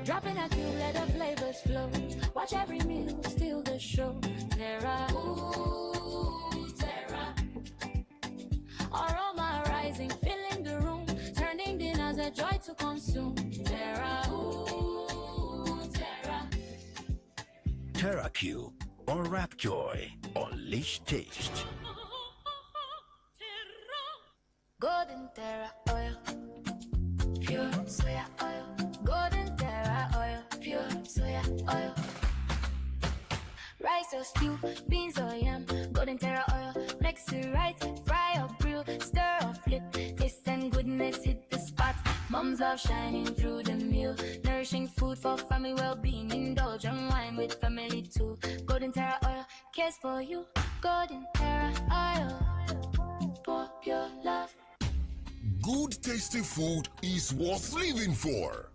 Dropping a cube, let the flavors flow. Watch every meal, steal the show. Terra, ooh, Terra. Aroma rising, filling the room, turning dinners a joy to consume. Terra, ooh, Terra. Terra Cube, unwrap joy, unleash taste. Golden Terra oil, pure soya oil. Golden Terra oil, pure soya oil. Rice or stew, beans or yam. Golden Terra oil, mix it right. Fry or grill, stir or flip. Taste and goodness hit the spot. Moms love shining through the meal. Nourishing food for family well-being. Indulge and wine with family too. Golden Terra oil, cares for you. Golden Terra oil, for pure love. Good tasty food is worth living for.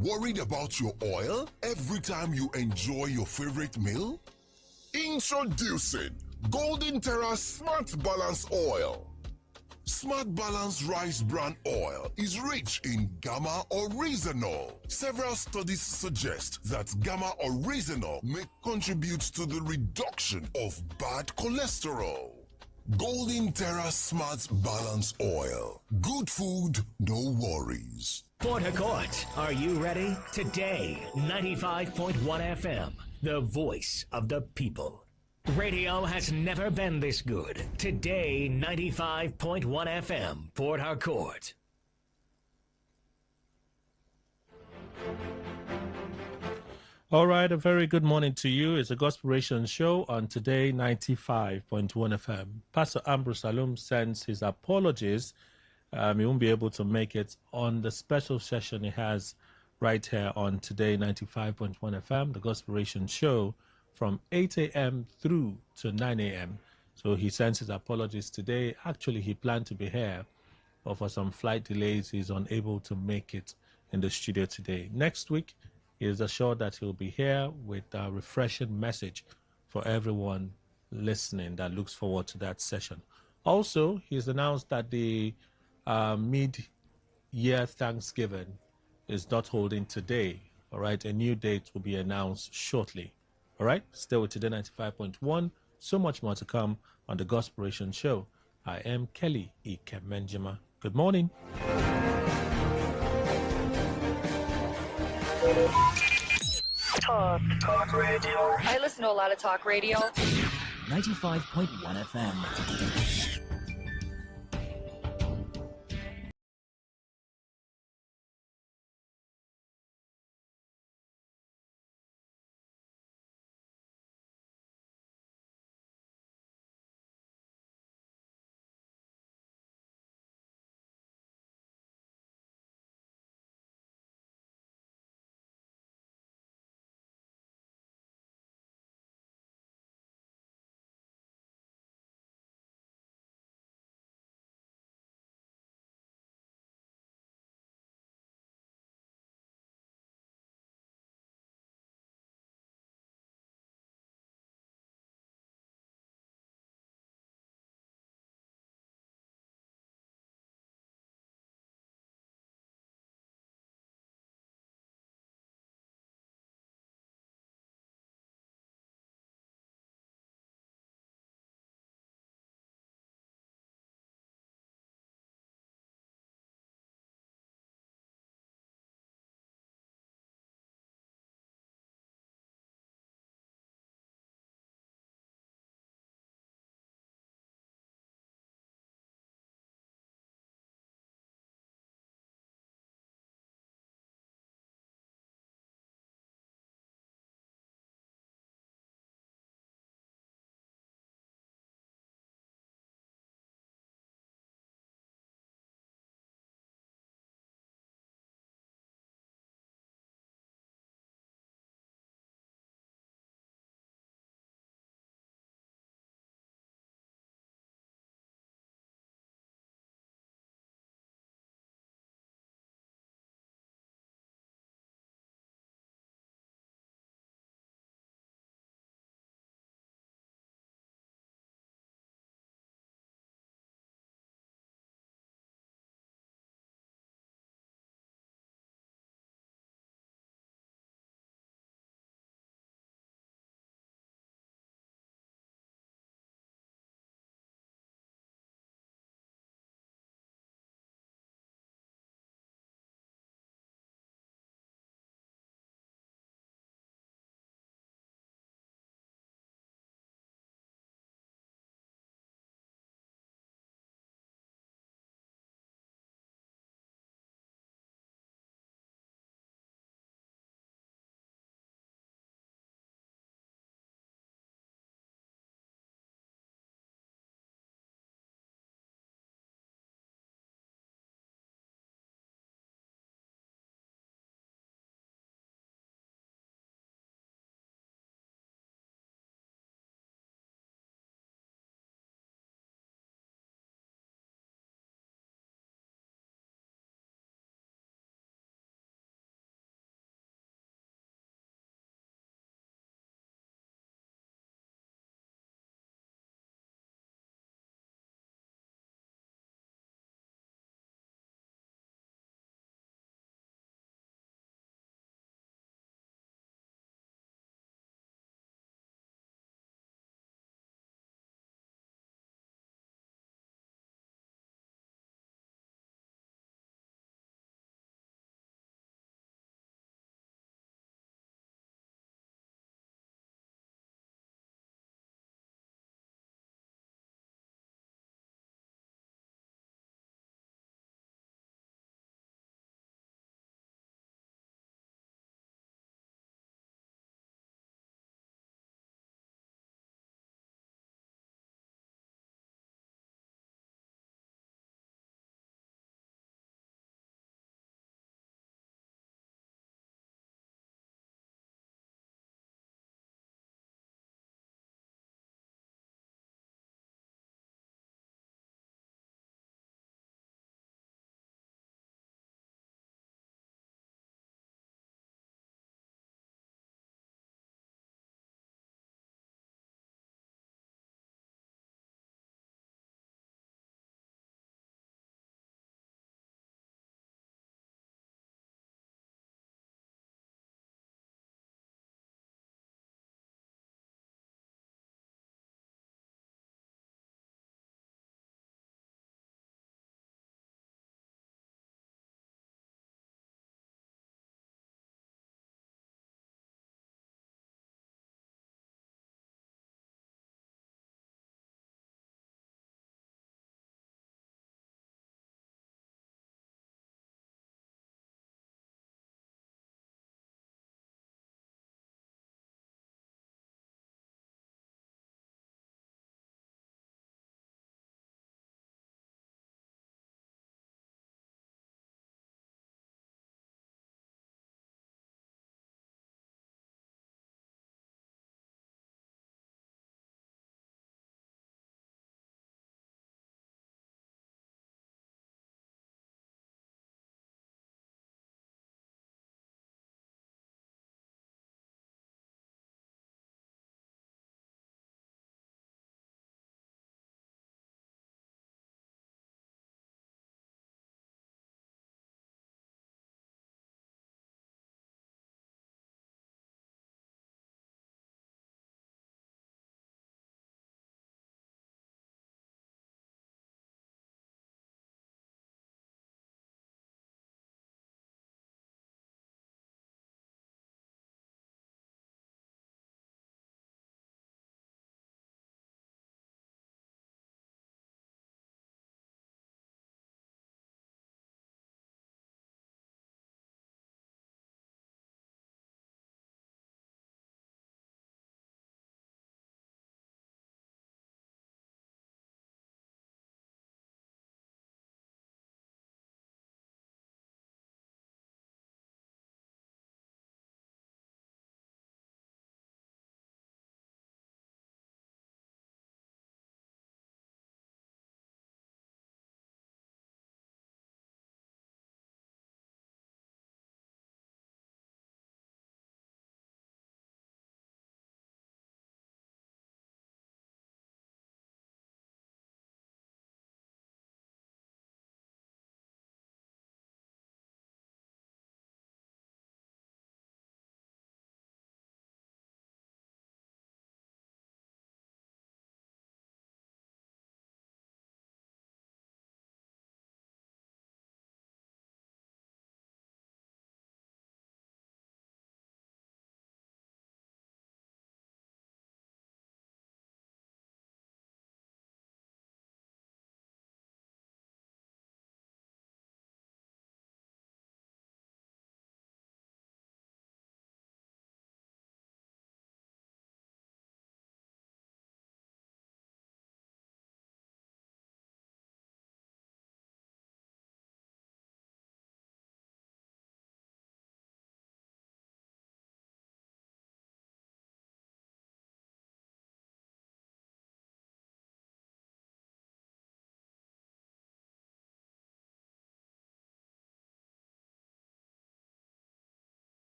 Worried about your oil every time you enjoy your favorite meal? Introducing Golden Terra Smart Balance Oil. Smart Balance Rice Bran Oil is rich in gamma oryzanol. Several studies suggest that gamma oryzanol may contribute to the reduction of bad cholesterol. Golden Terra Smart Balance Oil. Good food, no worries. Port Harcourt, are you ready? Today, 95.1 FM, the voice of the people. Radio has never been this good. Today, 95.1 FM, Port Harcourt. All right, a very good morning to you. It's a Gospelation show on Today 95.1 FM. Pastor Ambrose Salum sends his apologies. He won't be able to make it on the special session he has right here on Today 95.1 FM, the Gospelation show, from 8 a.m. through to 9 a.m. So he sends his apologies today. Actually, he planned to be here, but for some flight delays, he's unable to make it in the studio today. Next week, he is assured that he'll be here with a refreshing message for everyone listening that looks forward to that session. Also, he's announced that the mid-year Thanksgiving is not holding today. All right, a new date will be announced shortly. All right, stay with Today 95.1. So much more to come on the Gospelation show. I am Kelly Ikemenjima. Good morning. Talk radio. I listen to a lot of talk radio. 95.1 FM.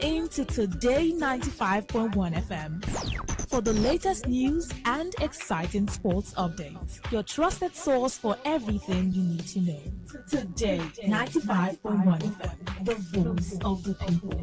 into Today 95.1 FM for the latest news and exciting sports updates. Your trusted source for everything you need to know. Today 95.1 FM, the voice of the people.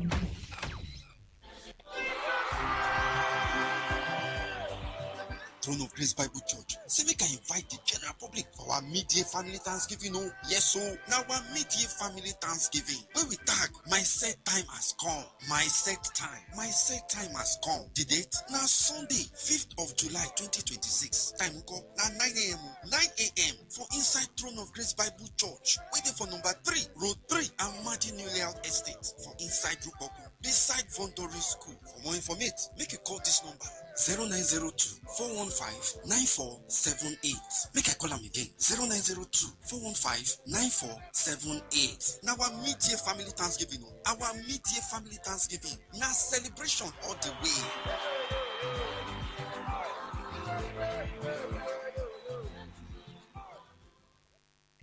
Throne of Grace Bible Church. Say make I invite the general public for our mid-year family Thanksgiving. Oh, yes, so now our mid-year family Thanksgiving. Where we tag, my set time has come. My set time has come. The date? Now Sunday, 5th of July 2026. Time go now 9 a.m. 9 a.m. for inside Throne of Grace Bible Church. Waiting for number 3, Road 3, and Martin New Layout Estate for inside Rukoku, beside Vondori School. For more information, make a call this number 0902 415 9478. Make I call them again 0902 415 9478. Now our mid-year family Thanksgiving. Our mid-year family Thanksgiving. Now celebration all the way.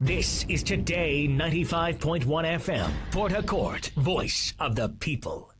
This is Today 95.1 FM, Port Harcourt, voice of the people.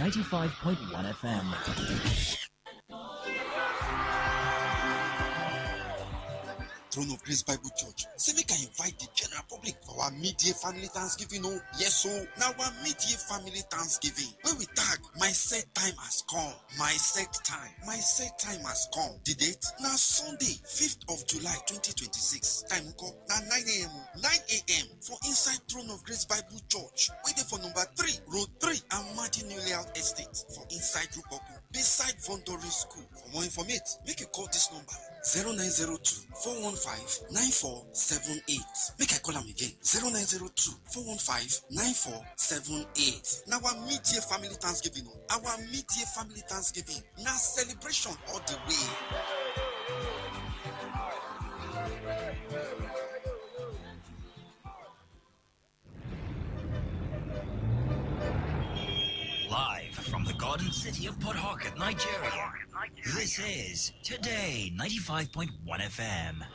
95.1 FM. Throne of Grace Bible Church. Say make I invite the general public for our mid-year family Thanksgiving. Oh, yes, so now our mid-year family Thanksgiving. Where we tag my set time has come. My set time has come. The date now Sunday, 5th of July 2026. Time call now 9 a.m. 9 a.m. for inside Throne of Grace Bible Church. Waiting for number 3, Road 3 and Martin Layout Estate for inside Ruboku, beside Vondori School. For more information, make a call this number 0902 415 9478. Make I call them again 0902 415 9478. Now our mid-year family Thanksgiving. Our mid-year family Thanksgiving. Now celebration all the way. Live from the Garden City of Port Harcourt, Nigeria. This is Today 95.1 FM.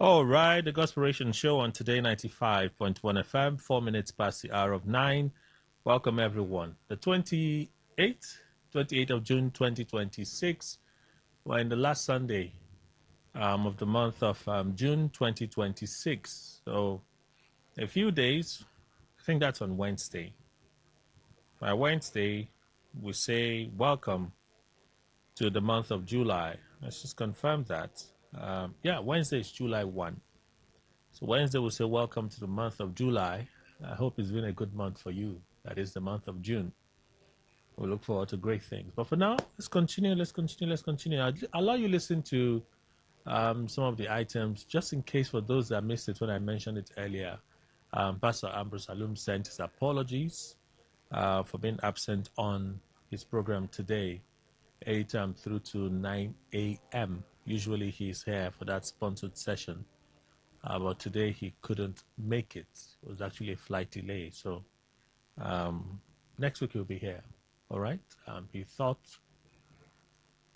All right, the Gospiration Show on Today 95.1 FM, 4 minutes past the hour of 9. Welcome, everyone. The 28th of June, 2026. We're in the last Sunday of the month of June, 2026. So, a few days, I think that's on Wednesday. By Wednesday, we say welcome to the month of July. Let's just confirm that. Wednesday is July 1. So Wednesday we'll say welcome to the month of July. I hope it's been a good month for you. That is the month of June. We look forward to great things. But for now, let's continue. I'll allow you to listen to some of the items, just in case for those that missed it when I mentioned it earlier. Pastor Ambrose Alum sent his apologies for being absent on his program today, 8 through to 9 a.m. Usually he's here for that sponsored session. But today he couldn't make it. It was actually a flight delay. So next week he'll be here. All right. He thought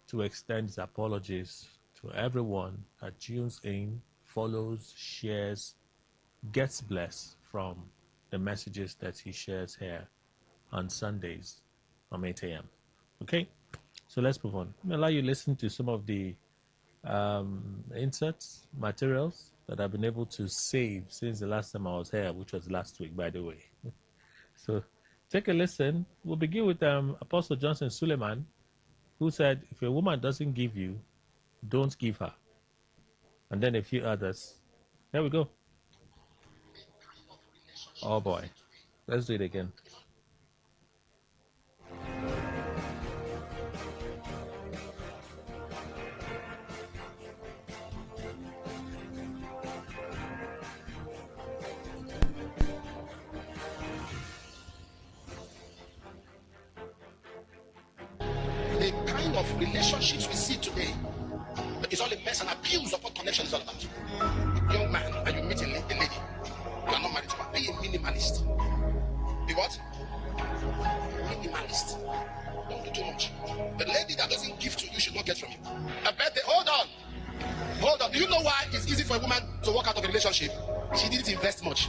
to extend his apologies to everyone that tunes in, follows, shares, gets blessed from the messages that he shares here on Sundays from 8 a.m. Okay. So let's move on. I'll allow you to listen to some of the inserts, materials that I've been able to save since the last time I was here, which was last week, by the way. So take a listen. We'll begin with Apostle Johnson Suleiman, who said, if a woman doesn't give you, don't give her. And then a few others. There we go. Oh boy. Let's do it again. The kind of relationships we see today is all a mess and abuse of what connection is all about. Young man, and you meet a lady, you are not married to her, be a minimalist. Be what? Minimalist. Don't do too much. The lady that doesn't give to you should not get from you. A birthday, hold on. Do you know why it's easy for a woman to walk out of a relationship? She didn't invest much.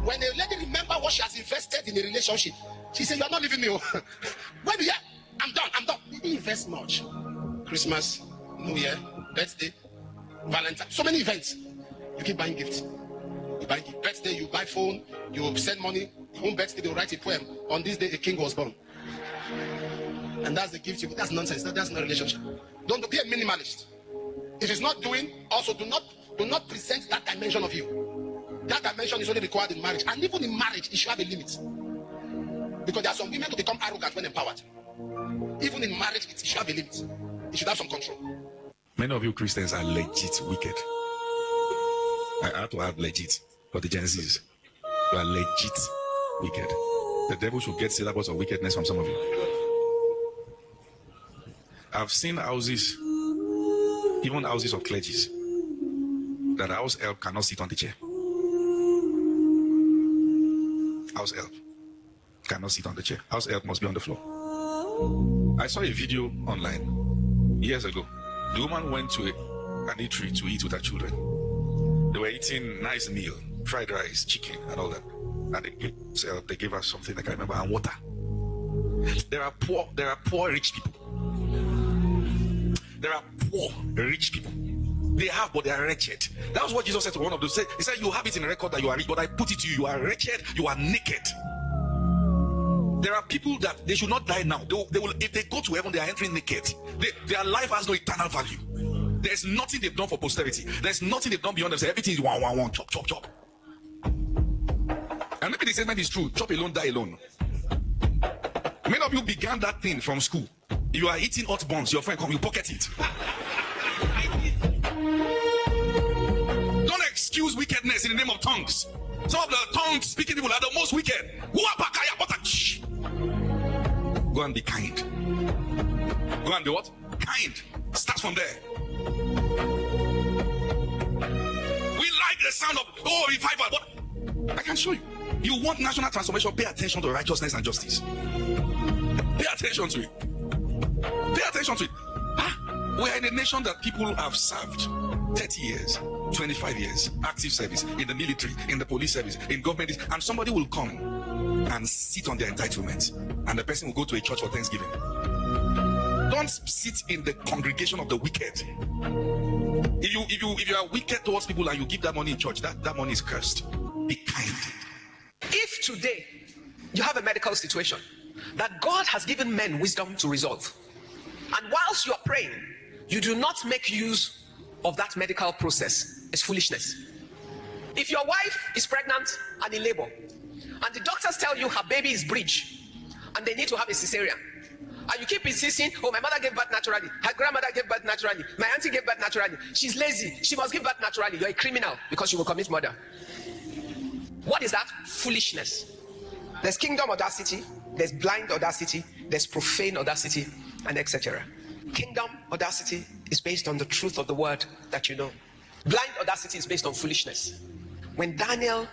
When a lady remembers what she has invested in a relationship, she says, you are not leaving me. When you hear, I'm done. You didn't invest much. Christmas, New Year, birthday, Valentine, so many events. You keep buying gifts. You buy gift. Birthday, you buy phone, you send money. Home birthday, they'll write a poem. On this day, a king was born. And that's the gift you. That's nonsense. That's not a relationship. Don't be a minimalist. If it's not doing, also do not present that dimension of you. That dimension is only required in marriage. And even in marriage, it should have a limit. Because there are some women who become arrogant when empowered. Even in marriage, it should have a limit. It should have some control. Many of you Christians are legit wicked. I had to add legit for the Gen Zs. You are legit wicked. The devil should get syllables of wickedness from some of you. I've seen houses, even houses of clergies, that the house help cannot sit on the chair. House help cannot sit on the chair. House help must be on the floor. I saw a video online years ago. The woman went to an eatery to eat with her children. They were eating nice meal, fried rice, chicken, and all that. And they gave us something I can't remember, and water. There are poor rich people. There are poor rich people. They have, but they are wretched. That was what Jesus said to one of them. He said, you have it in a record that you are rich, but I put it to you, you are wretched, you are naked. There are people that they should not die now. They will, if they go to heaven, they are entering naked. Their life has no eternal value. There's nothing they've done for posterity. There's nothing they've done beyond themselves. Everything is one, chop. And maybe the statement is true. Chop alone, die alone. Many of you began that thing from school. You are eating hot buns. Your friend come, you pocket it. Don't excuse wickedness in the name of tongues. Some of the tongue-speaking people are the most wicked. Go and be kind. Go and be what? Kind. Start from there. We like the sound of, revival. But I can show you. You want national transformation, pay attention to righteousness and justice. Pay attention to it. Pay attention to it. We are in a nation that people have served 30 years. 25 years, active service, in the military, in the police service, in government, and somebody will come and sit on their entitlement, and the person will go to a church for Thanksgiving. Don't sit in the congregation of the wicked. If you are wicked towards people and you give that money in church, that money is cursed. Be kind. If today you have a medical situation that God has given men wisdom to resolve, and whilst you are praying, you do not make use of that medical process, it's foolishness. If your wife is pregnant and in labor, and the doctors tell you her baby is breech and they need to have a cesarean, and you keep insisting, oh, my mother gave birth naturally, her grandmother gave birth naturally, my auntie gave birth naturally, she's lazy, she must give birth naturally, you're a criminal because you will commit murder. What is that? Foolishness. There's kingdom audacity, there's blind audacity, there's profane audacity, and etc. Kingdom audacity is based on the truth of the word that you know. Blind audacity is based on foolishness. When Daniel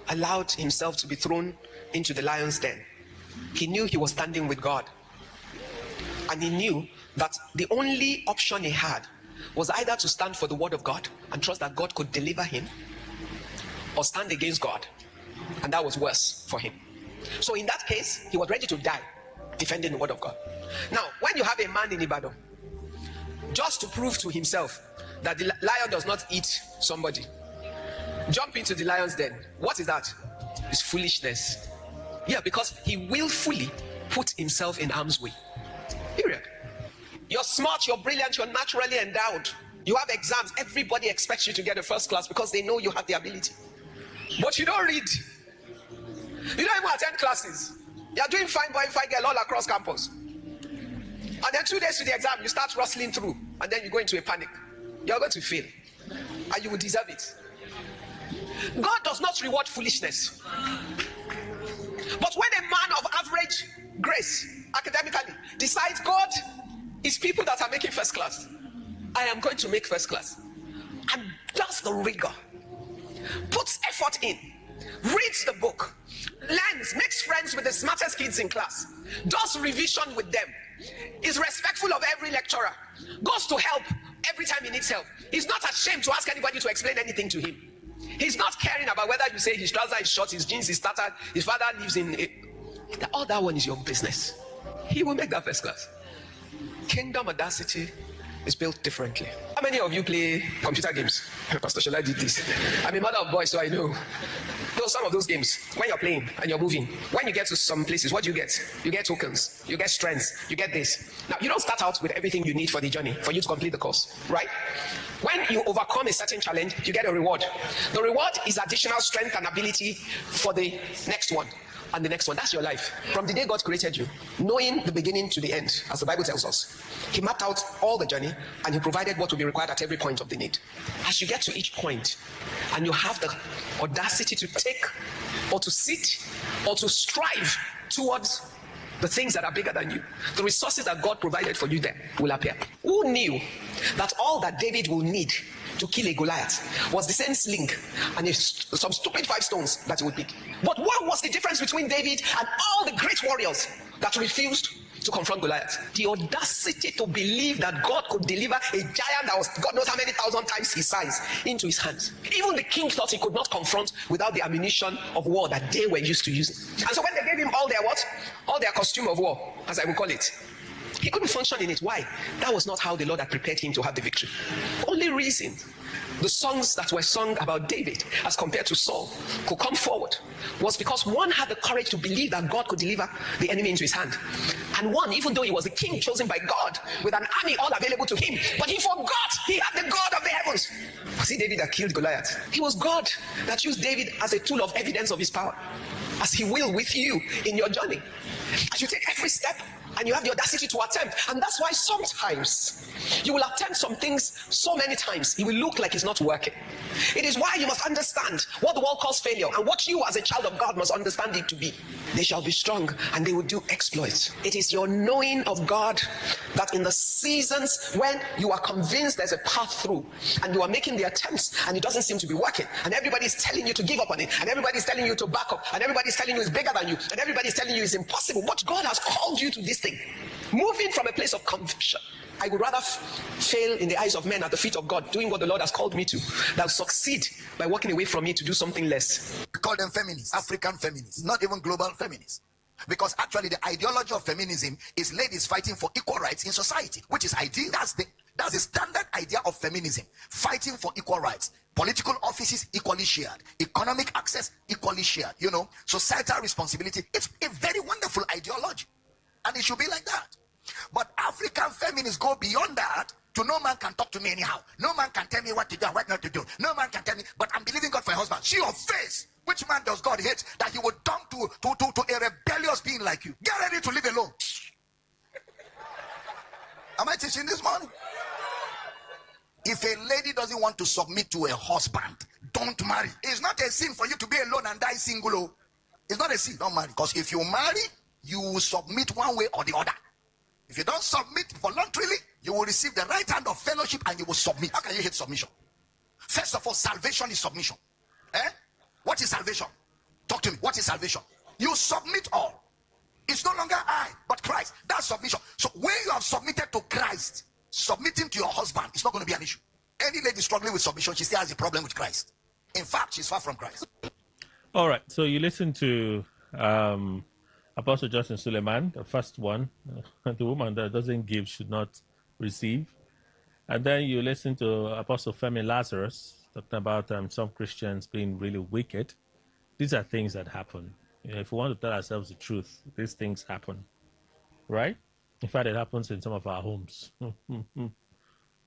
allowed himself to be thrown into the lion's den, he knew he was standing with God. And he knew that the only option he had was either to stand for the word of God and trust that God could deliver him, or stand against God. And that was worse for him. So in that case, he was ready to die defending the word of God. Now, when you have a man in Ibadan, just to prove to himself that the lion does not eat somebody, jump into the lion's den, what is that? It's foolishness. Yeah, because he willfully put himself in harm's way. Period. You're smart, you're brilliant, you're naturally endowed. You have exams, everybody expects you to get a first class because they know you have the ability. But you don't read. You don't even attend classes. You're doing fine boy, fine girl all across campus. And then 2 days to the exam, you start rustling through, and then you go into a panic. You're going to fail, and you will deserve it. God does not reward foolishness. But when a man of average grace, academically, decides God is people that are making first class, I am going to make first class, and does the rigor, puts effort in, reads the book, learns, makes friends with the smartest kids in class, does revision with them, is respectful of every lecturer, goes to help every time he needs help. He's not ashamed to ask anybody to explain anything to him. He's not caring about whether you say his trouser is short, his jeans is tattered, his father lives in a... All that one is your business. He will make that first class. Kingdom audacity is built differently. How many of you play computer games? Pastor Shola did this. I'm a mother of boys, so I know. Some of those games, when you're playing and you're moving, when you get to some places, what do you get? You get tokens, you get strengths, you get this. Now, you don't start out with everything you need for the journey, for you to complete the course, right? When you overcome a certain challenge, you get a reward. The reward is additional strength and ability for the next one. And the next one, that's your life. From the day God created you, knowing the beginning to the end, as the Bible tells us, he mapped out all the journey and he provided what will be required at every point of the need. As you get to each point and you have the audacity to take or to sit or to strive towards the things that are bigger than you, the resources that God provided for you there will appear. Who knew that all that David will need to kill a Goliath was the same sling and some stupid 5 stones that he would pick? But what was the difference between David and all the great warriors that refused to confront Goliath? The audacity to believe that God could deliver a giant that was God knows how many thousand times his size into his hands. Even the king thought he could not confront without the ammunition of war that they were used to using. And so when they gave him all their what? All their costume of war, as I will call it, he couldn't function in it. Why? That was not how the Lord had prepared him to have the victory. Only reason the songs that were sung about David as compared to Saul could come forward was because one had the courage to believe that God could deliver the enemy into his hand. And one, even though he was the king chosen by God with an army all available to him, but he forgot he had the God of the heavens. Was it David that killed Goliath? It was God that used David as a tool of evidence of his power, as he will with you in your journey. As you take every step and you have the audacity to attempt. And that's why sometimes you will attempt some things so many times it will look like it's not working. It is why you must understand what the world calls failure and what you as a child of God must understand it to be. They shall be strong and they will do exploits. It is your knowing of God that in the seasons when you are convinced there's a path through and you are making the attempts and it doesn't seem to be working and everybody's telling you to give up on it and everybody's telling you to back up and everybody's telling you it's bigger than you and everybody's telling you it's impossible, but God has called you to this thing. Moving from a place of conviction I would rather fail in the eyes of men at the feet of God, doing what the Lord has called me to, than succeed by walking away from me to do something less. We call them feminists, African feminists, not even global feminists. Because actually the ideology of feminism is ladies fighting for equal rights in society, which is ideal. That's the standard idea of feminism, fighting for equal rights. Political offices equally shared, economic access equally shared, societal responsibility. It's a very wonderful ideology, and it should be like that. But African feminists go beyond that to no man can talk to me anyhow. No man can tell me what to do and what not to do. No man can tell me, but I'm believing God for a husband. See your face. Which man does God hate that he would dump to a rebellious being like you? Get ready to live alone. Am I teaching this morning? If a lady doesn't want to submit to a husband, don't marry. It's not a sin for you to be alone and die single. It's not a sin. Don't marry. Because if you marry, you will submit one way or the other. If you don't submit voluntarily, you will receive the right hand of fellowship and you will submit. How can you hate submission? First of all, salvation is submission. What is salvation? Talk to me. What is salvation? You submit all. It's no longer I, but Christ. That's submission. So when you have submitted to Christ, submitting to your husband is not going to be an issue. Any lady struggling with submission, she still has a problem with Christ. In fact, she's far from Christ. All right. So you listen to Apostle Justin Suleiman, the first one. The woman that doesn't give should not receive. And then you listen to Apostle Femi Lazarus talking about some Christians being really wicked. These are things that happen. If we want to tell ourselves the truth, these things happen, right? In fact, it happens in some of our homes.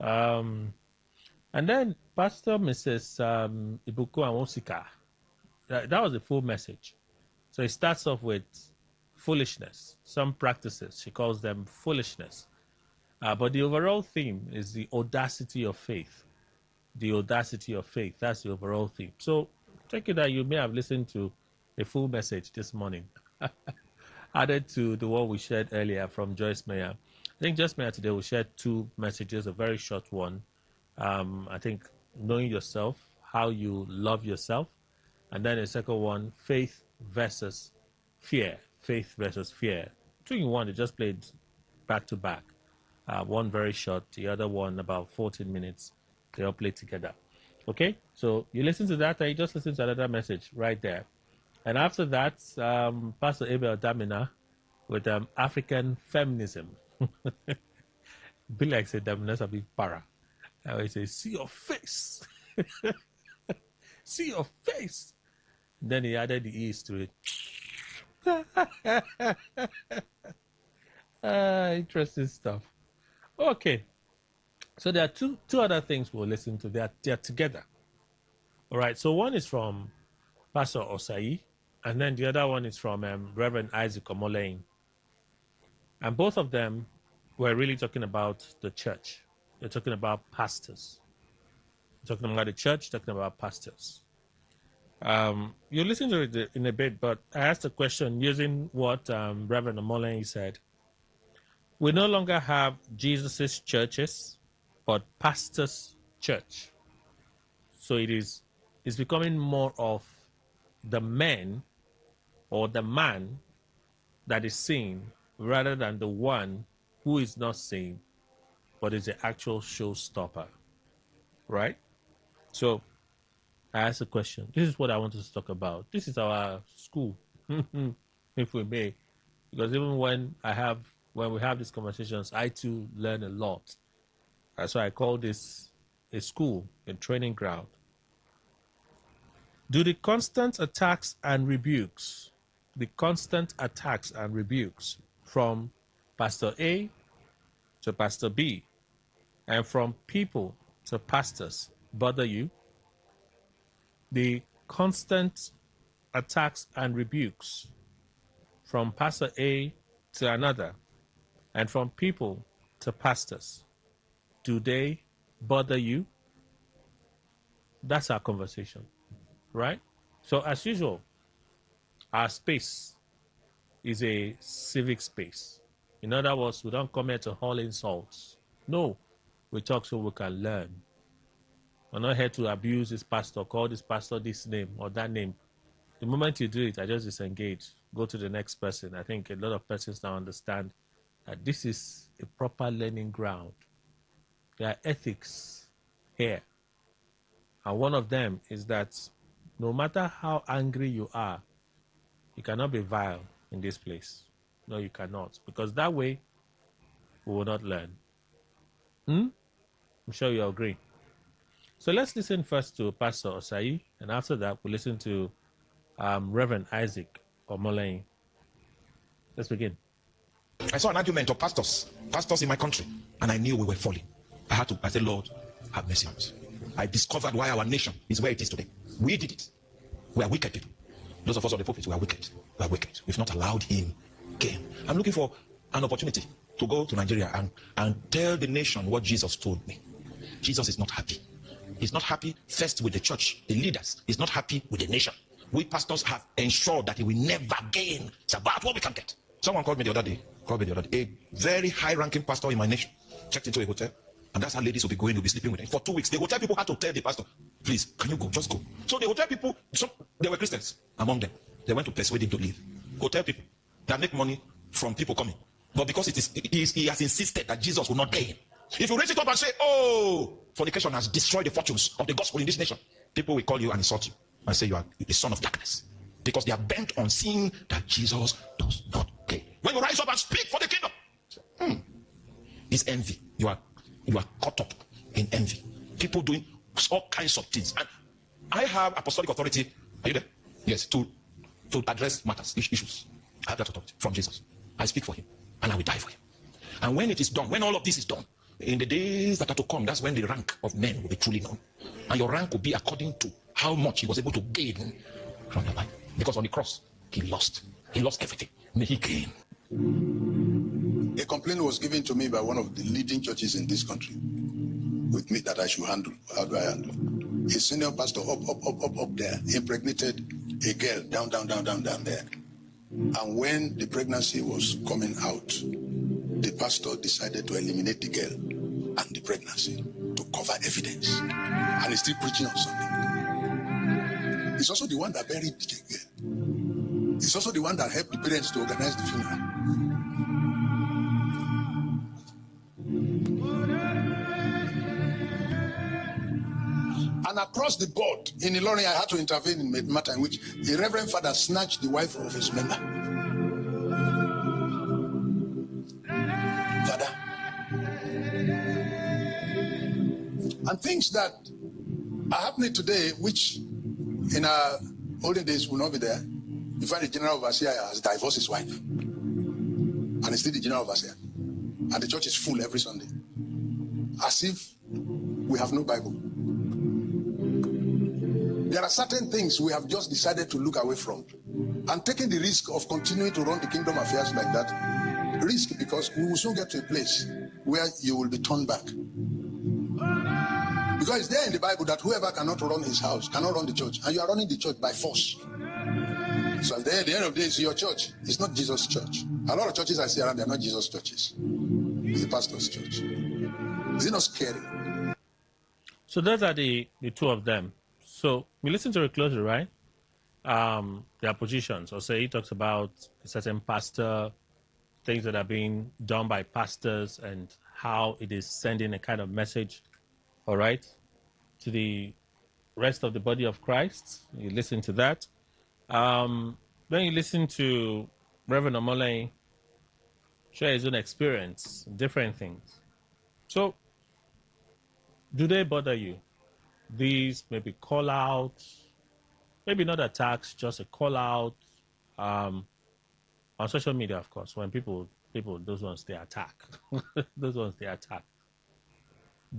And then Pastor Mrs. Ibuku Awosika, that was the full message. So it starts off with foolishness. Some practices, she calls them foolishness. But the overall theme is the audacity of faith. The audacity of faith. That's the overall theme. So take it that you may have listened to a full message this morning, added to the one we shared earlier from Joyce Meyer. I think Joyce Meyer today will share two messages, a very short one. I think knowing yourself, how you love yourself, and then a second one, faith versus fear. Faith versus fear. Two in one, they just played back to back. One very short, the other one about 14 minutes. They all play together. Okay, so you listen to that and you just listen to another message right there. And after that, Pastor Abel Damina with African feminism. Be like say Damina a big para. I say, see your face. See your face. And then he added the E's to it. Interesting stuff. Okay. So there are two other things we'll listen to. They're together. All right. So one is from Pastor Osai, and then the other one is from Reverend Isaac Omolein. And both of them were really talking about the church. They're talking about pastors. They're talking about the church, talking about pastors. You'll listen to it in a bit, but I asked a question using what Reverend Omolein said. We no longer have Jesus's churches, but pastors' church. So it's becoming more of the man or the man that is seen rather than the one who is not seen, but is the actual showstopper. Right? So I asked a question. This is what I wanted to talk about. This is our school, if we may. Because even when we have these conversations, I too learn a lot. That's why I call this a school, a training ground. Do the constant attacks and rebukes from Pastor A to Pastor B and from people to pastors bother you? The constant attacks and rebukes from Pastor A to another and from people to pastors, do they bother you? That's our conversation, right? So as usual, our space is a civic space. In other words, we don't come here to haul insults. No, we talk so we can learn. We're not here to abuse this pastor, call this pastor this name or that name. The moment you do it, I just disengage. Go to the next person. I think a lot of persons now understand This is a proper learning ground. There are ethics here. And one of them is that no matter how angry you are, you cannot be vile in this place. No, you cannot. Because that way, we will not learn. I'm sure you agree. So let's listen first to Pastor Osai, and after that, we'll listen to Reverend Isaac Omolei. Let's begin. I saw an argument of pastors in my country, and I knew we were falling. I said, Lord, have mercy on us. I discovered why our nation is where it is today. We did it. We are wicked people. Those of us on the pulpit, we are wicked. We are wicked. We've not allowed him gain. I'm looking for an opportunity to go to Nigeria and tell the nation what Jesus told me. Jesus is not happy. He's not happy first with the church, the leaders. He's not happy with the nation. We pastors have ensured that he will never gain. It's about what we can get. Someone called me the other day. A very high-ranking pastor in my nation checked into a hotel, and that's how ladies will be going to be sleeping with him. For 2 weeks, the hotel people had to tell the pastor, please, can you go? Just go. So the hotel people, they were Christians among them. They went to persuade him to leave. Hotel people, they make money from people coming. But because he has insisted that Jesus will not gain. If you raise it up and say, oh, fornication has destroyed the fortunes of the gospel in this nation, people will call you and insult you and say you are the son of darkness. Because they are bent on seeing that Jesus does not gain. When you rise up and speak for the kingdom, it's envy. You are caught up in envy. People doing all kinds of things. And I have apostolic authority. Are you there? Yes, to address matters, issues. I have that authority from Jesus. I speak for him, and I will die for him. And when it is done, when all of this is done, in the days that are to come, that's when the rank of men will be truly known. And your rank will be according to how much he was able to gain from the Bible. Because on the cross, he lost. He lost everything. May he gain. A complaint was given to me by one of the leading churches in this country with me that I should handle. How do I handle? A senior pastor up there impregnated a girl down there. And when the pregnancy was coming out, the pastor decided to eliminate the girl and the pregnancy to cover evidence. And he's still preaching on Sunday. He's also the one that buried the girl. He's also the one that helped the parents to organize the funeral. And across the board, in Ilorin, I had to intervene in a matter in which a reverend father snatched the wife of his member. Father. And things that are happening today, which in our olden days will not be there. You find the general overseer has divorced his wife. And he's still the general overseer. And the church is full every Sunday. As if we have no Bible. There are certain things we have just decided to look away from. And taking the risk of continuing to run the kingdom affairs like that, risk because we will soon get to a place where you will be turned back. Because it's there in the Bible that whoever cannot run his house cannot run the church. And you are running the church by force. So at the end of the day, it's your church. It's not Jesus' church. A lot of churches I see around, they're not Jesus' churches. It's the pastor's church. Is it not scary? So those are the two of them. So we listen to it closely, right? Their positions. Or say he talks about a certain pastor, things that are being done by pastors and how it is sending a kind of message, all right, to the rest of the body of Christ. You listen to that. Then you listen to Reverend Omolei share his own experience, different things. So do they bother you? These maybe call out, maybe not attacks, just a call out on social media, of course, when people, those ones they attack. Those ones they attack.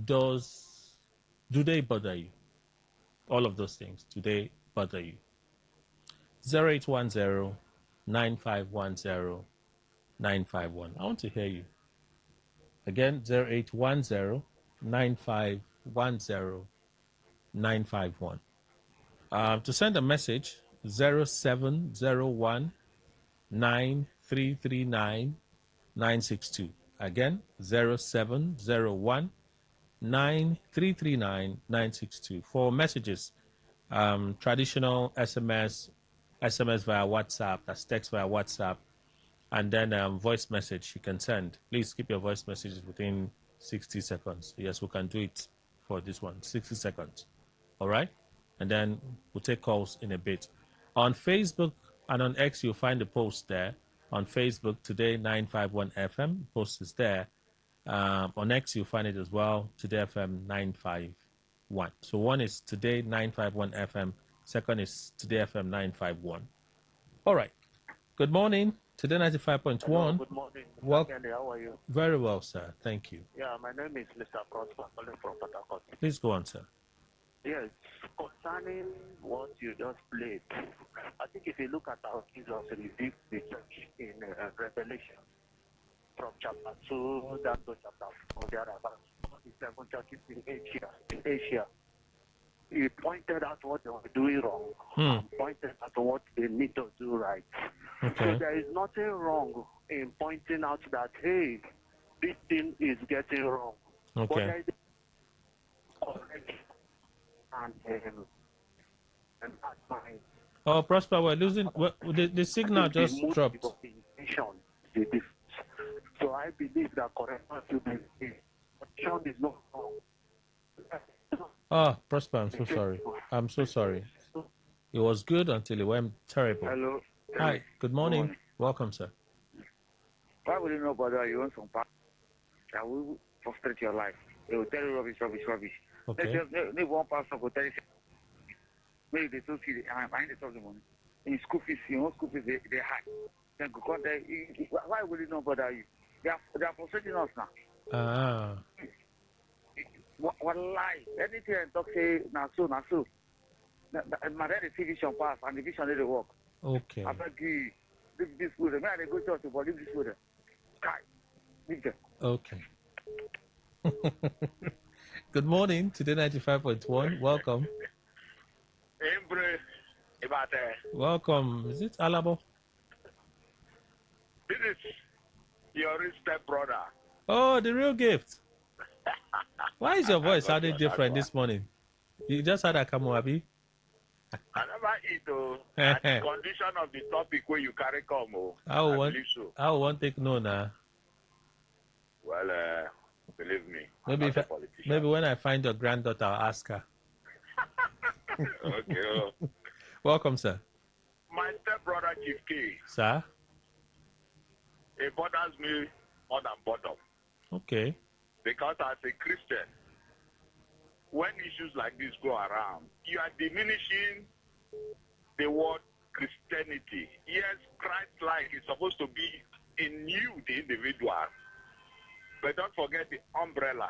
Do they bother you? All of those things, do they bother you? 0810-9510-951. I want to hear you. Again, 0810-9510-951. To send a message, 0701-9339-962. Again, 0701-9339-962. For messages, traditional SMS via WhatsApp, that's text via WhatsApp, and then voice message you can send. Please keep your voice messages within 60 seconds. Yes, we can do it for this one, 60 seconds. All right? And then we'll take calls in a bit. On Facebook and on X, you'll find the post there. On Facebook, Today951FM, post is there. On X, you'll find it as well, Today FM 951. So one is Today 951 FM, second is Today FM 951. All right. Good morning, Today 95.1. Hello, good morning. How are you? Very well, sir. Thank you. Yeah, my name is Mr. Prosper, calling from Port Harcourt. Please go on, sir. Yes, concerning what you just played, I think if you look at how Jesus rebuked the church in Revelation, from chapter 2 down to chapter 4, there are about 47 churches in Asia. He pointed out what they were doing wrong and pointed out what they need to do right. Okay. So there is nothing wrong in pointing out that, hey, this thing is getting wrong. Okay. But there is correct and that's fine. Oh, Prosper, we're losing. The signal just dropped. So I believe that correction should be correction is not wrong. Oh, Prosper, I'm so sorry. I'm so sorry. It was good until it went terrible. Hello. Hi. Good morning. Welcome, sir. Why would you know about you want some part that will frustrate your life? They will tell you rubbish. Okay. Maybe one pastor will tell you, maybe they don't see the behind the the money. In school fees, school fees, they high. Then go on there. Why would you know about you? They are frustrating us now. Ah. What lie? Anything I talk say, na so. My dad is vision pass and the vision they work. Okay. I beg you, leave this food. Man, they go church, but leave this food. Kai, leave them. Okay. Good morning, Today 95.1. Welcome. Welcome. Is it Alabo? This is your step brother. Oh, the real gift. Why is your voice sounding different this morning? You just had a Kamuabi? I never eat, though. At the condition of the topic where you carry come, I won't take no now. Well, believe me. Maybe when I find your granddaughter, I'll ask her. Okay. Welcome, sir. My stepbrother, Chief K. Sir? It bothers me more than bottom. Okay. Because as a Christian, when issues like this go around, you are diminishing the word Christianity. Yes, Christ-like is supposed to be in you, the individual. But don't forget the umbrella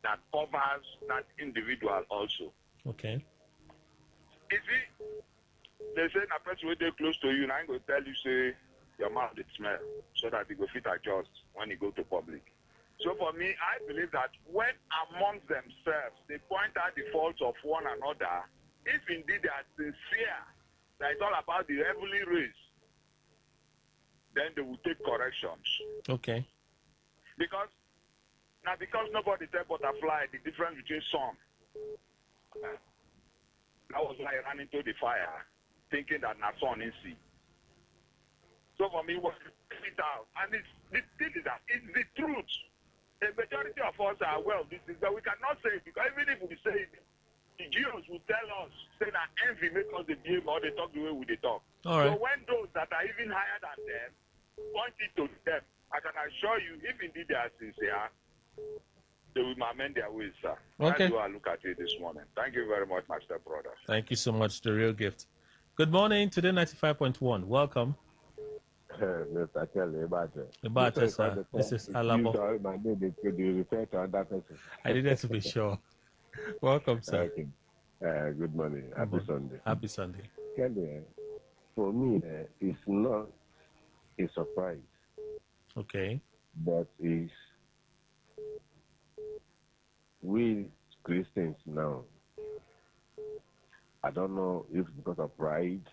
that covers that individual also. Okay. You see, they say a person will be close to you, and I'm going to tell you, say, your mouth did smell, so that you go fit adjust when you go to public. So for me, I believe that when amongst themselves, they point out the faults of one another, if indeed they are sincere, that it's all about the heavenly race, then they will take corrections. Okay. Because nobody tell butterfly the difference between sun. That was why I ran into the fire, thinking that not sun in sea. So for me, what it out, and the thing is that it's the truth. The majority of us are aware of this, but we cannot say it, because even if we say it, the Jews will tell us, say that envy makes us behave or they talk the way they talk. All right. So when those that are even higher than them point it to them, I can assure you, if indeed they are sincere, they will amend their ways, sir. Okay. That's how I look at it this morning. Thank you very much, my stepbrother. Thank you so much, the real gift. Good morning, Today 95.1. Welcome. Mr. Kelly, Ibate, sir. This is Alabo. My name, you refer to another person. I needed to be sure. Welcome, sir. Okay. Good morning. Happy Sunday. Happy Sunday. Kelly, for me, it's not a surprise. Okay. But it's we Christians now. I don't know if it's because of pride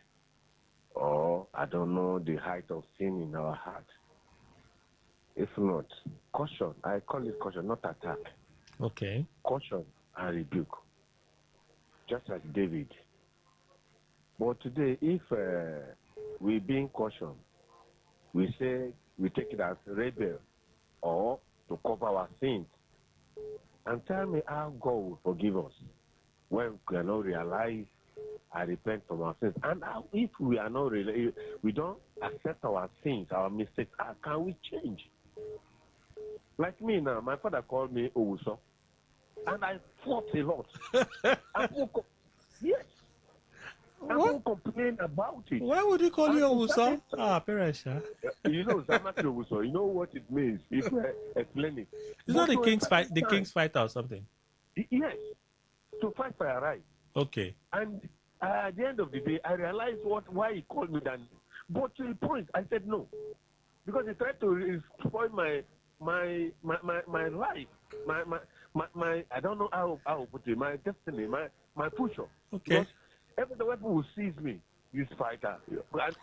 or I don't know the height of sin in our heart. If not, caution. I call it caution, not attack. Okay. Caution and rebuke. Just like David. But today, if we being cautioned, we say we take it as rebel or to cover our sins. And tell me how God will forgive us when we cannot realize and repent from our sins. And how, if we are not we don't accept our sins, our mistakes, how can we change? Like me now, my father called me Owuso, and I fought a lot. Yes. I won't complain about it. Why would he call you Owuso? Peresha. You know, Zamaki Owuso, you know what it means if we explain it. It's not the king's fighter or something. Yes. To fight for a right. Okay. And at the end of the day, I realized why he called me that. But to the point, I said no. Because he tried to spoil my life, my I don't know how to put it, my destiny, my future. Okay. Because every time people will seize me, this fighter. And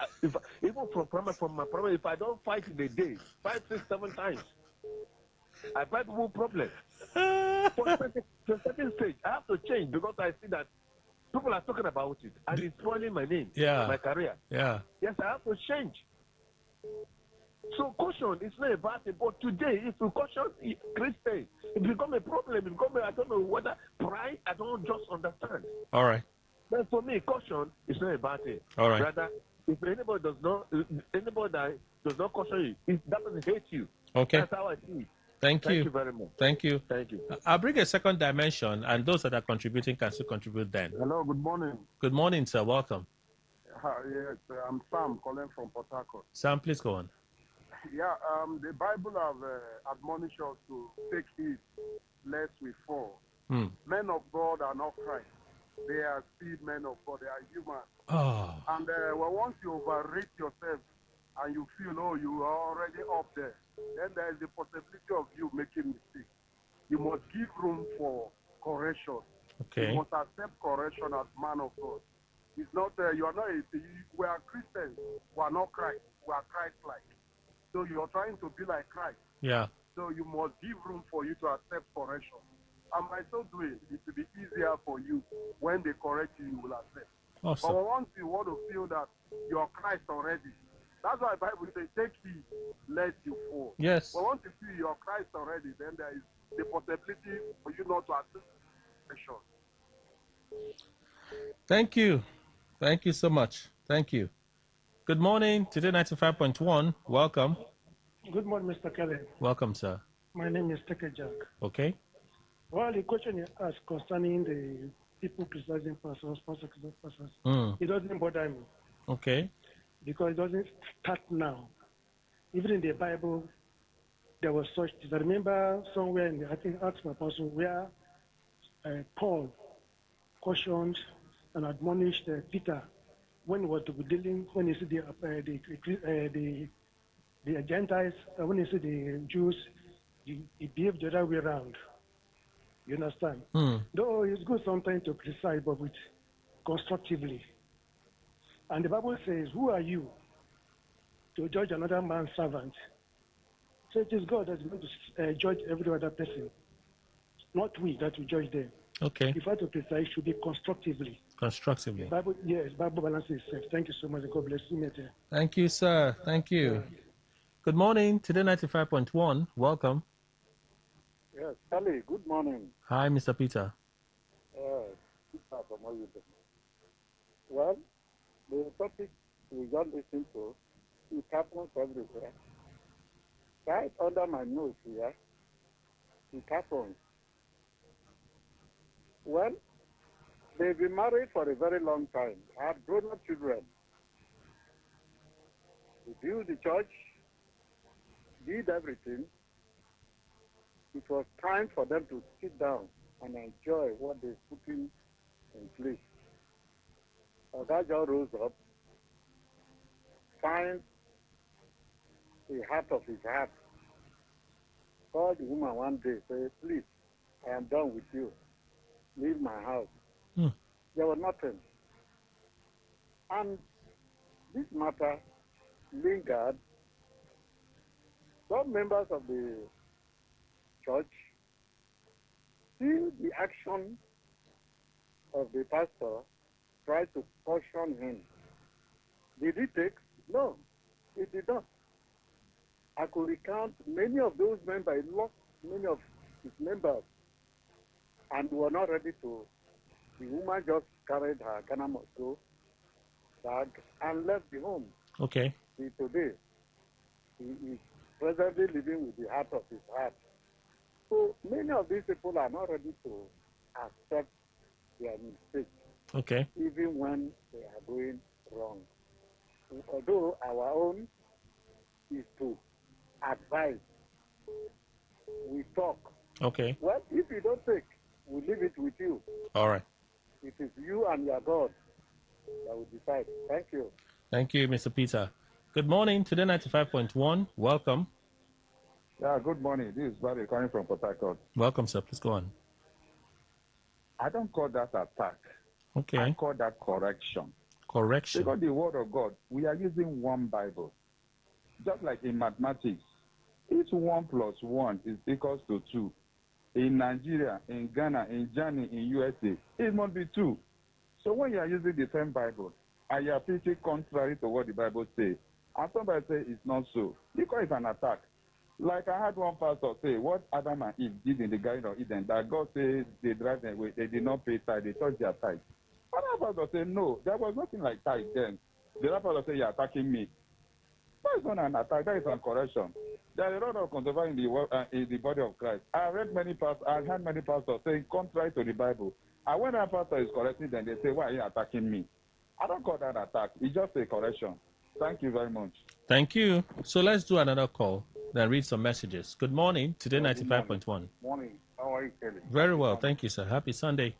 even from my primary, if I don't fight in a day, 5, 6, 7 times, I fight more problems. To a certain stage, I have to change because I see that people are talking about it and it's spoiling my name, my career. Yeah. Yes, I have to change. So caution is not a bad thing, but today, if you caution Christian, it becomes a problem. It becomes, I don't know whether pride, I don't just understand. All right. But for me, caution is not a bad thing. All right. Rather, if anybody does not caution you, that doesn't hate you. Okay. That's how I see it. Thank you very much. Thank you. Thank you. I'll bring a second dimension, and those that are contributing can still contribute then. Hello, good morning. Good morning, sir. Welcome. Yes, I'm Sam calling from Port Harcourt. Sam, please go on. Yeah, the Bible have admonished us to take heed lest we fall. Men of God are not Christ. They are still men of God. They are human. Oh. And once you overrate yourself and you feel, you are already up there, then there is the possibility of you making mistakes. You must give room for correction. Okay. You must accept correction as man of God. It's not, you are not, we are Christians. We are not Christ. We are Christ-like. So you are trying to be like Christ. Yeah. So you must give room for you to accept correction. And by so doing, it will be easier for you. When they correct you, you will accept. Awesome. But once you want to feel that you are Christ already, that's why the Bible says, take heed lest you fall. Yes. But once you feel you are Christ already, then there is the possibility for you not to accept correction. Thank you. Thank you so much. Thank you. Good morning. Today 95.1. Welcome. Good morning, Mr. Kelly. Welcome, sir. My name is Teke Jack. Okay. Well, the question you asked concerning the people criticizing pastors, it doesn't bother me. Okay. Because it doesn't start now. Even in the Bible, there was such. I remember somewhere in I think Acts of Apostle where Paul cautioned and admonished Peter when he was to be dealing, when he said the Gentiles, when he said the Jews, he behaved the other way around. You understand? Though it's good sometimes to criticize, but with constructively. And the Bible says, who are you to judge another man's servant? So it is God that is going to judge every other person, not we that will judge them. Okay. If I to criticize, it should be constructively. Constructively. Bible balances itself. Thank you so much. God bless you, mate. Thank you, sir. Thank you. Good morning. Today 95.1. Welcome. Yes, Kelly, good morning. Hi, Mr. Peter. Well, the topic we just listened to, it happens everywhere. Right under my nose here, it happens. Well, they've been married for a very long time, have grown-up children. They built the church, did everything. It was time for them to sit down and enjoy what they're putting in place. Ogajo rose up, find the heart of his heart, called the woman one day, said, please, I am done with you. Leave my house. There was nothing. And this matter lingered. Some members of the church see the action of the pastor, try to caution him. Did he take? No, he did not. to recount many of those members. He lost many of his members and were not ready to. The woman just carried her Ghana must go bag and left the home. Okay. See, today, he is presently living with the heart of his heart. So many of these people are not ready to accept their mistakes. Okay. Even when they are going wrong. Although our own is to advise, we talk. Okay. Well, if you don't take, we leave it with you. All right. It is you and your God that will decide. Thank you. Thank you, Mr. Peter. Good morning, Today 95.1. Welcome. Yeah, good morning. This is Barry coming from Port Harcourt. Welcome, sir. Please go on. I don't call that attack. Okay. I call that correction. Correction. Because the word of God, we are using one Bible. Just like in mathematics, each 1 plus 1 is equals to 2. In Nigeria, in Ghana, in Germany, in USA, it must be 2. So when you are using the same Bible, and you are preaching contrary to what the Bible says, and somebody say it's not so, because it's an attack. Like I had one pastor say, what Adam and Eve did in the Garden of Eden, that God said they drive them away, they did not pay tithe, they touched their tithe. Another pastor said, no, there was nothing like tithe then. The other pastor said, you're attacking me. That is not an attack, that is a correction. There is a lot of controversy in the body of Christ. I heard many pastors saying contrary to the Bible. And when that pastor is correcting them, they say, why are you attacking me? I don't call that attack. It's just a correction. Thank you very much. Thank you. So let's do another call, then read some messages. Good morning, Today 95.1. Morning. How are you, Kelly? Very well, thank you, sir. Happy Sunday.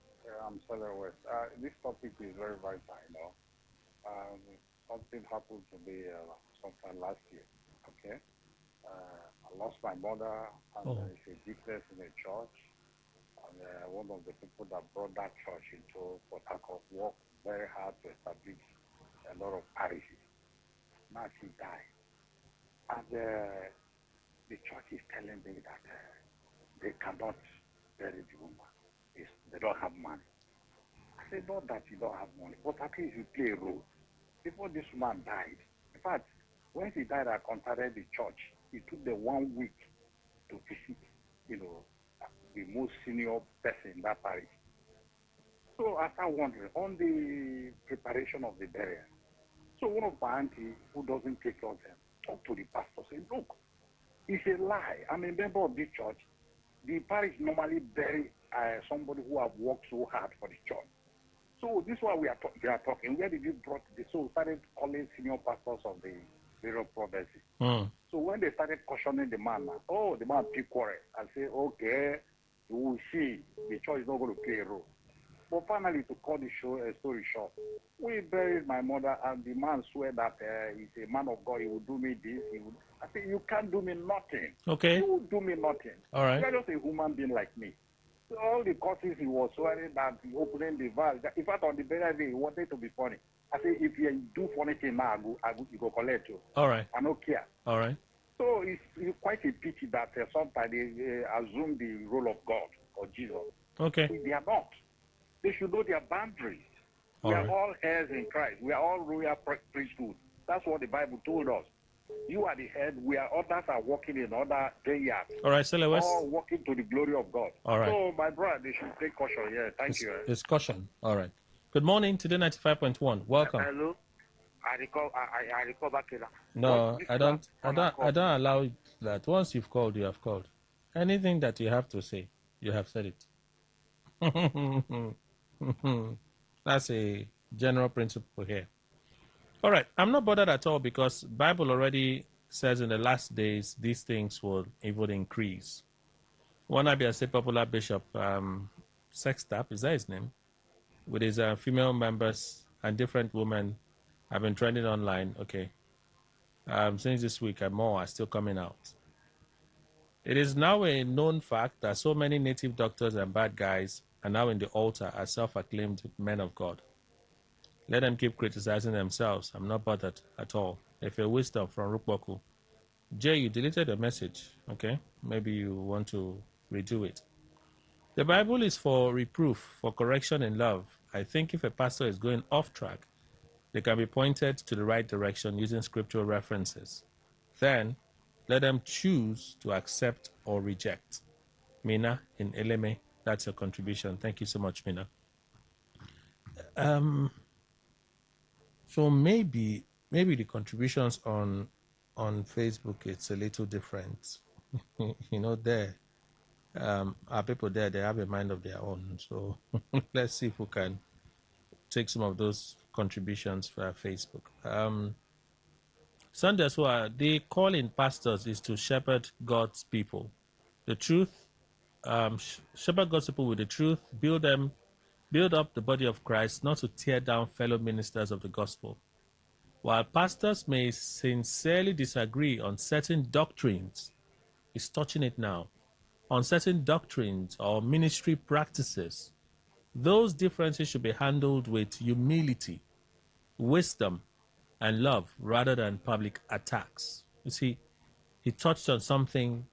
I'm Seller West. This topic is very vital, you know. Something happened to me sometime last year, okay? I lost my mother, and it's a deepness in the church. And one of the people that brought that church into Port Harcourt worked very hard to establish a lot of parishes. Now she died. And the church is telling me that they cannot bury the woman. They don't have money. I said, not that you don't have money, but at least you play a role. Before this woman died, in fact, when she died, I contacted the church. It took them 1 week to visit, the most senior person in that parish. So I started wondering, on the preparation of the burial, so one of my aunties who doesn't take care of them talked to the pastor, said, look, it's a lie. I'm a member of this church. The parish normally bury somebody who have worked so hard for the church. So this is why we are talking. Where did you brought this? So we started calling senior pastors of the various provinces. So when they started cautioning the man, the man picked quarrel and say, okay, we will see. The church is not going to play a role. But finally, to cut the story short, we buried my mother, and the man swear that he's a man of God. He will do me this. I said, you can't do me nothing. Okay. You will do me nothing. All right. You are just a human being like me. So all the causes he was swearing that he opening the valve. In fact, on the burial day, he wanted to be funny. I said, if you do funny thing now, you go collect you. All right. I don't care. All right. So it's quite a pity that sometimes they assume the role of God or Jesus. Okay. They are not. They should know their boundaries. We are all heirs in Christ. We are all royal priesthood. That's what the Bible told us. You are the head. Others are walking in other vineyards. All right, Seller West. All walking to the glory of God. All right. So, my brother, they should take caution. Yeah, thank you. It's caution. All right. Good morning, Today 95.1. Welcome. Hello. I recall back here. No, I don't allow that. Once you've called, you have called. Anything that you have to say, you have said it. That's a general principle here. All right, I'm not bothered at all because Bible already says in the last days these things will even increase. One Abia State popular bishop, Sextap, is that his name? With his female members and different women have been trending online. Okay, since this week and more are still coming out. It is now a known fact that so many native doctors and bad guys are now in the altar as self-acclaimed men of God. Let them keep criticizing themselves. I'm not bothered at all. If a wisdom from Rukboku. Jay, you deleted a message. Okay, maybe you want to redo it. The Bible is for reproof, for correction in love. I think if a pastor is going off track, they can be pointed to the right direction using scriptural references. Then, Let them choose to accept or reject. Mina in Eleme, that's your contribution. Thank you so much, Mina. So maybe the contributions on Facebook, it's a little different. There are people there, they have a mind of their own. So let's see if we can take some of those contributions for Facebook. Sunday as well, the call in pastors is to shepherd God's people. The truth, shepherd God's people with the truth, build up the body of Christ, not to tear down fellow ministers of the gospel. While pastors may sincerely disagree on certain doctrines, he's touching it now, on certain doctrines or ministry practices, those differences should be handled with humility, wisdom, and love rather than public attacks. You see, he touched on something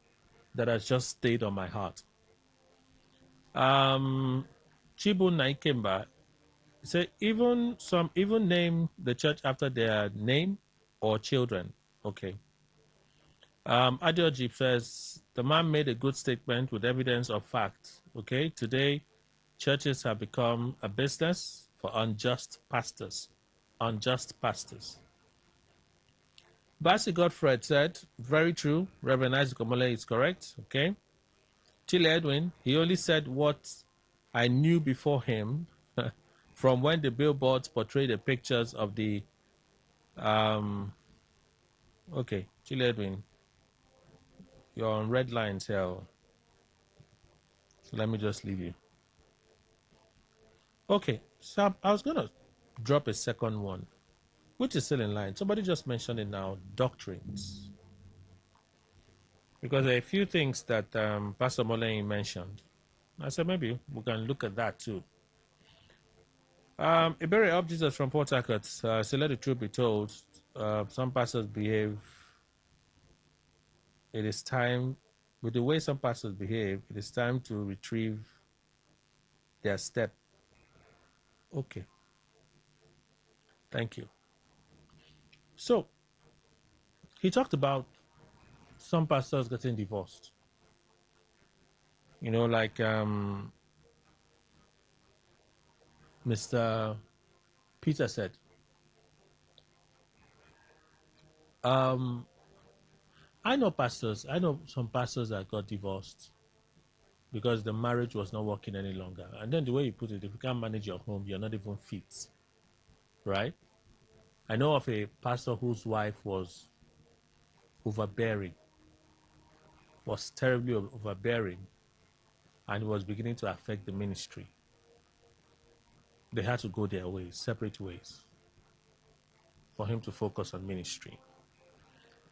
that has just stayed on my heart. Chibu Naikemba said some even name the church after their name or children. Okay. Adeojib says the man made a good statement with evidence of fact. Okay. Today, churches have become a business for unjust pastors. Unjust pastors. Basi Godfred said, very true. Reverend Isaac Omole is correct. Okay. Chile Edwin, he only said what I knew before him from when the billboards portrayed the pictures of the okay, Chile Edwin, you're on red lines here. So let me just leave you. Okay, so I was gonna drop a second one, which is still in line. Somebody just mentioned it now, doctrines. Because there are a few things that Pastor Molen mentioned. I said maybe we can look at that too. Iberi of Jesus from Port Harcourt, so let the truth be told, some pastors behave, it is time, with the way some pastors behave, it is time to retrieve their step. Okay. Thank you. So, he talked about some pastors getting divorced. Like Mr. Peter said, I know some pastors that got divorced because the marriage was not working any longer. And then the way you put it, if you can't manage your home, you're not even fit. Right? I know of a pastor whose wife was overbearing, was terribly overbearing, and it was beginning to affect the ministry. They had to go their ways, separate ways, for him to focus on ministry.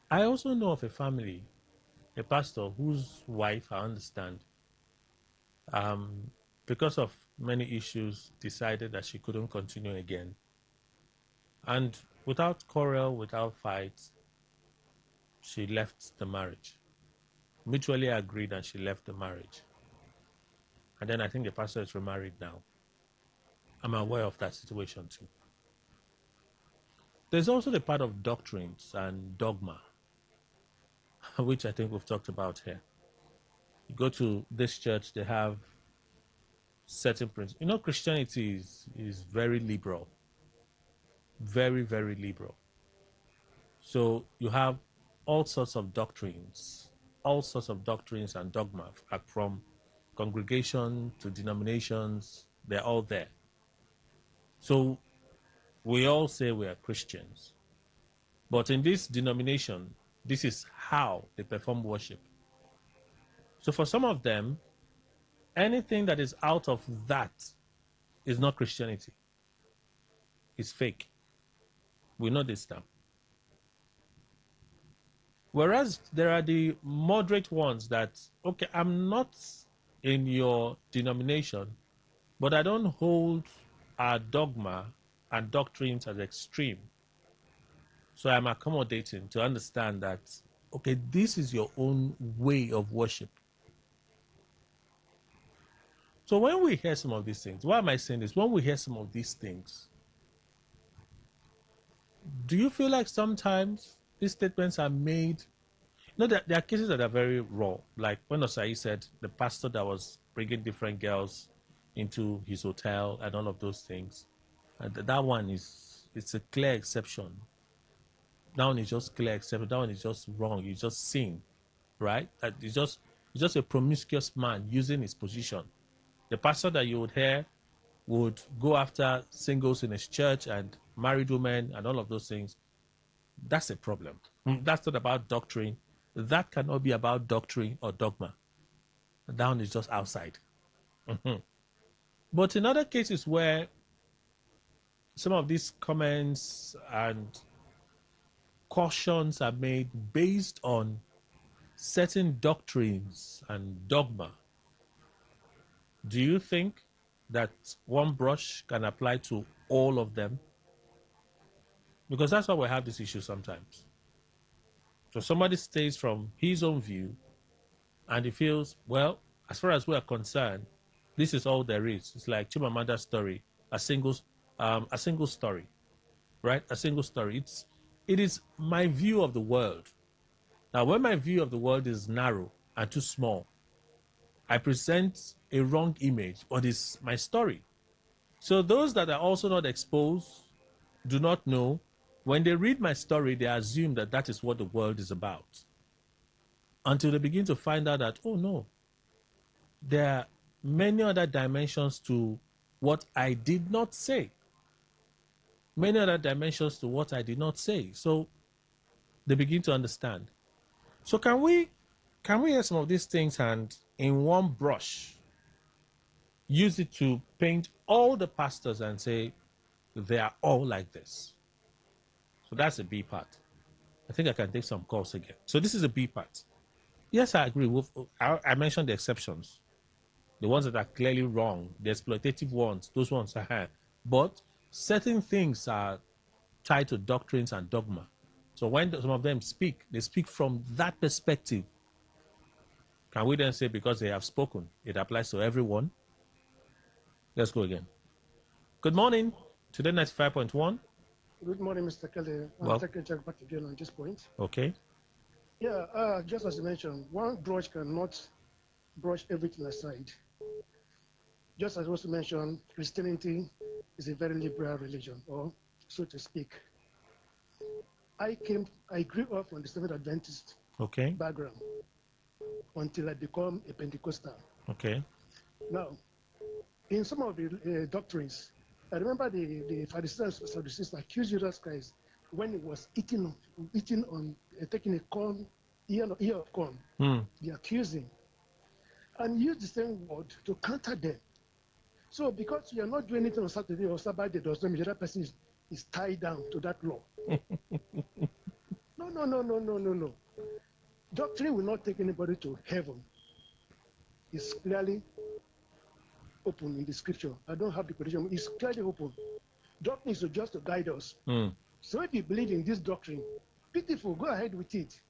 I also know of a family, a pastor whose wife, I understand, because of many issues, decided that she couldn't continue again. And without quarrel, without fight, she left the marriage. Mutually agreed, and she left the marriage. And then I think the pastor is remarried now. I'm aware of that situation too. There's also the part of doctrines and dogma, which I think we've talked about here. You go to this church, they have certain principles. Christianity is very liberal. Very, very liberal. So you have all sorts of doctrines and dogma, from congregation to denominations, they're all there. So we all say we are Christians. But in this denomination, this is how they perform worship. So for some of them, anything that is out of that is not Christianity. It's fake. We know this now. Whereas there are the moderate ones that, okay, I'm not in your denomination, but I don't hold our dogma and doctrines as extreme. So I'm accommodating to understand that, okay, this is your own way of worship. So when we hear some of these things, why am I saying this? When we hear some of these things, do you feel like sometimes these statements are made No, there are cases that are very raw. Like when Osai said, the pastor that was bringing different girls into his hotel and all of those things. And that one it's a clear exception. That one is just clear exception. That one is just wrong. It's just sin, right? That it's just a promiscuous man using his position. The pastor that you would hear would go after singles in his church and married women and all of those things. That's a problem. That's not about doctrine. That cannot be about doctrine or dogma. That one is just outside. But in other cases where some of these comments and cautions are made based on certain doctrines and dogma, do you think that one brush can apply to all of them? Because that's why we have this issue sometimes. So somebody stays from his own view and he feels, well, as far as we are concerned, this is all there is. It's like Chimamanda's story, a single story, right? A single story. It is my view of the world. Now, when my view of the world is narrow and too small, I present a wrong image, but it's my story. So those that are also not exposed do not know. When they read my story, they assume that that is what the world is about. Until they begin to find out that, oh no, there are many other dimensions to what I did not say. Many other dimensions to what I did not say. So they begin to understand. So can we hear some of these things and in one brush use it to paint all the pastors and say they are all like this? So that's the B part. I think I can take some calls again. So this is the B part. Yes, I agree. I mentioned the exceptions. The ones that are clearly wrong, the exploitative ones, those ones are high. But certain things are tied to doctrines and dogma. So when some of them speak, they speak from that perspective. Can we then say because they have spoken, it applies to everyone? Let's go again. Good morning. Today 95.1. Good morning, Mr. Kelly. I'll take a check back again on this point. Okay. Yeah, just as you mentioned, one brush cannot brush everything aside. Just as also mentioned, Christianity is a very liberal religion, or so to speak. I grew up on the Seventh Adventist background until I become a Pentecostal. Okay. Now, in some of the doctrines, I remember the Pharisees and Sadducees accused Jesus Christ when he was eating on taking a corn, ear of corn. They accused him and used the same word to counter them. So because you are not doing anything on Saturday or Sabbath, day does not mean the other person is tied down to that law. No. Doctrine will not take anybody to heaven. It's clearly open in the scripture. I don't have the quotation. It's clearly open. Doctrine is just to guide us. So if you believe in this doctrine, beautiful, go ahead with it.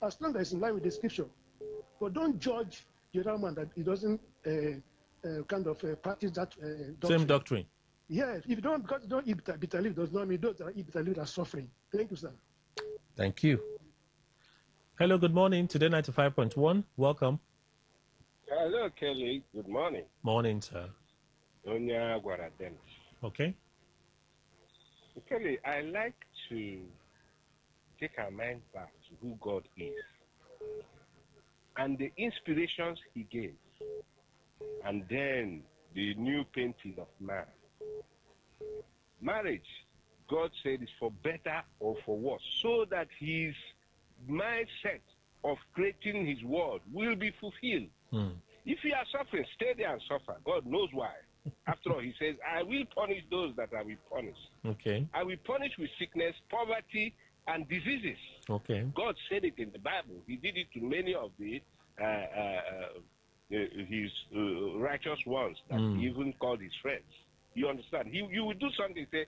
As long as it's in line with the scripture. But don't judge the other man that he doesn't practice that doctrine. Same doctrine. Yeah, if you don't, because you don't eat bitter leaf does not mean those that eat bitter leaf are suffering. Thank you, sir. Thank you. Hello, good morning. Today 95.1. Welcome. Hello, Kelly. Good morning. Morning, sir. Okay. Kelly, I like to take our mind back to who God is and the inspirations he gave, and then the new painting of man. Marriage, God said, is for better or for worse, so that his mindset of creating his world will be fulfilled. If you are suffering, stay there and suffer. God knows why. After all, he says, I will punish those that I will punish. Okay. I will punish with sickness, poverty, and diseases. Okay. God said it in the Bible. He did it to many of his righteous ones that he even called his friends. You understand? You will do something, say,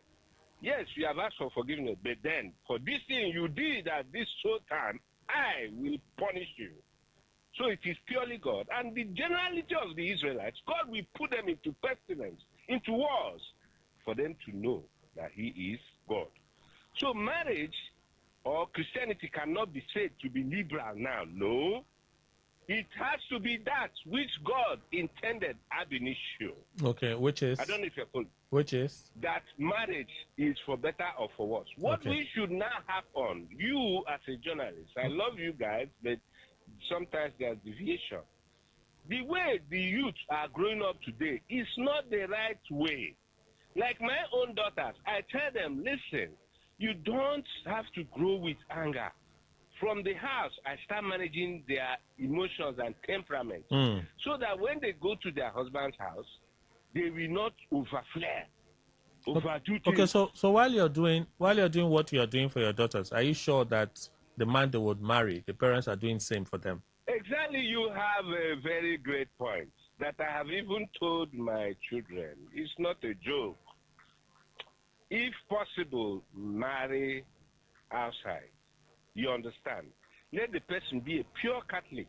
yes, you have asked for forgiveness, but then for this thing you did at this so time, I will punish you. So it is purely God. And the generality of the Israelites, God will put them into pestilence, into wars, for them to know that he is God. So marriage or Christianity cannot be said to be liberal now. No. It has to be that which God intended ab initio. Okay, which is? I don't know if you're told. Which is? That marriage is for better or for worse. What Okay. we should now have on, you as a journalist, I love you guys, but sometimes there's deviation. The way the youth are growing up today is not the right way. Like my own daughters, I tell them, listen, you don't have to grow with anger. From the house, I start managing their emotions and temperament so that when they go to their husband's house, they will not overflare, overdo things. Okay, so while you're doing what you're doing for your daughters, are you sure that the man they would marry, the parents are doing same for them? Exactly, you have a very great point that I have even told my children. It's not a joke. If possible, marry outside. You understand? Let the person be a pure Catholic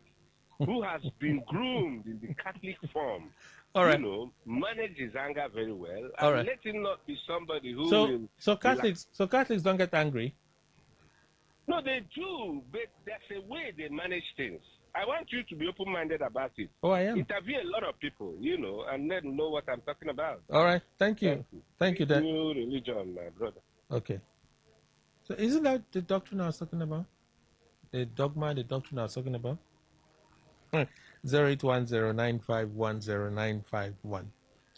who has been groomed in the Catholic form. All right. You know, manage his anger very well, All and right. let him not be somebody who So will. so Catholics don't get angry. No, they do, but there's a way they manage things. I want you to be open-minded about it. Oh, I am. Interview a lot of people, you know, and let them know what I'm talking about. All right. Thank you. Thank you. Dan. New religion, my brother. Okay. So isn't that the doctrine I was talking about? The dogma, the doctrine I was talking about? 0810-9510951.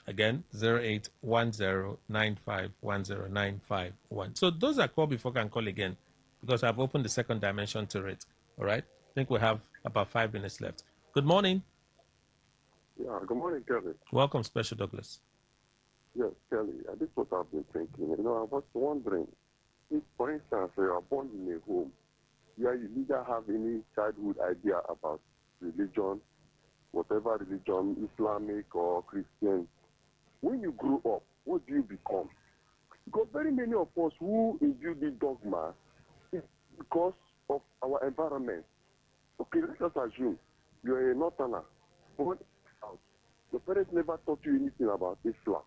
Again, 0810-9510951. So those that call before can call again because I've opened the second dimension to it. All right? I think we have about 5 minutes left. Good morning. Yeah, good morning, Kelly. Welcome, Special Douglas. Yes, Kelly, this is what I've been thinking. You know, I was wondering, if, for instance, you are born in a home where you neither have any childhood idea about religion, whatever religion, Islamic or Christian, when you grow up, what do you become? Because very many of us who imbue this dogma is because of our environment. Okay, let's just assume you're a northerner, born out. Your parents never taught you anything about Islam.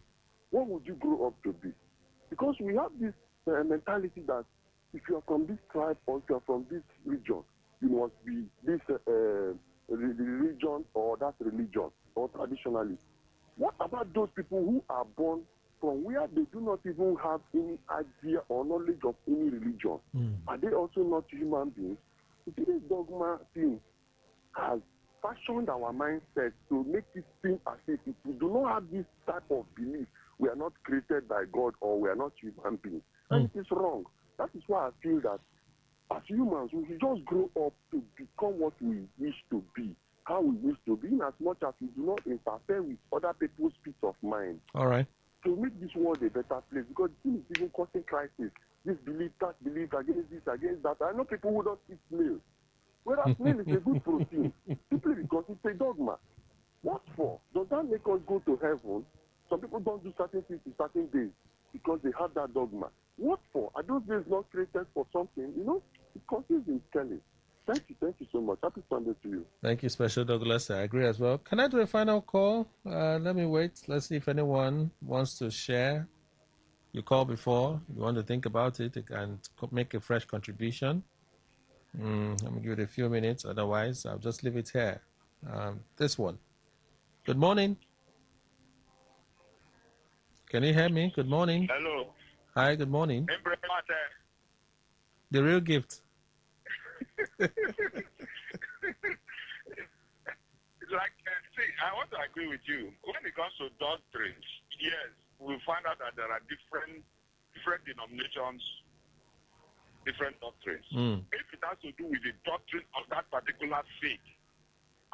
What would you grow up to be? Because we have this mentality that if you are from this tribe or if you are from this region, you must be this religion or that religion or traditionally. What about those people who are born from where they do not even have any idea or knowledge of any religion? Are they also not human beings? This dogma thing has fashioned our mindset to make it seem as if we do not have this type of belief, we are not created by God or we are not human beings. And it is wrong. That is why I feel that as humans, we should just grow up to become what we wish to be, how we wish to be, in as much as we do not interfere with other people's peace of mind. All right. To make this world a better place, because this is even causing crisis. This belief, that belief, against this, against that. I know people who don't eat snail. Whereas snail is a good protein, simply because it's a dogma. What for? Does that make us go to heaven? Some people don't do certain things in certain days because they have that dogma. What for? Are those days not created for something? You know, it's confusing, Kelly. Thank you so much. Happy Sunday to you. Thank you, Special Douglas. I agree as well. Can I do a final call? Let me wait. Let's see if anyone wants to share. You called before. You want to think about it and make a fresh contribution. Let me give it a few minutes. Otherwise, I'll just leave it here. This one. Good morning. Can you hear me? Good morning. Hello. Hi, good morning. The real gift. See, I want to agree with you. When it comes to doctrines, yes, we find out that there are different denominations, different doctrines. If it has to do with the doctrine of that particular faith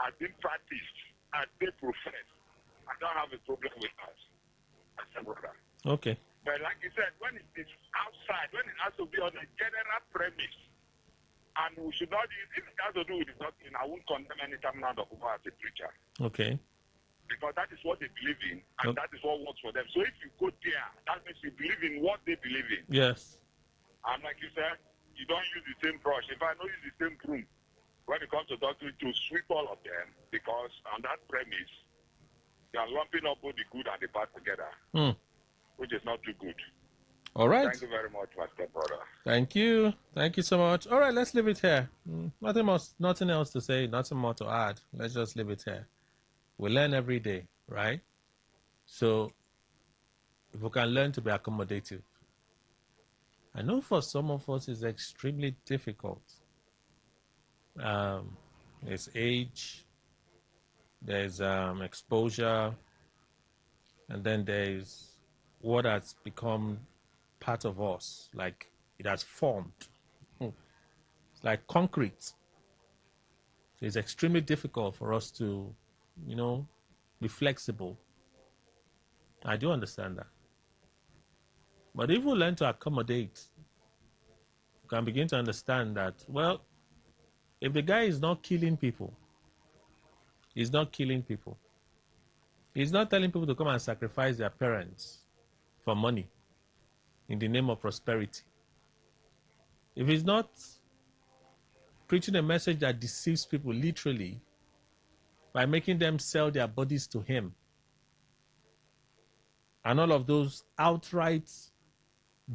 as being practiced, as they profess, I don't have a problem with that. I said, brother. Okay. But like you said, when it is outside, when it has to be on a general premise, and we should not, if it has to do with the doctrine, I won't condemn any terminal document as a preacher. Okay. Because that is what they believe in, and that is what works for them. So if you go there, that means you believe in what they believe in. Yes. And like you said, you don't use the same brush. If I don't use the same broom, when it comes to doctrine, to sweep all of them, because on that premise, you are lumping up both the good and the bad together, which is not too good. All right. Thank you very much, my stepbrother. Thank you. Thank you so much. All right, let's leave it here. Nothing else to say, nothing more to add. Let's just leave it here. We learn every day, right? So if we can learn to be accommodative. I know for some of us it's extremely difficult. There's age, there's exposure, and then there's what has become part of us, like it has formed. It's like concrete. So it's extremely difficult for us to, be flexible. I do understand that. But if we learn to accommodate, we can begin to understand that, well, if the guy is not killing people, he's not killing people. He's not telling people to come and sacrifice their parents for money in the name of prosperity. If he's not preaching a message that deceives people literally by making them sell their bodies to him and all of those outright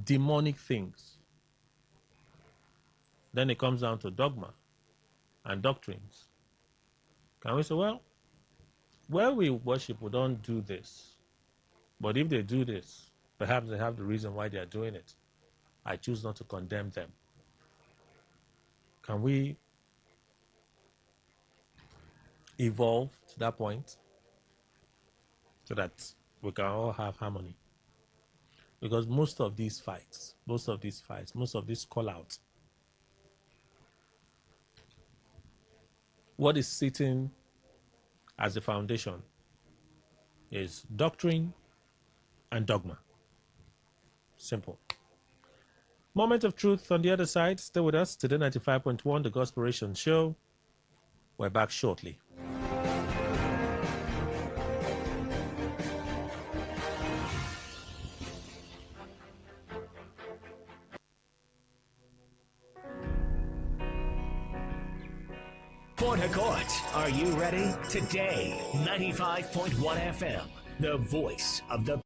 demonic things, then it comes down to dogma and doctrines. Can we say, well, where we worship, we don't do this. But if they do this, perhaps they have the reason why they are doing it. I choose not to condemn them. Can we evolve to that point so that we can all have harmony? Because most of these fights, most of these call-outs, what is sitting as the foundation is doctrine and dogma. Simple. Moment of truth on the other side. Stay with us. Today 95.1, the Gospiration Show. We're back shortly. Port Harcourt, are you ready? Today, 95.1 FM, the voice of the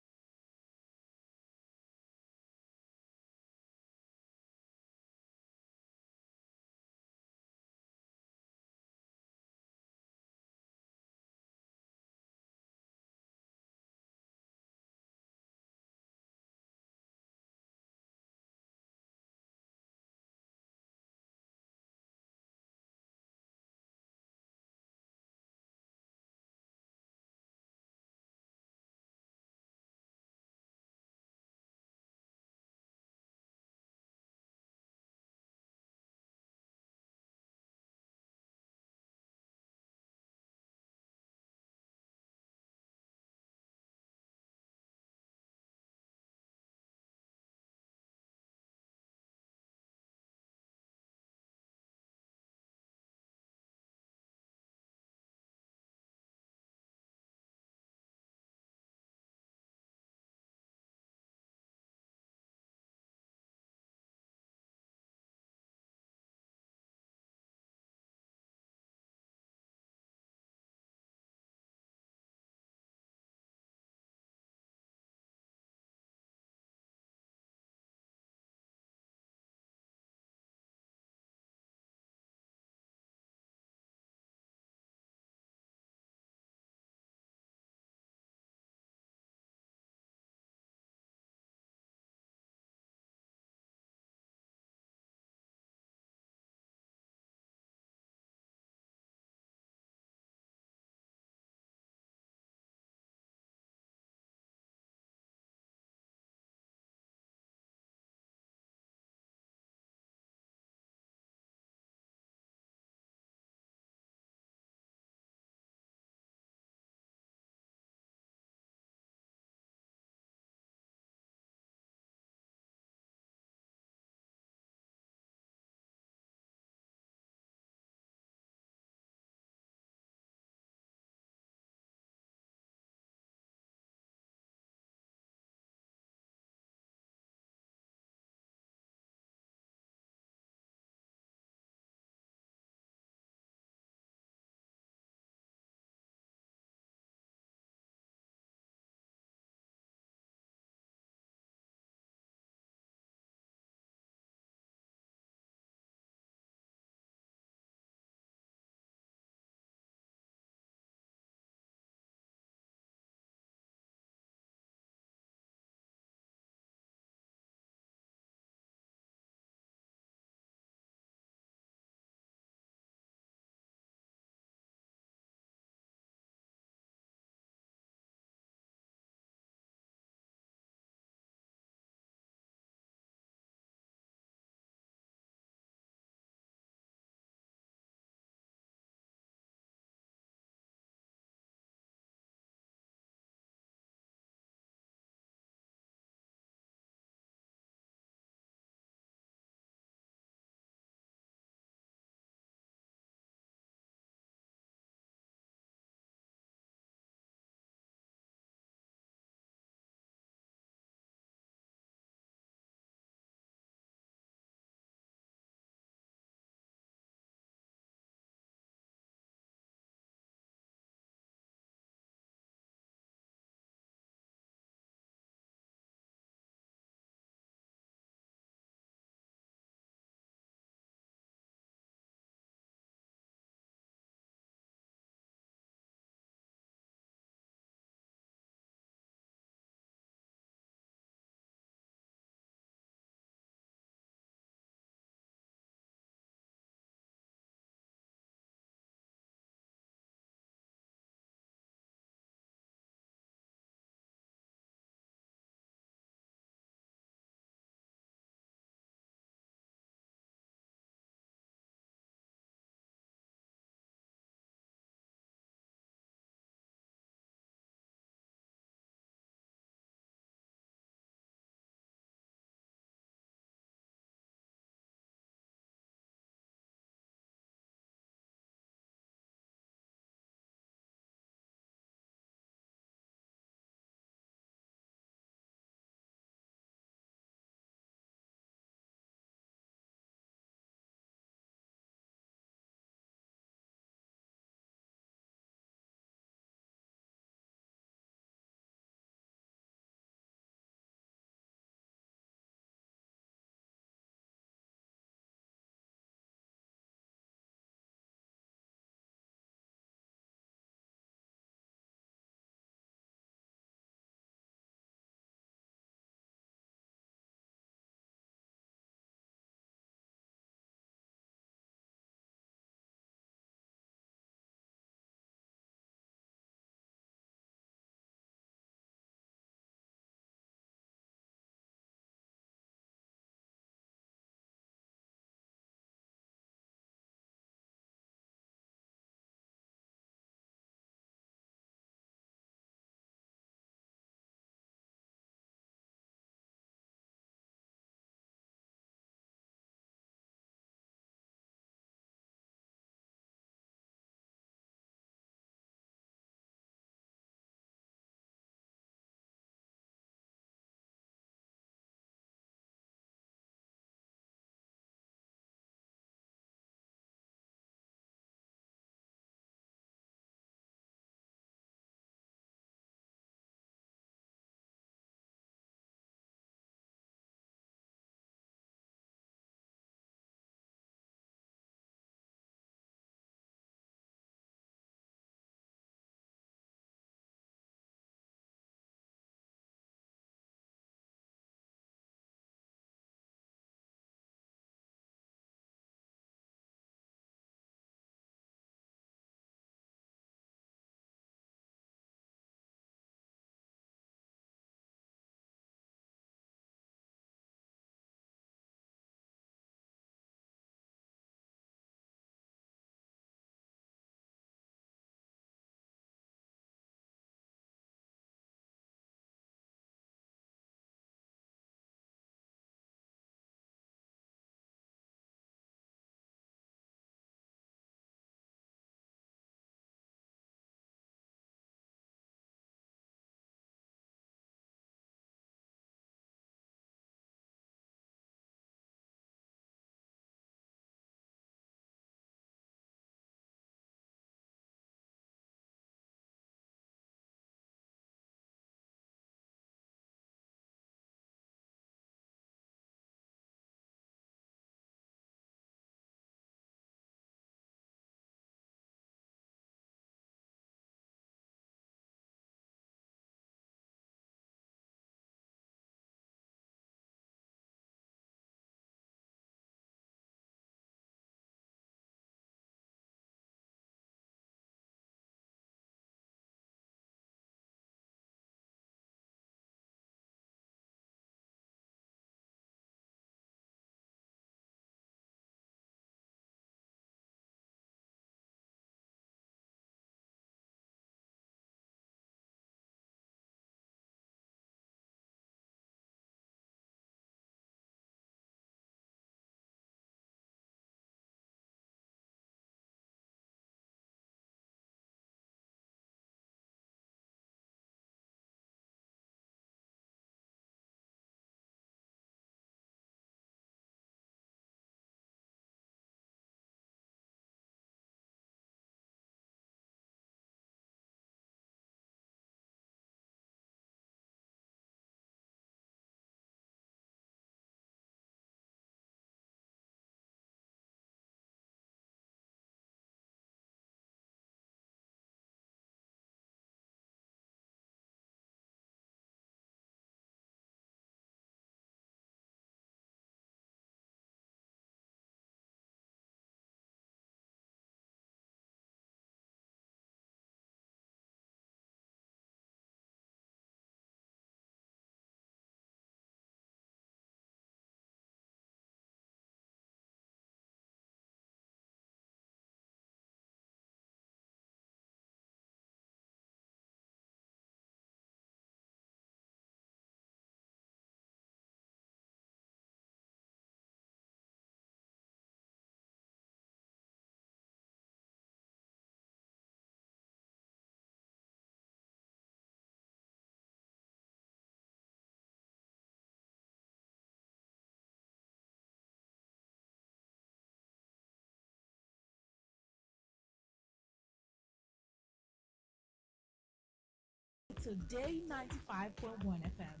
Today 95.1 FM.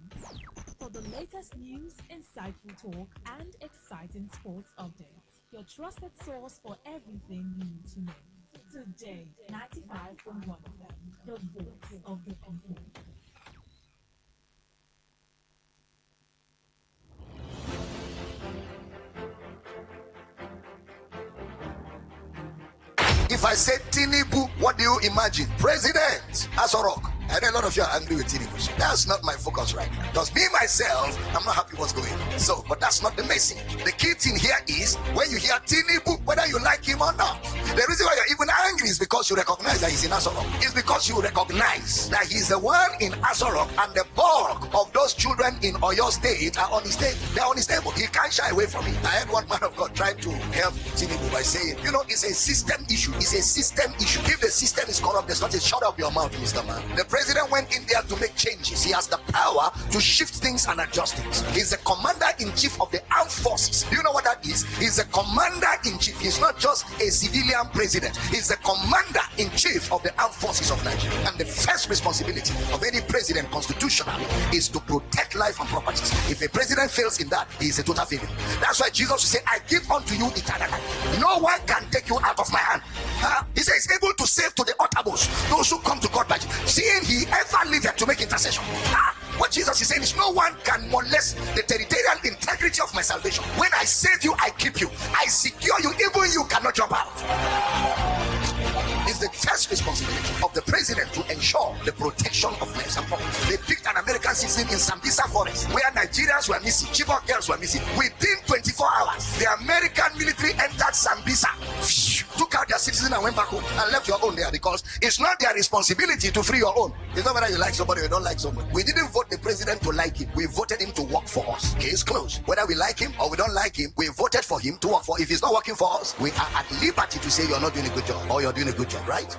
For the latest news, insightful talk, and exciting sports updates. Your trusted source for everything you need to know. Today 95.1 FM. The voice of the people. If I say Tinubu, what do you imagine? President Asorok. I know a lot of you are angry with Tinubu. That's not my focus right now. Because me, myself, I'm not happy what's going on. So, but that's not the message. The key thing here is when you hear Tinubu, whether you like him or not. The reason why you're even angry is because you recognize that he's in Asorok. It's because you recognize that he's the one in Asorok and the bulk of those children in Oyo State are unstable. They're unstable. He can't shy away from it. I had one man of God trying to help Tinubu by saying, you know, it's a system issue. It's a system issue. If the system is corrupt, there's not a shut up your mouth, Mr. Man. The president went in there to make changes. He has the power to shift things and adjust things. He's the commander-in-chief of the armed forces. Do you know what that is? He's the commander-in-chief. He's not just a civilian president. He's the commander-in-chief of the armed forces of Nigeria. And the first responsibility of any president constitutionally is to protect life and properties. If a president fails in that, he is a total failure. That's why Jesus will say, I give unto you eternal life. No one can take you out of my hand. He says he's able to save to the uttermost those who come to God by seeing he ever lived to make intercession. What Jesus is saying is no one can molest the territorial integrity of my salvation. When I save you, I keep you. I secure you, even you cannot jump out. It's the first responsibility of the president to ensure the protection of lives and property. They picked an American citizen in Sambisa Forest where Nigerians were missing, Chibok girls were missing. Within 24 hours, the American military entered Sambisa, took out their citizen and went back home and left your own there because it's not their responsibility to free your own. It's not whether you like somebody or you don't like somebody. We didn't vote the president to like him. We voted him to work for us. Case closed. Whether we like him or we don't like him, we voted for him to work for. If he's not working for us, we are at liberty to say you're not doing a good job or you're doing a good job, right?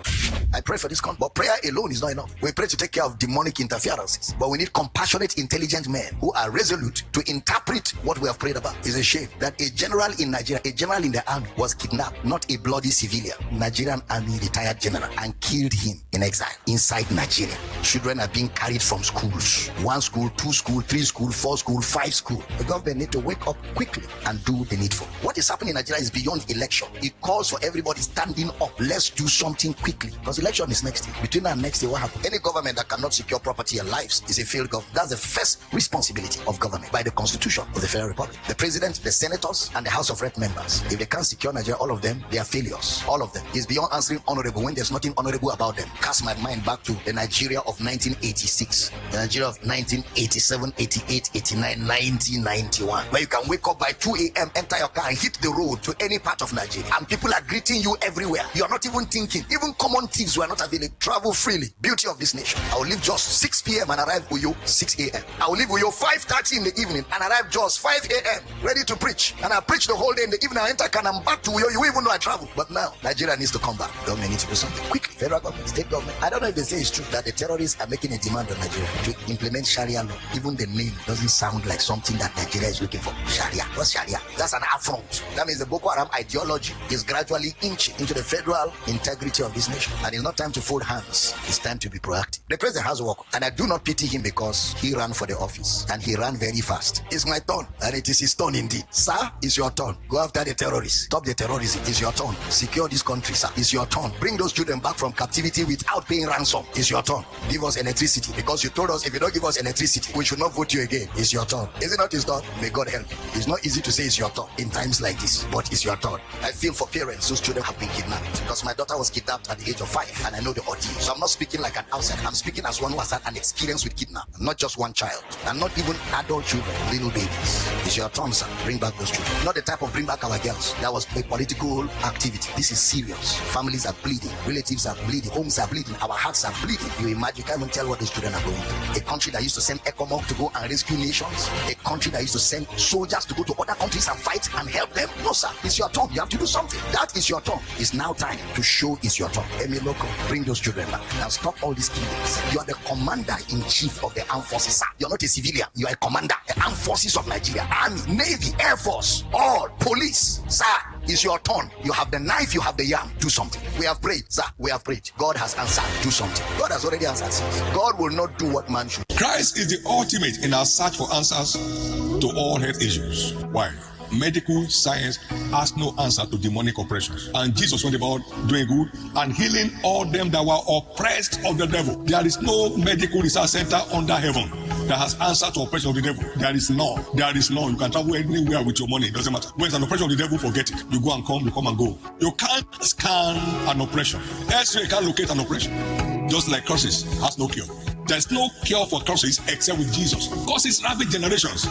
I pray for this country, but prayer alone is not enough. We pray to take care of demonic interferences, but we need compassionate, intelligent men who are resolute to interpret what we have prayed about. It's a shame that a general in Nigeria, a general in the army was kidnapped, not a bloody civilian, Nigerian army retired general, and killed him in exile inside Nigeria. Children are being carried from schools, 1 school, 2 school, 3 school, 4 school, 5 school. The government need to wake up quickly and do the needful. What is happening in Nigeria is beyond election. It calls for everybody standing up. Let's do something quickly because election is next year. Between now and next year, what happens? Any government that cannot secure property and lives is a failed government. That's the first responsibility of government by the Constitution of the Federal Republic. The president, the senators, and the House of Rep members. If they can't secure Nigeria, all of them, they are failures. All of them. It's beyond answering honorable when there's nothing honorable about them. Cast my mind back to the Nigeria of 1986, the Nigeria of 1987, 88, 89, 90, 91, where you can wake up by 2 a.m., enter your car and hit the road to any part of Nigeria, and people are greeting you everywhere. You're not even thinking. Even common thieves were not available. Travel freely. Beauty of this nation. I will leave just 6 p.m. and arrive Uyo 6 a.m. I will leave Uyo 5:30 in the evening and arrive just 5 a.m. ready to preach. And I preach the whole day in the evening. I enter can I'm back to Uyo. You even know I travel. But now Nigeria needs to come back. Government needs to do something quickly. Federal government, state government. I don't know if they say it's true that the terrorists are making a demand on Nigeria to implement Sharia law. Even the name doesn't sound like something that Nigeria is looking for. Sharia. What's Sharia? That's an affront. That means the Boko Haram ideology is gradually inching into the federal integrity of this nation. And it's not time to fold hands. It's time to be proactive. The president has work, and I do not pity him because he ran for the office and he ran very fast. It's my turn, and it is his turn indeed. Sir, it's your turn. Go after the terrorists. Stop the terrorism. It's your turn. Secure this country, sir. It's your turn. Bring those children back from captivity without paying ransom. It's your turn. Give us electricity because you told us if you don't give us electricity, we should not vote you again. It's your turn. Is it not his turn? May God help you. It's not easy to say it's your turn in times like this, but it's your turn. I feel for parents whose children have been kidnapped because my daughter was kidnapped at the age of 5 and I know the ordeal. So I'm not speaking like an outsider. I'm speaking as one who has had an experience with kidnapping. Not just one child and not even adult children, little babies. It's your turn, sir. Bring back those children. Not the type of bring back our girls. That was a political activity. This is serious. Families are bleeding. Relatives are bleeding. Homes are bleeding. Our hearts are bleeding. You imagine, you can't even tell what these children are going through. A country that used to send ECOMOG to go and rescue nations. A country that used to send soldiers to go to other countries and fight and help them. No, sir. It's your turn. You have to do something. That is your turn. It's now time to show it's your turn. Emi Loco, bring those children back. Now stop all these killings. You are the commander-in-chief of the armed forces, sir. You're not a civilian. You are a commander. The armed forces of Nigeria. Army, Navy, Air Force, all, police, sir. It's your turn. You have the knife, you have the yam. Do something. We have prayed, sir. We have prayed. God has answered. Do something. God has already answered. God will not do what man should. Christ is the ultimate in our search for answers to all health issues. Why? Medical science has no answer to demonic oppressions. And Jesus went about doing good and healing all them that were oppressed of the devil. There is no medical research center under heaven that has answer to oppression of the devil. There is none. There is none. You can travel anywhere with your money. It doesn't matter. When it's an oppression of the devil, forget it. You go and come, you come and go. You can't scan an oppression. X-ray can't locate an oppression. Just like crosses has no cure. There's no cure for crosses except with Jesus. Crosses ravage generations.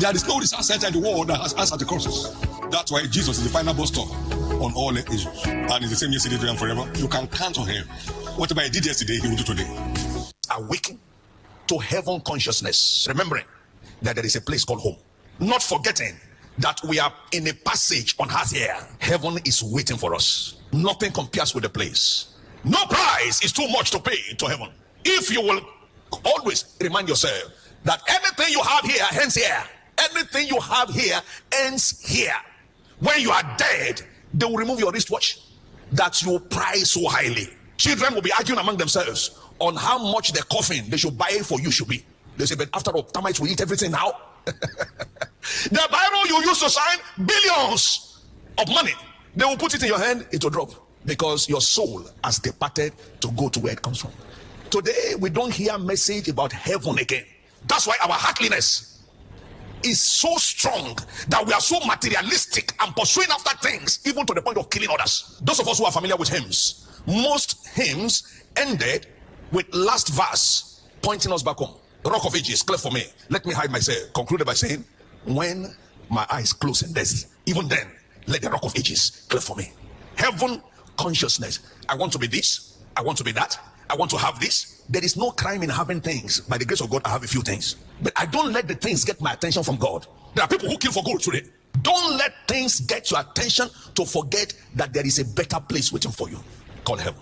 There is no research center in the world that has answered the crosses. That's why Jesus is the final bus stop on all issues. And it's the same yesterday, today, and forever. You can count on him. Whatever he did yesterday, he will do today. Awaken to heaven consciousness, remembering that there is a place called home. Not forgetting that we are in a passage on earth here. Heaven is waiting for us. Nothing compares with the place. No price is too much to pay to heaven. If you will always remind yourself that anything you have here ends here. Anything you have here ends here. When you are dead, they will remove your wristwatch that you prize so highly. Children will be arguing among themselves on how much the coffin they should buy for you should be. They say, but after all, termites will eat everything now. The Bible you used to sign billions of money, they will put it in your hand, it will drop. Because your soul has departed to go to where it comes from. Today, we don't hear message about heaven again. That's why our heartliness is so strong that we are so materialistic and pursuing after things, even to the point of killing others. Those of us who are familiar with hymns, most hymns ended with last verse pointing us back home. The Rock of Ages, clear for me. Let me hide myself. Concluded by saying, when my eyes close in death, even then, let the Rock of Ages clear for me. Heaven consciousness. I want to be this. I want to be that. I want to have this. There is no crime in having things. By the grace of God, I have a few things. But I don't let the things get my attention from God. There are people who kill for gold today. Don't let things get your attention to forget that there is a better place waiting for you called heaven.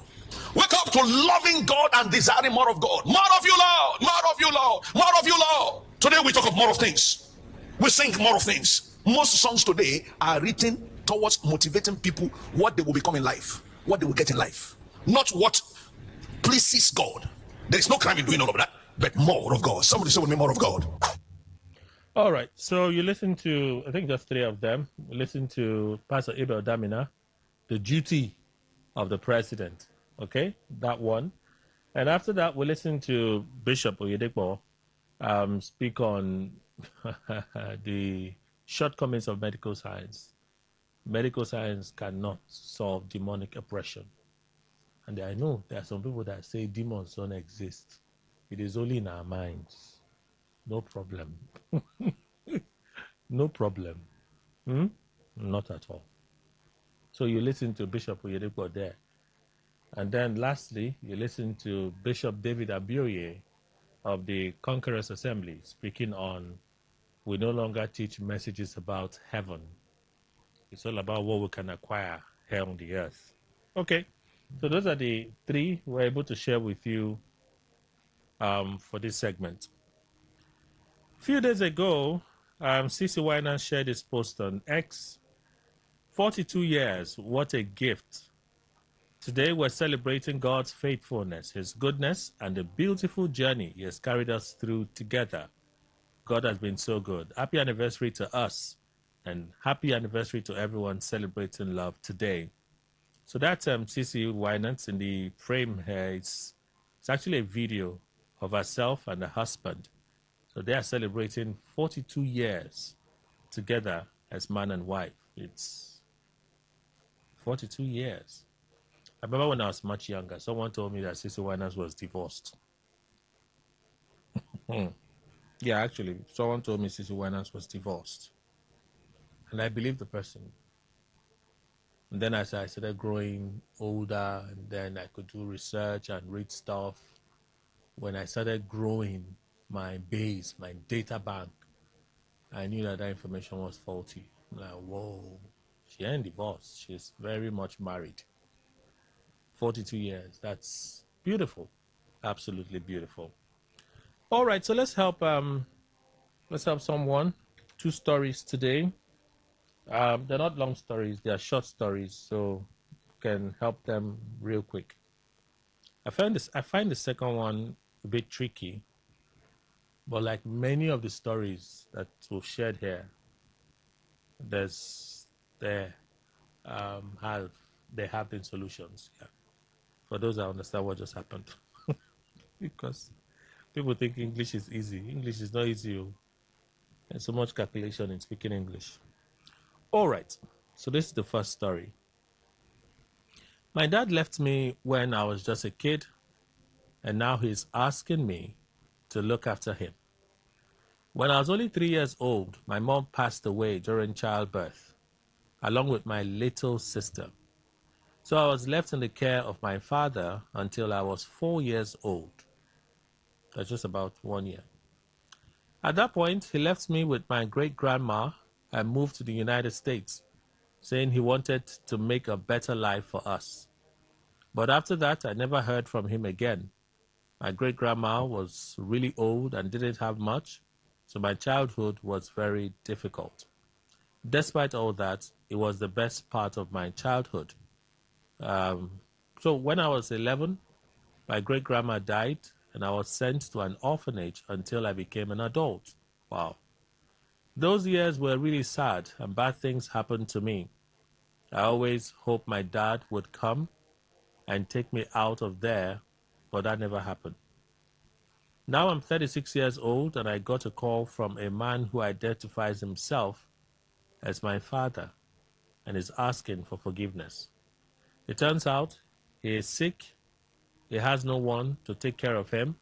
Wake up to loving God and desiring more of God. More of you, Lord. More of you, Lord. More of you, Lord. Today we talk of more of things. We sing more of things. Most songs today are written towards motivating people what they will become in life, what they will get in life, not what pleases God. There is no crime in doing all of that, but more of God. Somebody say with me, more of God. All right, so you listen to, I think just three of them. You listen to Pastor Abel Damina, the duty of the president. Okay, that one. And after that, we listen to Bishop Oyedepo speak on the shortcomings of medical science. Medical science cannot solve demonic oppression. And I know there are some people that say demons don't exist. It is only in our minds. No problem. No problem. Not at all. So you listen to Bishop Oyedepo there. And then lastly, you listen to Bishop David Abioye of the Conquerors Assembly speaking on we no longer teach messages about heaven. It's all about what we can acquire here on the earth. Okay, so those are the three we're able to share with you for this segment. A few days ago, CC Weiner shared his post on X. 42 years, what a gift. Today we're celebrating God's faithfulness, His goodness, and the beautiful journey He has carried us through together. God has been so good. Happy anniversary to us, and happy anniversary to everyone celebrating love today. So that's CC Winans in the frame here. It's actually a video of herself and her husband. So they are celebrating 42 years together as man and wife. It's 42 years. I remember when I was much younger, someone told me that CC Winans was divorced. Yeah, actually, someone told me CC Winans was divorced. And I believed the person. And then as I started growing older, and then I could do research and read stuff, when I started growing my base, my data bank, I knew that information was faulty. I'm like, whoa, she ain't divorced. She's very much married. 42 years. That's beautiful. Absolutely beautiful. All right, so let's help someone. Two stories today. They're not long stories, they are short stories, so can help them real quick. I find the second one a bit tricky, but like many of the stories that we've shared here, there's there have there have been solutions. Yeah. For those that understand what just happened. Because people think English is easy. English is not easy. There's so much calculation in speaking English. All right. So this is the first story. My dad left me when I was just a kid, and now he's asking me to look after him. When I was only 3 years old, my mom passed away during childbirth, along with my little sister. So I was left in the care of my father until I was 4 years old. That's just about 1 year. At that point, he left me with my great-grandma and moved to the United States, saying he wanted to make a better life for us. But after that, I never heard from him again. My great-grandma was really old and didn't have much, so my childhood was very difficult. Despite all that, it was the best part of my childhood. So when I was 11, my great-grandma died, and I was sent to an orphanage until I became an adult. Wow. Those years were really sad, and bad things happened to me. I always hoped my dad would come and take me out of there, but that never happened. Now I'm 36 years old, and I got a call from a man who identifies himself as my father and is asking for forgiveness. It turns out he is sick, he has no one to take care of him,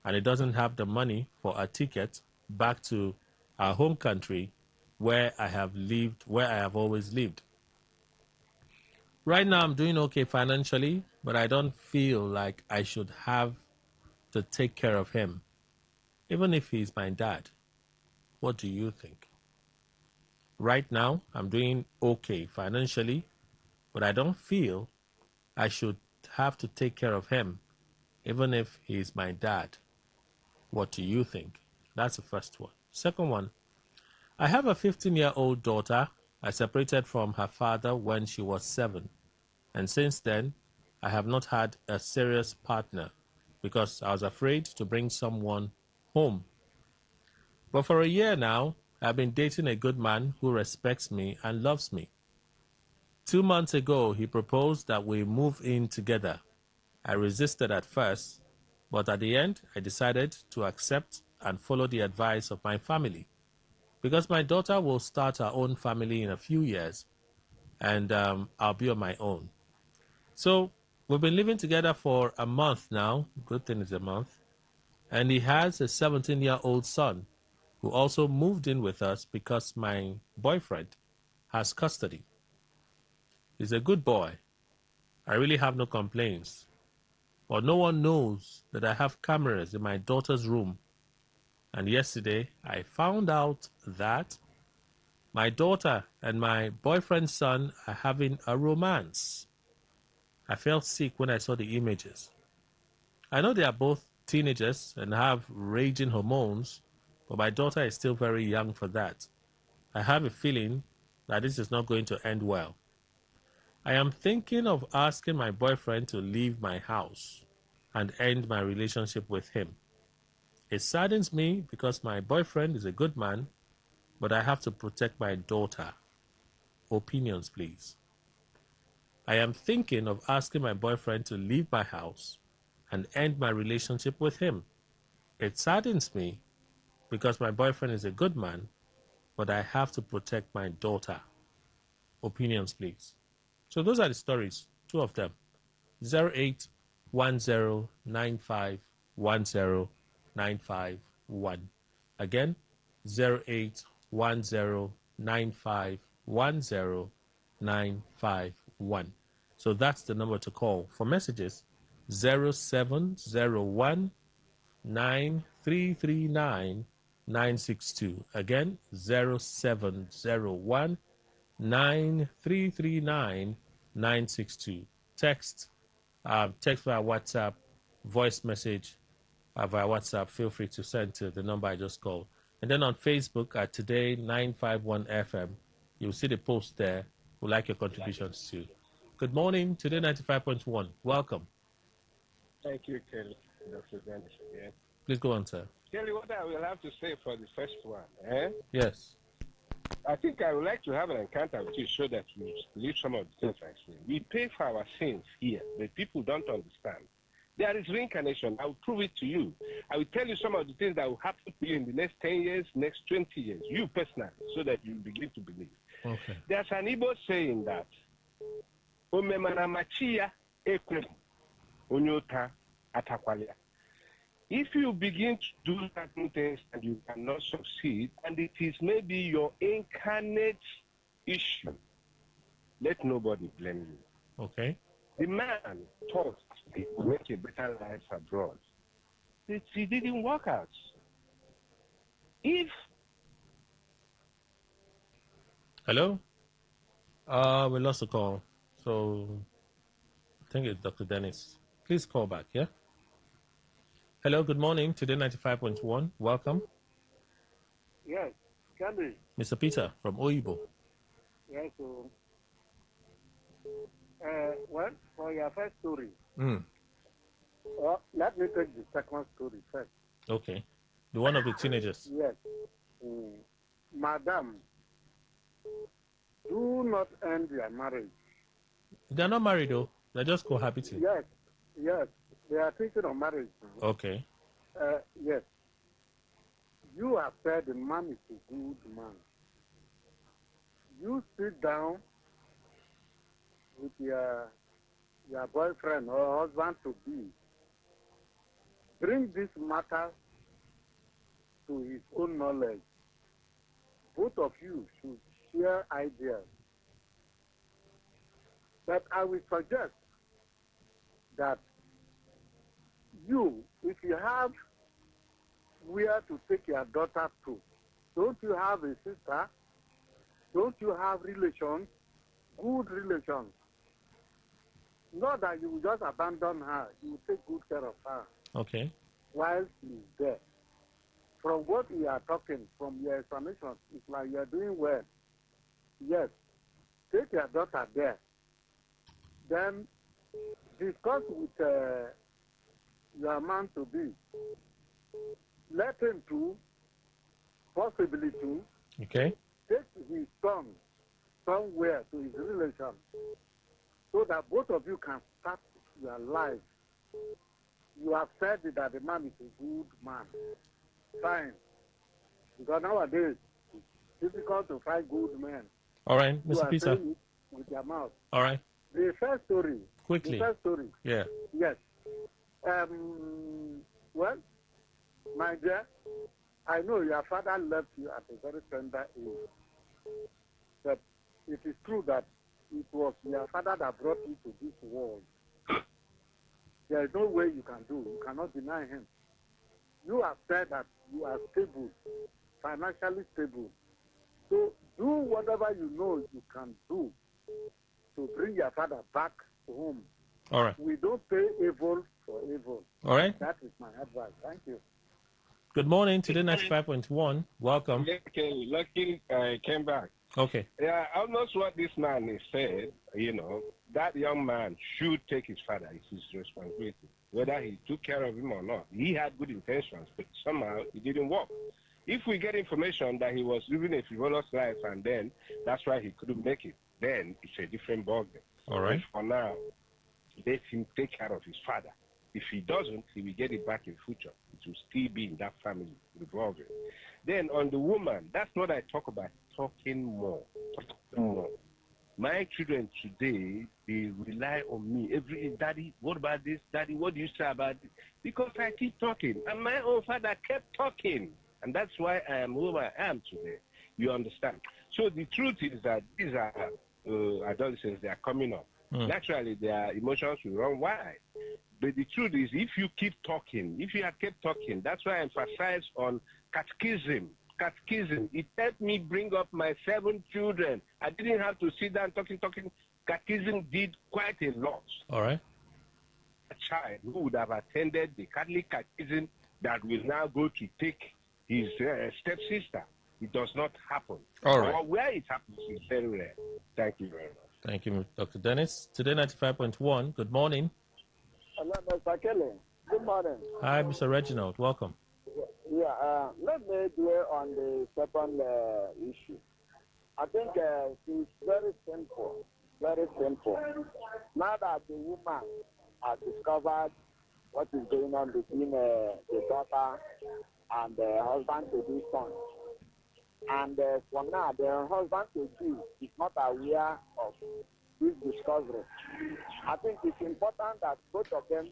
and he doesn't have the money for a ticket back to our home country where I have always lived. Right now I'm doing okay financially, but I don't feel like I should have to take care of him, even if he's my dad. What do you think? Right now I'm doing okay financially, but I don't feel I should have to take care of him, even if he's my dad. What do you think? That's the first one. Second one, I have a 15-year-old daughter. I separated from her father when she was 7. And since then, I have not had a serious partner because I was afraid to bring someone home. But for a year now, I've been dating a good man who respects me and loves me. 2 months ago, he proposed that we move in together. I resisted at first, but at the end, I decided to accept and follow the advice of my family. Because my daughter will start her own family in a few years, and I'll be on my own. So we've been living together for a month now. Good thing it's a month. And he has a 17-year-old son who also moved in with us because my boyfriend has custody. He's a good boy. I really have no complaints. But no one knows that I have cameras in my daughter's room. And yesterday, I found out that my daughter and my boyfriend's son are having a romance. I felt sick when I saw the images. I know they are both teenagers and have raging hormones, but my daughter is still very young for that. I have a feeling that this is not going to end well. I am thinking of asking my boyfriend to leave my house and end my relationship with him. It saddens me because my boyfriend is a good man, but I have to protect my daughter. Opinions, please. I am thinking of asking my boyfriend to leave my house and end my relationship with him. It saddens me because my boyfriend is a good man, but I have to protect my daughter. Opinions, please. So those are the stories, 2 of them. 0810951091. Again, 0810951091. So that's the number to call. For messages, 0701 9339 962. Again, 0701 9339 962. Text via WhatsApp, voice message via WhatsApp. Feel free to send to the number I just called. And then on Facebook at Today951 FM. You'll see the post there. We'd like your contributions too. Good morning, Today 95.1. Welcome. Thank you, Kelly. Dr. Dennis again. Please go on, sir. Kelly, what I will have to say for the first one, eh? Yes. I think I would like to have an encounter with you so that we leave some of the things I say. We pay for our sins here, but people don't understand. There is reincarnation. I will prove it to you. I will tell you some of the things that will happen to you in the next 10 years, next 20 years, you personally, so that you begin to believe. Okay. There's an Igbo saying that, Omemanamachia ekwem, onyota atakwalia. If you begin to do certain things and you cannot succeed, and it is maybe your incarnate issue, let nobody blame you. Okay. The man thought he would make a better life abroad. It didn't work out. If Hello? We lost the call. So I think it's Dr. Dennis. Please call back, yeah? Hello, good morning. Today 95.1. Welcome. Yes, Kelly. Mr. Peter from Oibo. Yes, so, well, for your first story, let me take the second story first. Okay. The one of the teenagers. Yes. Madam, do not end your marriage. They're not married, though. They're just cohabiting. Yes. They are thinking of marriage now. Okay. Yes. You have said the man is a good man. You sit down with your boyfriend or husband to be. Bring this matter to his own knowledge. Both of you should share ideas. But I will suggest that you, if you have where to take your daughter to, don't you have a sister? Don't you have relations? Good relations. Not that you will just abandon her. You will take good care of her. Okay. While she is there. From what you are talking, from your explanation, it's like you are doing well. Yes. Take your daughter there. Then discuss with your man to be. Let him to, possibly to, Okay. take his son somewhere to his relation so that both of you can start your life. You have said that the man is a good man. Fine. Because nowadays, it's difficult to find good men. All right, You Mr. are Peter. saying it with your mouth. All right. The first story. Quickly. The first story. Yeah. Yes. Well, my dear, I know your father left you at a very tender age. But it is true that it was your father that brought you to this world. There is no way you can do. You cannot deny him. You have said that you are stable, financially stable. So do whatever you know you can do to bring your father back home. All right. We don't pay evil for evil. All right. That is my advice. Thank you. Good morning. Today 95.1. Welcome. Lucky I came back. Okay. Yeah, almost what this man is said, that young man should take his father. It's his responsibility. Whether he took care of him or not. He had good intentions, but somehow it didn't work. If we get information that he was living a frivolous life and then that's why he couldn't make it, then it's a different ballgame. All right. But for now, let him take care of his father. If he doesn't, he will get it back in future. It will still be in that family revolving. Then on the woman, that's what I talk about, talking more. My children today, they rely on me. Daddy, what about this? Daddy, what do you say about this? Because I keep talking. And my own father kept talking. And that's why I am who I am today. You understand? So the truth is that these are adolescents, they are coming up. Naturally, their emotions will run wild. But the truth is, if you keep talking, if you have kept talking, that's why I emphasize on catechism. Catechism. It helped me bring up my 7 children. I didn't have to sit down talking. Catechism did quite a lot. All right. A child who would have attended the Catholic catechism that will now go to take his stepsister. It does not happen. All right. Or where it happens is very rare. Thank you very much. Thank you, Dr. Dennis. Today 95.1. Good morning. Hello, Mr. Kelly. Good morning. Hi, Mr. Reginald. Welcome. Yeah, let me dwell on the second issue. I think it's very simple. Very simple. Now that the woman has discovered what is going on between the daughter and the husband to this son, and for now, the husband to do is not aware of this discovery. I think it's important that both of them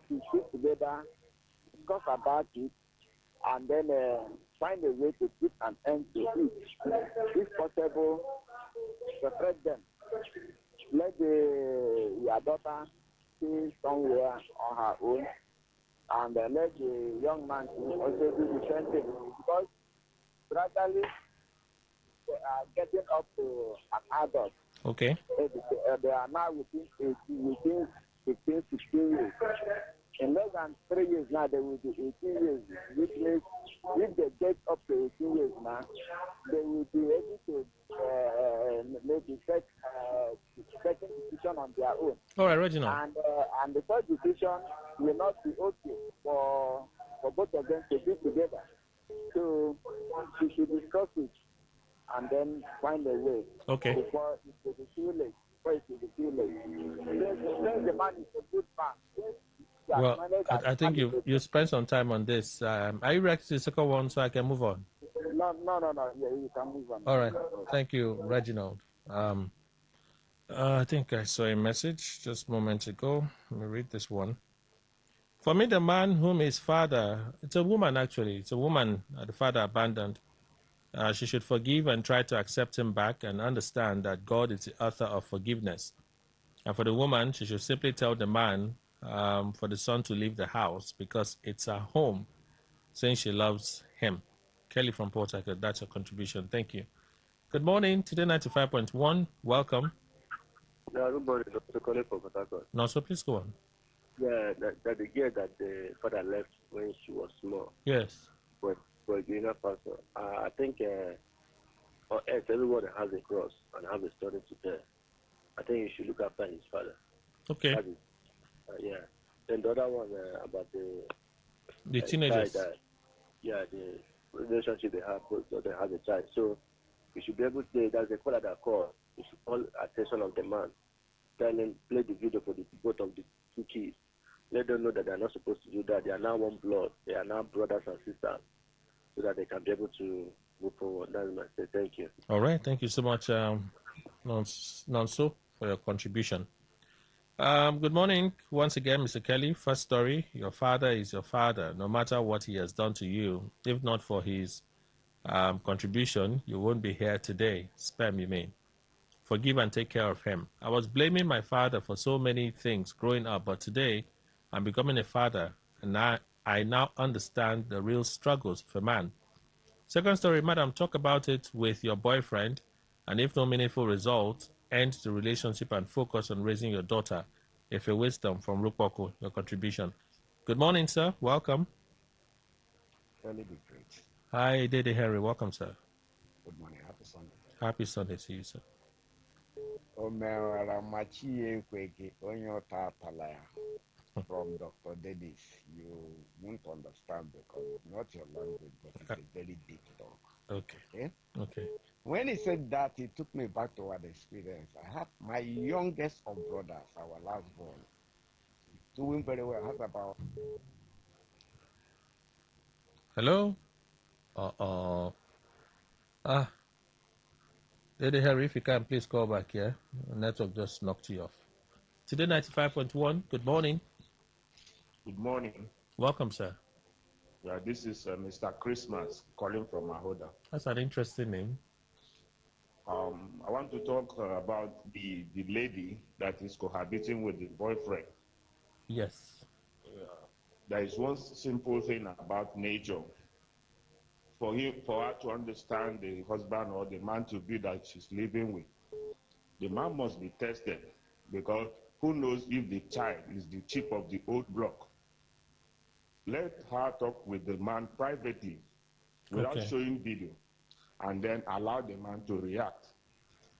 should sit together, discuss about it, and then find a way to put an end to it. If possible, separate them. Let your daughter stay somewhere on her own, and let the young man also do the same thing. Because gradually, they are getting up to an adult. Okay. They are now within 15, 16 years. In less than 3 years now, they will be 18 years, which means if they get up to 18 years now, they will be able to maybe take second decision on their own. All right, Reginald. And the third decision will not be okay for both of them to be together. So we should discuss it and then find a way. Okay. Before it will be too late. Since the man is a good man. Well, I think you spent some time on this. Are you ready to the second one so I can move on? No. Yeah, you can move on. All right. Thank you, Reginald. I think I saw a message just moments ago. Let me read this one. For me, the man whom his father, it's a woman actually, it's a woman the father abandoned. She should forgive and try to accept him back and understand that God is the author of forgiveness. And for the woman, she should simply tell the man for the son to leave the house because it's her home, saying she loves him. Kelly from Port Harcourt, that's your contribution. Thank you. Good morning. Today 95.1. Welcome. Yeah, good morning, Dr. Kelly from Port Harcourt. No, so please go on. Yeah, that the girl that the father left when she was small. Yes. But you know, Pastor, I think on earth, everyone has a cross and has a story to tell. I think you should look after his father. Okay. That is, yeah. Then the other one about the teenagers. The relationship they have, they have a child. So you should be able to. There's a caller that call. You should call attention of the man. Then play the video for the both of the two kids. Let them know that they are not supposed to do that. They are now one blood. They are now brothers and sisters, so that they can be able to move forward. That's my say. Thank you. All right. Thank you so much, Nonso, for your contribution. Good morning once again, Mr. Kelly. First story, your father is your father, no matter what he has done to you. If not for his contribution, you won't be here today. Spam, you mean. Forgive and take care of him. I was blaming my father for so many things growing up, but today I'm becoming a father, and I now understand the real struggles of a man. Second story, madam, talk about it with your boyfriend, and if no meaningful result, end the relationship and focus on raising your daughter. If a wisdom from Rupoko, your contribution. Good morning, sir. Welcome. Really be great. Hi, Dede Henry. Welcome, sir. Good morning. Happy Sunday. Happy Sunday to you, sir. From Dr. Dennis, you won't understand because it's not your language, but it's a very deep talk. Okay. When he said that, it took me back to an experience. I have my youngest of brothers, our last born, doing very well. Has about. Hello? Lady Harry, if you can, please call back here. The network just knocked you off. Today 95.1, good morning. Good morning. Welcome, sir. Yeah, this is Mr. Christmas calling from Ahoda. That's an interesting name. I want to talk about the lady that is cohabiting with the boyfriend. Yes. There is one simple thing about nature. For her to understand the husband or the man to be that she's living with, the man must be tested, because who knows if the child is the chip of the old block. Let her talk with the man privately without showing video. and then allow the man to react.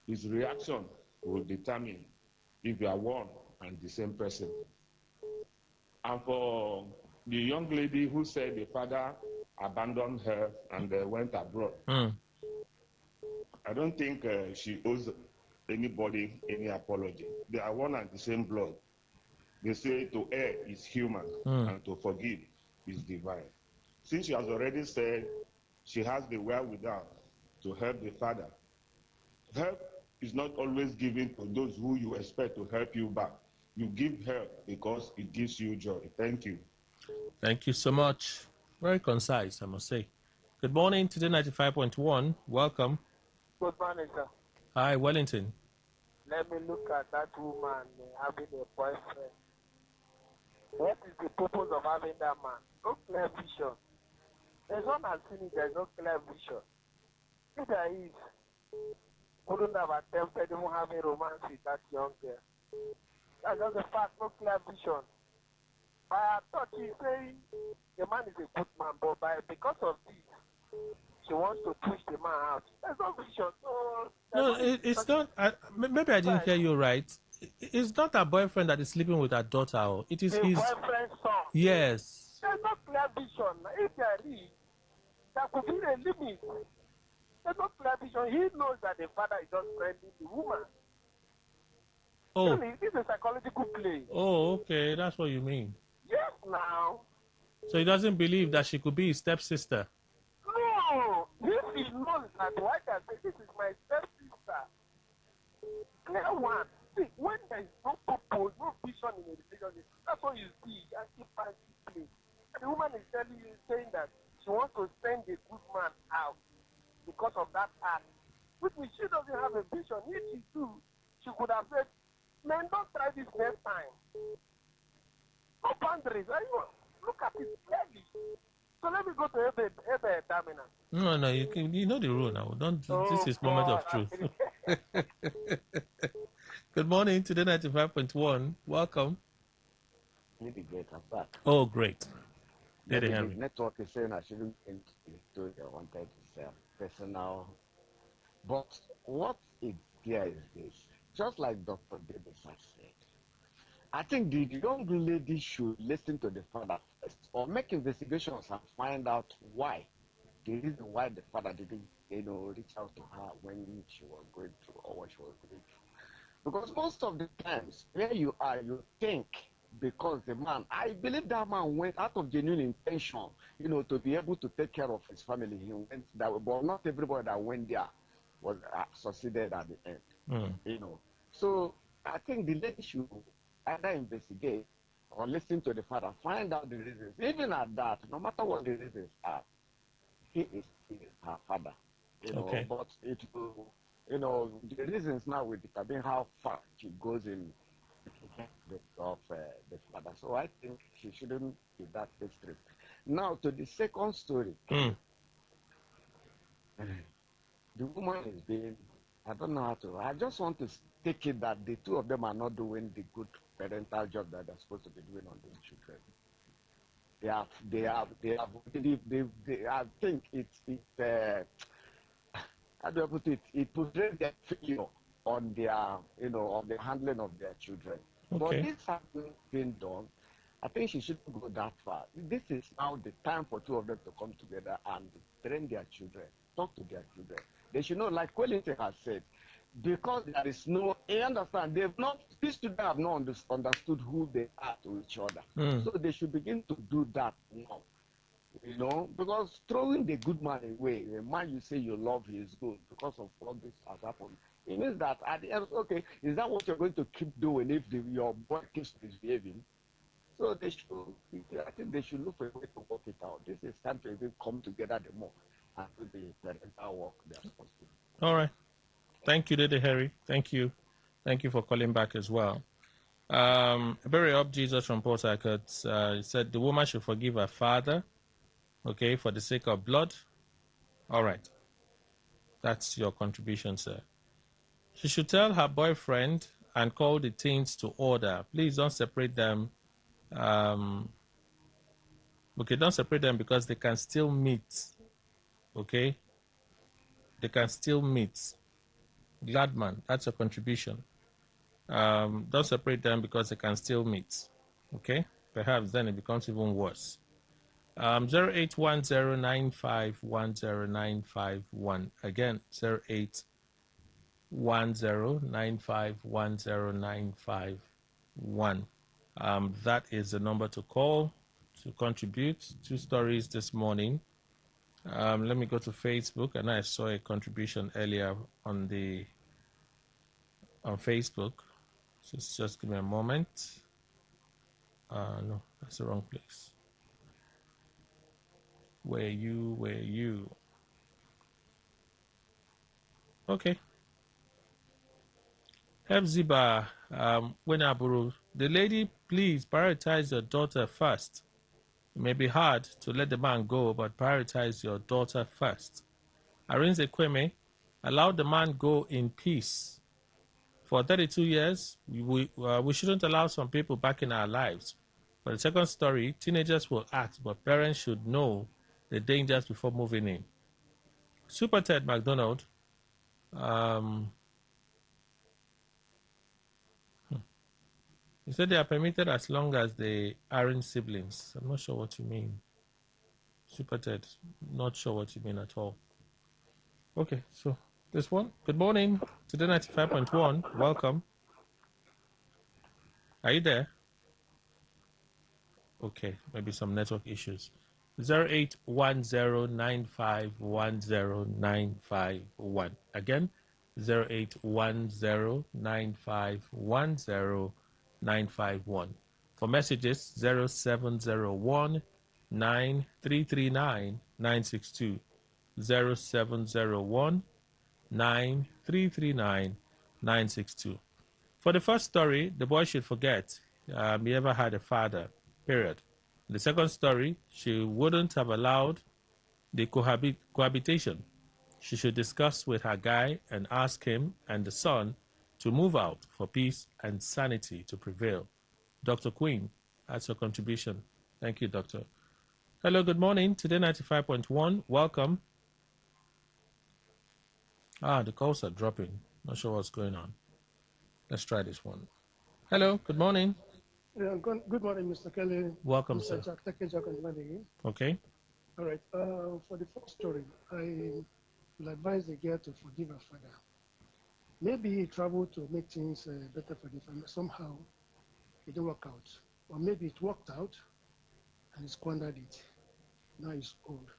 His reaction will determine if you are one and the same person. And for the young lady who said the father abandoned her and went abroad, I don't think she owes anybody any apology. They are one and the same blood. They say to err is human and to forgive is divine. Since she has already said she has the wherewithal to help the father, help is not always given to those who you expect to help you back. You give help because it gives you joy. Thank you. Thank you so much. Very concise, I must say. Good morning, Today 95.1. Welcome. Good morning, sir. Hi, Wellington. Let me look at that woman having a boyfriend. What is the purpose of having that man? No clear vision. There's one has seen it, there's no clear vision. If there is, wouldn't have attempted even having romance with that young girl. That's just a fact, no clear vision. I thought she's saying the man is a good man, but because of this, she wants to push the man out. There's no vision. No, it's not. Maybe I didn't hear you right. It's not her boyfriend that is sleeping with her daughter. It is his boyfriend's son. Yes. There's no clear vision. If there is, there could be a limit. There's no clear vision. He knows that the father is just friendly the woman. Oh. Really, this is a psychological play. Oh, okay. That's what you mean. Yes, now. So he doesn't believe that she could be his stepsister. No. If he knows that, why can I say this is my stepsister? Clear one. See, when there is no purpose, no vision in a relationship, that's what you see. And keep play. And the woman is telling you, saying that she wants to send a good man out because of that act. Which means she doesn't have a vision. If she do, she could have said, man, don't try this next time. No boundaries. Look at it clearly. So let me go to Ebe Damina. No, you know the rule now. Don't. This is moment of truth. Good morning, Today 95.1. Welcome. Maybe great, I'm back. Oh, great. Maybe Henry. the network is saying I shouldn't into I wanted to say personal. But what is there is this. Just like Dr. Davis has said, I think the young lady should listen to the father first or make investigations and find out why. The reason why the father didn't, reach out to her when she was going through or what she was going through. Because most of the times where you are, you think because the man, I believe that man went out of genuine intention, to be able to take care of his family. He went that way, but not everybody that went there was succeeded at the end. So I think the lady should either investigate or listen to the father, find out the reasons. Even at that, no matter what the reasons are, he is her father. Okay. But it will, the reasons now will determine how far she goes in of the father. So I think she shouldn't be that extreme. Now to the second story. The woman is being, I don't know how to, I just want to take it that the two of them are not doing the good parental job that they're supposed to be doing on their children. I think how do I put it? It portrays their failure on their, on the handling of their children. Okay. But this hasn't been done. I think she shouldn't go that far. This is now the time for two of them to come together and train their children, talk to their children. They should know, like Wellington has said, because there is no, you understand, these children have not understood who they are to each other. So they should begin to do that now. Because throwing the good man away, the man you say you love, he is good because of what this has happened. It means that at the end, okay, is that what you're going to keep doing if your boy keeps misbehaving? So I think they should look for a way to work it out. This is time to even come together the more and do the parental work they're supposed to do. All right. Thank you, Dede Harry. Thank you. Thank you for calling back as well. Very up Jesus from Port Harcourt said the woman should forgive her father, okay, for the sake of blood. All right. That's your contribution, sir. She should tell her boyfriend and call the teens to order. Please don't separate them. Don't separate them because they can still meet. Okay? they can still meet. Gladman, that's your contribution. Don't separate them because they can still meet. Okay? Perhaps then it becomes even worse. 0810951091. Again, 0810951091. That is the number to call to contribute. 2 stories this morning. Let me go to Facebook, and I saw a contribution earlier on Facebook. Just give me a moment. No, that's the wrong place. Where you? Okay. Hepzibah, Wenaburu, the lady, please prioritize your daughter first. It may be hard to let the man go, but prioritize your daughter first. Arinze Kweme, allow the man go in peace. For 32 years, we shouldn't allow some people back in our lives. For the second story, teenagers will act, but parents should know the dangers before moving in. Super Ted McDonald, he said they are permitted as long as they aren't siblings. I'm not sure what you mean. Super Ted, not sure what you mean at all. Okay, so this one. Good morning. Today 95.1. Welcome. Are you there? Okay, maybe some network issues. 0810951091. Again, 0810951091. For messages, 0701 9339 962. 0701 9339 962. For the first story, the boy should forget he ever had a father, period. The second story, she wouldn't have allowed the cohabitation. She should discuss with her guy and ask him and the son to move out for peace and sanity to prevail. Dr. Queen, that's your contribution. Thank you, Doctor. Hello, good morning. Today 95.1. Welcome. The calls are dropping. Not sure what's going on. Let's try this one. Hello, good morning. Yeah, good morning, Mr. Kelly. Welcome, Mr. sir. Jack, Jack on the line again. Okay. All right. For the first story, I will advise the girl to forgive her father. Maybe he traveled to make things better for the family. Somehow, it didn't work out. Or maybe it worked out and he squandered it. Now he's old.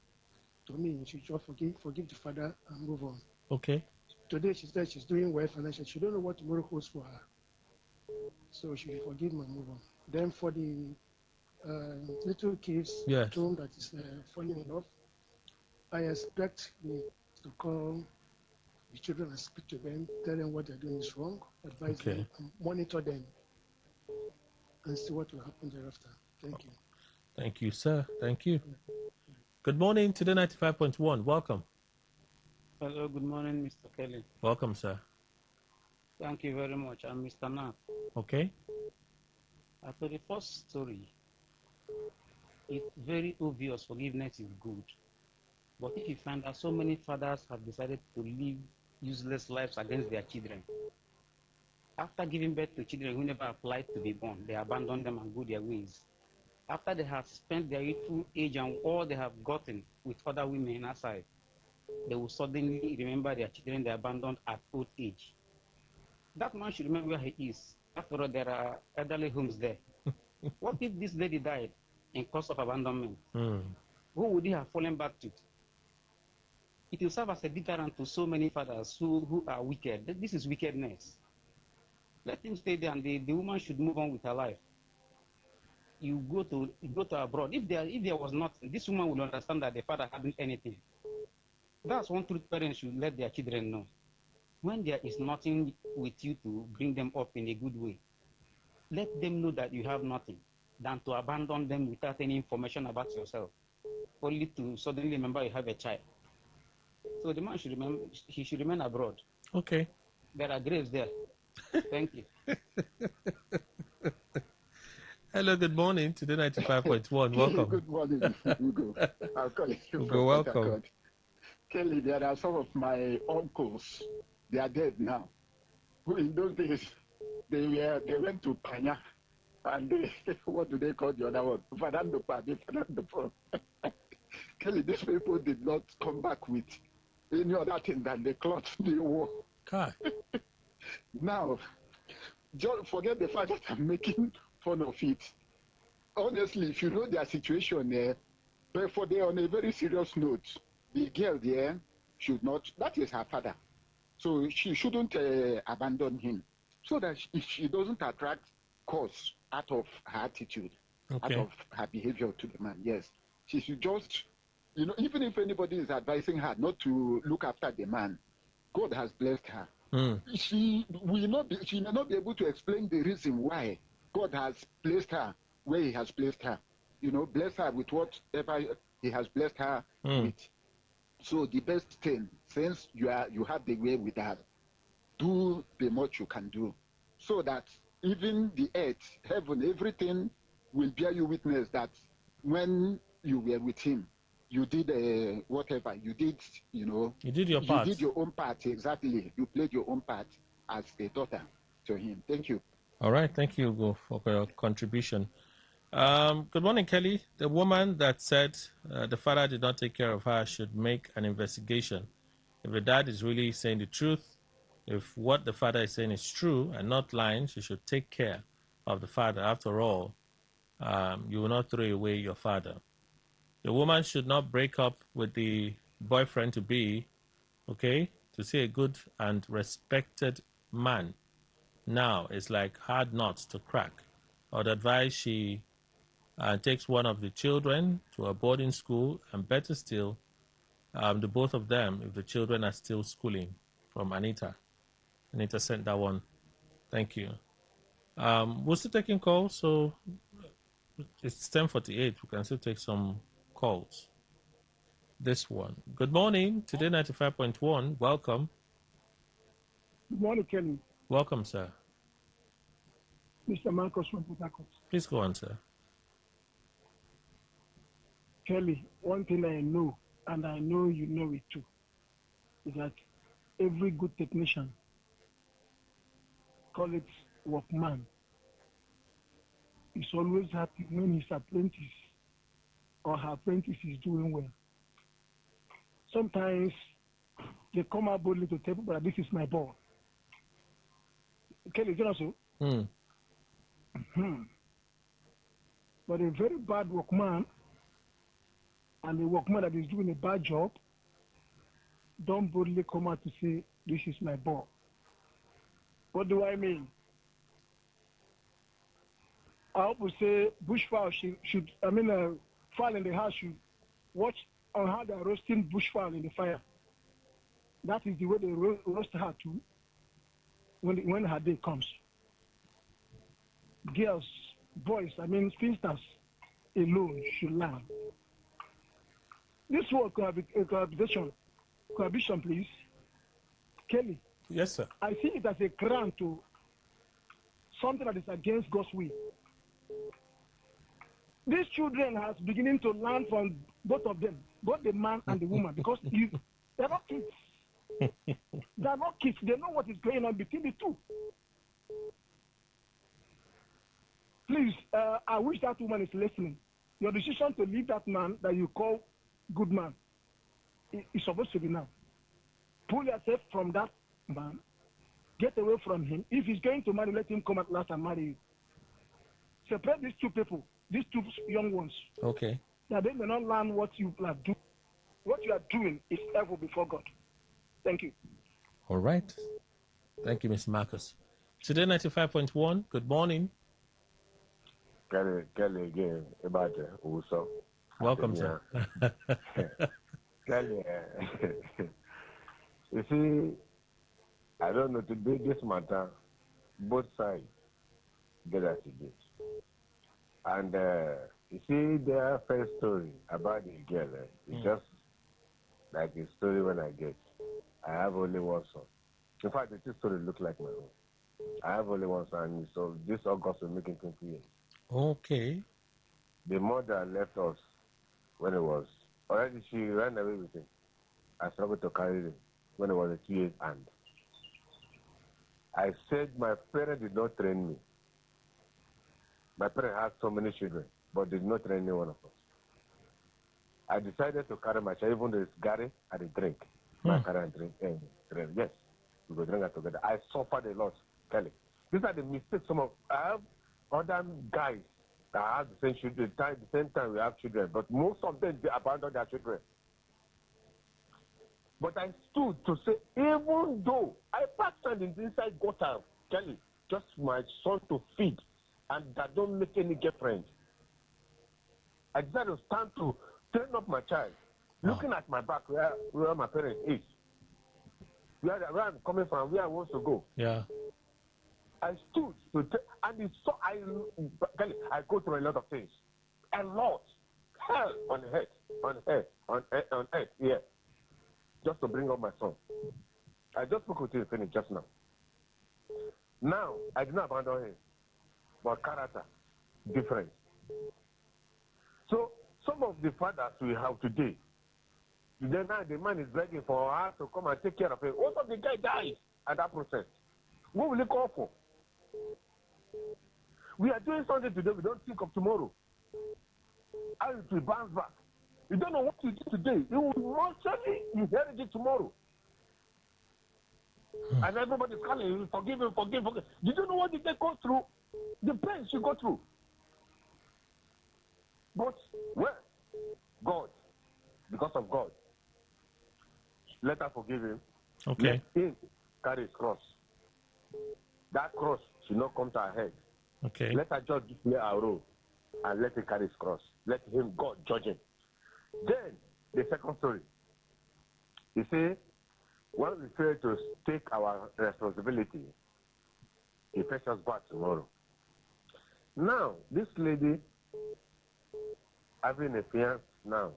To me, she should forgive the father and move on. Okay. Today, she said she's doing well financially. She don't know what tomorrow holds for her. So she will forgive him and move on. Then for the little kids at home that is falling in love, I expect me to call the children and speak to them, tell them what they're doing is wrong, advise them, and monitor them, and see what will happen thereafter. Thank you. Thank you, sir. Thank you. Good morning, Today 95.1. Welcome. Hello, good morning, Mr. Kelly. Welcome, sir. Thank you very much. I'm Mr. Nat. Okay. For the first story, it's very obvious forgiveness is good. But if you find that so many fathers have decided to live useless lives against their children, after giving birth to children who never applied to be born, they abandon them and go their ways. After they have spent their youthful age and all they have gotten with other women outside, they will suddenly remember their children they abandoned at old age. That man should remember where he is. After all, there are elderly homes there. What if this lady died in cause of abandonment? Who would he have fallen back to? It will serve as a deterrent to so many fathers who are wicked. This is wickedness. Let him stay there, and the woman should move on with her life. You go to abroad. If there was nothing, this woman will understand that the father hadn't anything. That's one truth parents should let their children know. When there is nothing with you to bring them up in a good way, let them know that you have nothing, than to abandon them without any information about yourself, only to suddenly remember you have a child. So the man should remember, he should remain abroad. Okay. There are graves there. Thank you. Hello, good morning. Today 95.1. Welcome. Good morning, Ugo. I'll call you Ugo, welcome. Kelly, there are some of my uncles. They are dead now. Who in those days, they went to Panya. And what do they call the other one? Fernando Padi, Fernando Pro. Kelly, these people did not come back with any other thing than the cloth they wore. God. Now, just forget the fact that I'm making fun of it. Honestly, if you know their situation there, but for they on a very serious note, the girl there should not, that is her father. So she shouldn't abandon him so that she doesn't attract cause out of her attitude, out of her behavior to the man. Yes. She should just, even if anybody is advising her not to look after the man, God has blessed her. She may not be able to explain the reason why God has placed her where he has placed her. Bless her with whatever he has blessed her with. So the best thing, since you have the way with that, do the much you can do, so that even the earth, heaven, everything will bear you witness that when you were with him, you did whatever you did. You did your part. You did your own part, exactly. You played your own part as a daughter to him. Thank you. All right, thank you, Ugo, for your contribution. Good morning, Kelly. The woman that said the father did not take care of her should make an investigation. If the dad is really saying the truth, if what the father is saying is true and not lying, she should take care of the father. After all, you will not throw away your father. The woman should not break up with the boyfriend to be, to see a good and respected man. Now it's like hard nuts to crack. I would advise she takes one of the children to a boarding school, and better still, the both of them if the children are still schooling. From Anita. Anita sent that one. Thank you. We're still taking calls, so it's 10:48. We can still take some calls. This one. Good morning. Today 95.1. Welcome. Good morning, Kelly. Welcome, sir. Mr. Marcos from Port Harcourt. Please go on, sir. Kelly, one thing I know, and I know you know it too, is that every good technician, call it workman, is always happy when his apprentice or her apprentice is doing well. Sometimes they come out boldly to tell people that this is my ball. Kelly, is it also? But a very bad workman and a workman that is doing a bad job don't boldly come out to say, this is my ball. What do I mean? I hope we say bushfowl should fowl in the house should watch on how they are roasting bushfowl in the fire. That is the way they roast her too when her day comes. Girls, boys, spinsters alone should learn. This word cohabitation, please. Kelly. Yes, sir. I see it as a grant to something that is against God's will. These children are beginning to learn from both of them, both the man and the woman, because they're not kids. They're not kids. They know what is going on between the two. Please, I wish that woman is listening. Your decision to leave that man that you call good man is supposed to be now. Pull yourself from that man. Get away from him. If he's going to marry, let him come at last and marry you. Separate these two people, these two young ones. Okay. That they may not learn what you are doing. What you are doing is evil before God. Thank you. All right. Thank you, Mr. Marcus. Today 95.1. Good morning. Kelly again about also. Welcome, sir. Kelly, you see, I don't know, today, this matter, both sides get as it is. And you see, their first story about the girl, it's just like a story when I get. I have only one son. In fact, the two stories look like my own. I have only one son, so this August will make it 20 years. Okay. The mother left us when it was already. She ran away with him. I struggled to carry it when I was a 2 years old. I said my parents did not train me. My parents had so many children, but did not train any one of us. I decided to carry my child, even though it's Gary, I did drink. My carry and drink, drink. Yes, we go drink together. I suffered a lot, Kelly. These are the mistakes I have other guys that have the same children, the same time we have children, but most of them, they abandon their children. But I stood to say, even though I packed on the inside gutter, Kelly, just my son to feed, and that don't make any girlfriend. I decided to stand to train up my child, looking at my back where my parents is, where I'm coming from, where I want to go. Yeah. I stood to and it's so I go through a lot of things, a lot, hell on earth, yeah, just to bring up my son. I just spoke with you, finish just now. Now I did not abandon him, but character different. So some of the fathers we have today, now the man is begging for us to come and take care of him. What if the guy dies at that process? What will he call for? We are doing something today, we don't think of tomorrow. How it will bounce back. You don't know what you do today. You will mostly inherit it tomorrow. And everybody's calling you, forgive him. You don't know what did they go through? The pain you go through. But, well, God, because of God, let us forgive him. Okay. Let him carry his cross. That cross should not come to our head. Okay. Let us just play our role and let him carry his cross. Let him, God, judge him. Then, the second story. You see, when we fail to take our responsibility, he pays us back tomorrow. Now, this lady having a fiance now,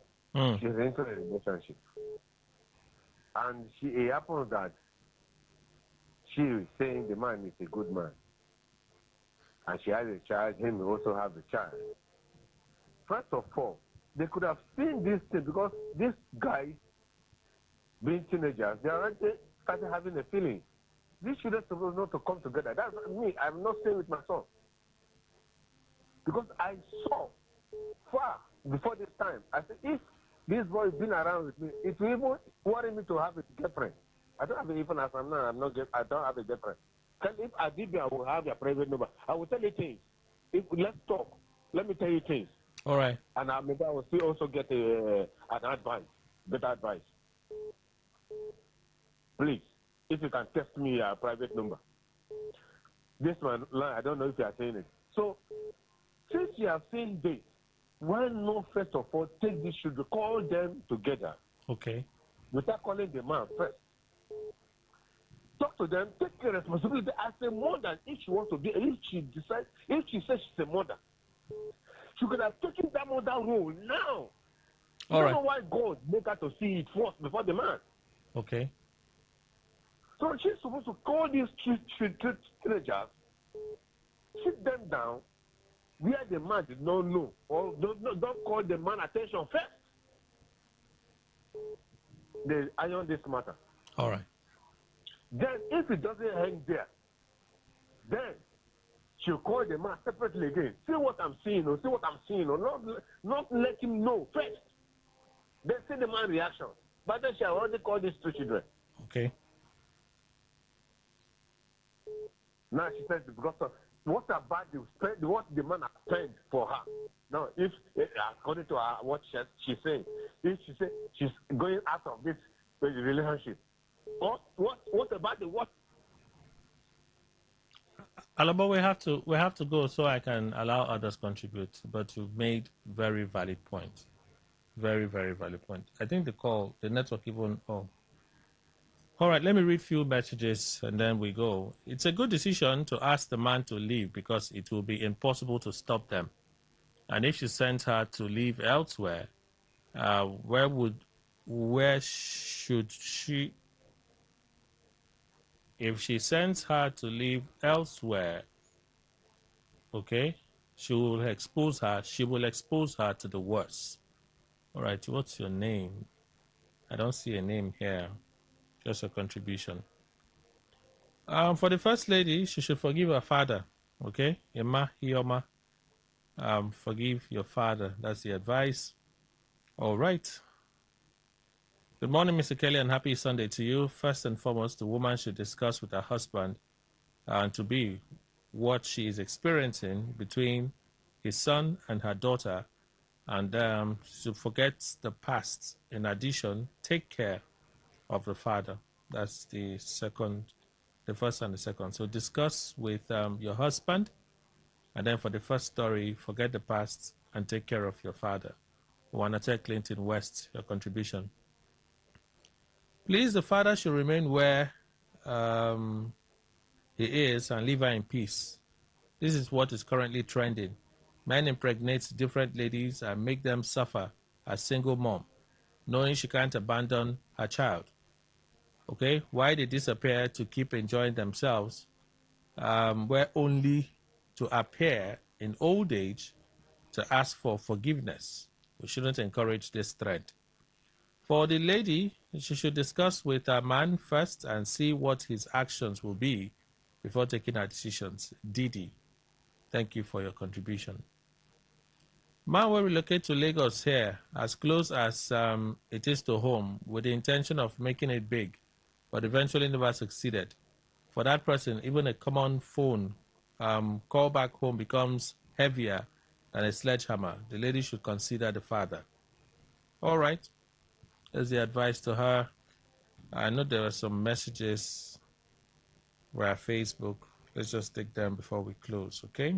she's into a relationship. And it happens that she is saying the man is a good man. And she has a child, him also has a child. First of all, they could have seen this thing because these guys, being teenagers, they already started having a feeling. These children are supposed not to come together. That's me. I'm not staying with my son. Because I saw far before this time, I said, if this boy has been around with me, it will even worry me to have a girlfriend. I don't have it even as I'm now. I don't have a girlfriend. If I did, I will have your private number. I will tell you things. Let's talk. Let me tell you things. All right. And maybe I will still also get an advice, better advice. Please, if you can text me a private number. This one, I don't know if you are saying it. So, since you have seen this, why not first of all take this children, call them together. Okay. Without calling the man first. Talk to them, take the responsibility as a mother. If she wants to be, if she says she's a mother, she could have taken that mother role now. I don't know why God make her to see it first before the man. Okay. So she's supposed to call these teenagers, sit them down, where the man did not know, or don't call the man attention first. They iron this matter. All right. Then, if it doesn't hang there, then she'll call the man separately again. See what I'm seeing, or not let him know first. Then see the man's reaction. But then she already called these two children. Okay. Now she says because of what about what the man has spent for her. Now, if according to her, what she's saying, if she says she's going out of this relationship, what about the what? Alaba, we have to go so I can allow others contribute. But you've made very valid points. Very, very valid point. I think the network even. Oh. All right, let me read a few messages and then we go. It's a good decision to ask the man to leave because it will be impossible to stop them. And if she sends her to live elsewhere, where should she? If she sends her to live elsewhere, okay, she will expose her to the worst. All right, what's your name? I don't see a name here, just a contribution. For the First Lady, she should forgive her father, okay? Emma, Hioma, forgive your father. That's the advice. All right. Good morning, Mr. Kelly, and happy Sunday to you. First and foremost, the woman should discuss with her husband to be what she is experiencing between his son and her daughter, and to forget the past. In addition, take care of the father. That's the first and the second. So discuss with your husband, and then for the first story, forget the past and take care of your father. Wanate Clinton West, your contribution. Please, the father should remain where he is and leave her in peace. This is what is currently trending. Men impregnate different ladies and make them suffer as single mom, knowing she can't abandon her child. Okay, why they disappear to keep enjoying themselves, were only to appear in old age to ask for forgiveness. We shouldn't encourage this trend. For the lady, she should discuss with her man first and see what his actions will be before taking her decisions. Didi, thank you for your contribution. Man will relocate to Lagos here, as close as it is to home, with the intention of making it big, but eventually never succeeded. For that person, even a common phone call back home becomes heavier than a sledgehammer. The lady should consider the father. All right. That's the advice to her. I know there are some messages via Facebook. Let's just take them before we close, okay?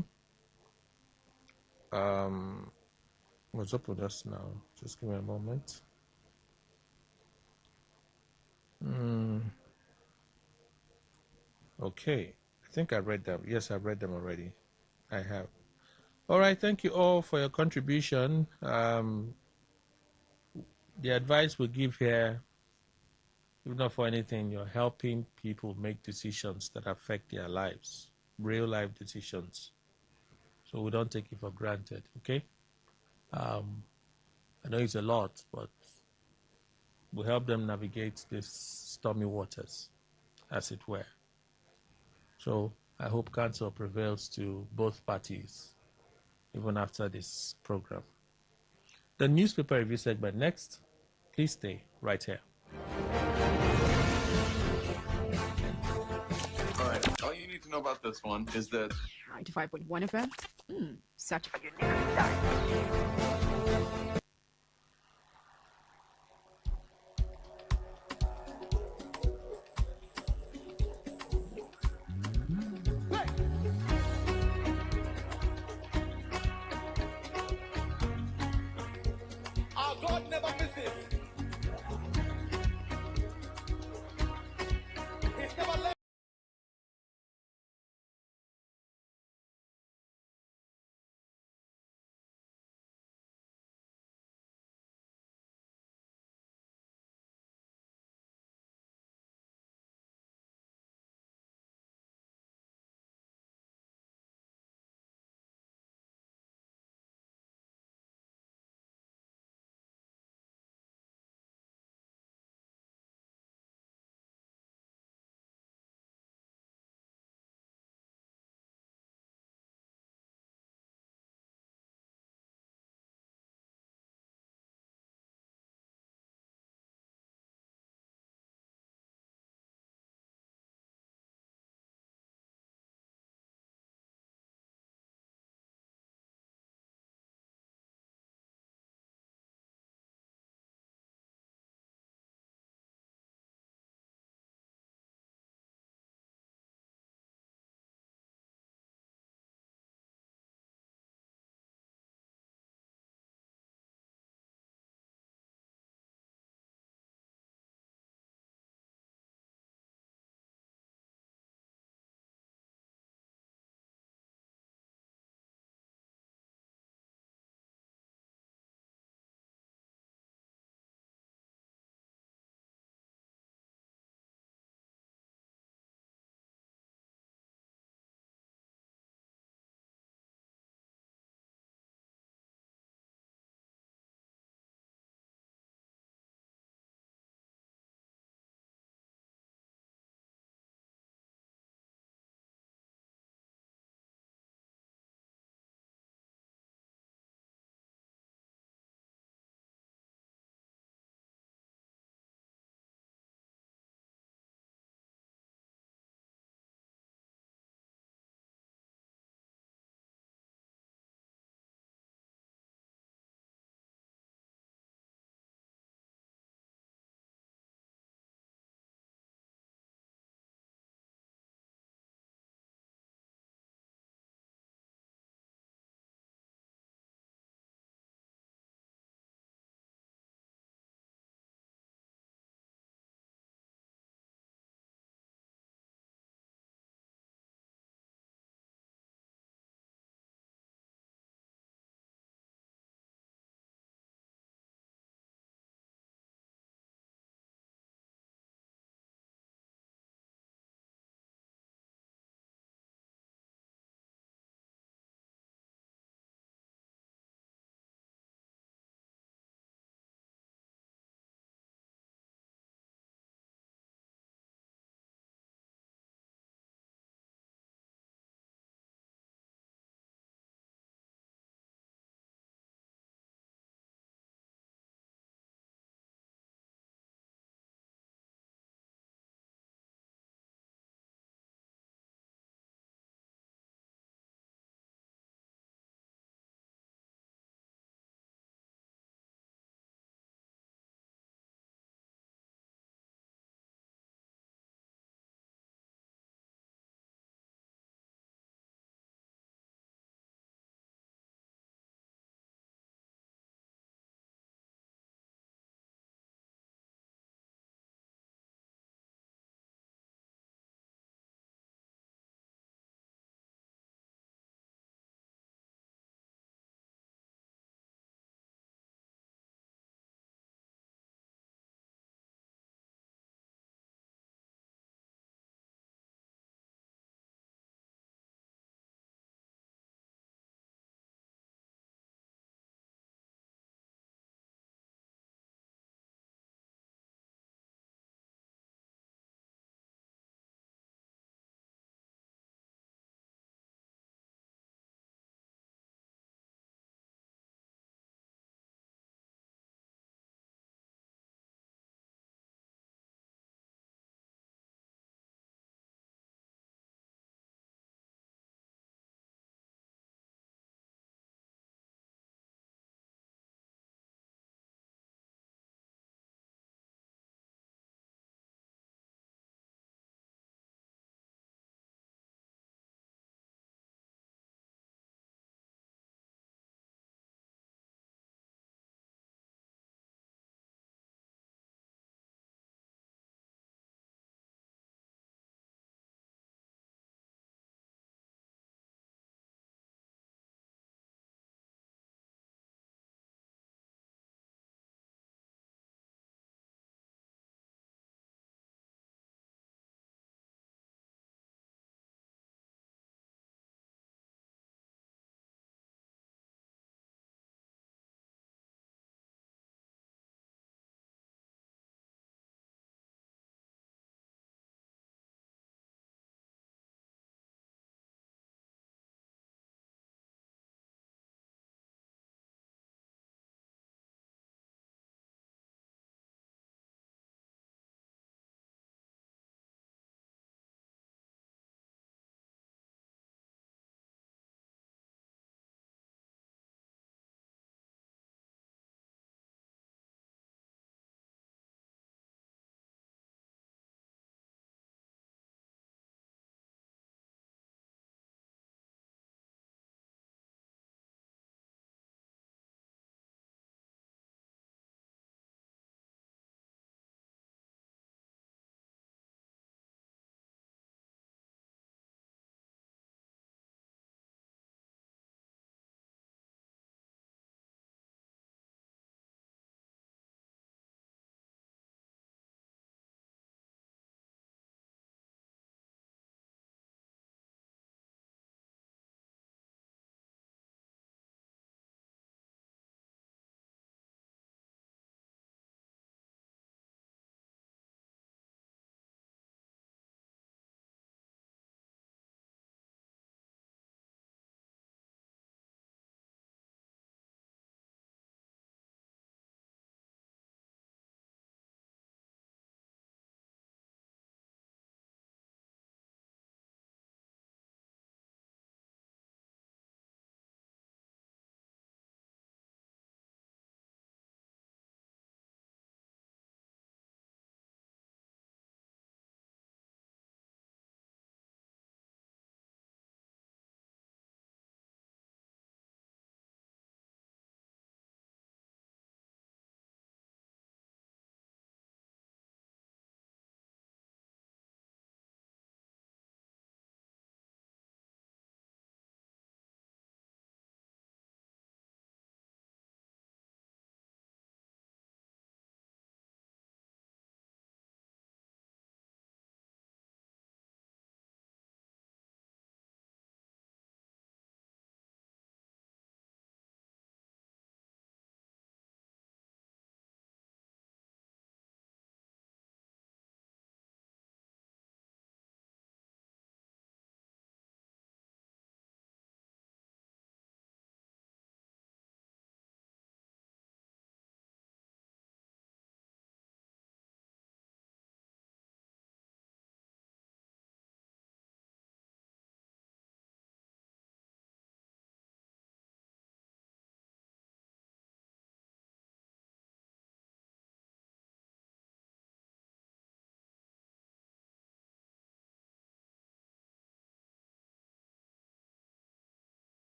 What's up with us now? Just give me a moment. Okay. I think I read them. Yes, I've read them already. I have. All right. Thank you all for your contribution. The advice we give here, if not for anything, you're helping people make decisions that affect their lives, real life decisions. So we don't take it for granted, okay? I know it's a lot, but we help them navigate these stormy waters, as it were. So I hope counsel prevails to both parties, even after this program. The newspaper review segment next. Please stay right here. All right. All you need to know about this one is that 95.1 FM. Such a unique start.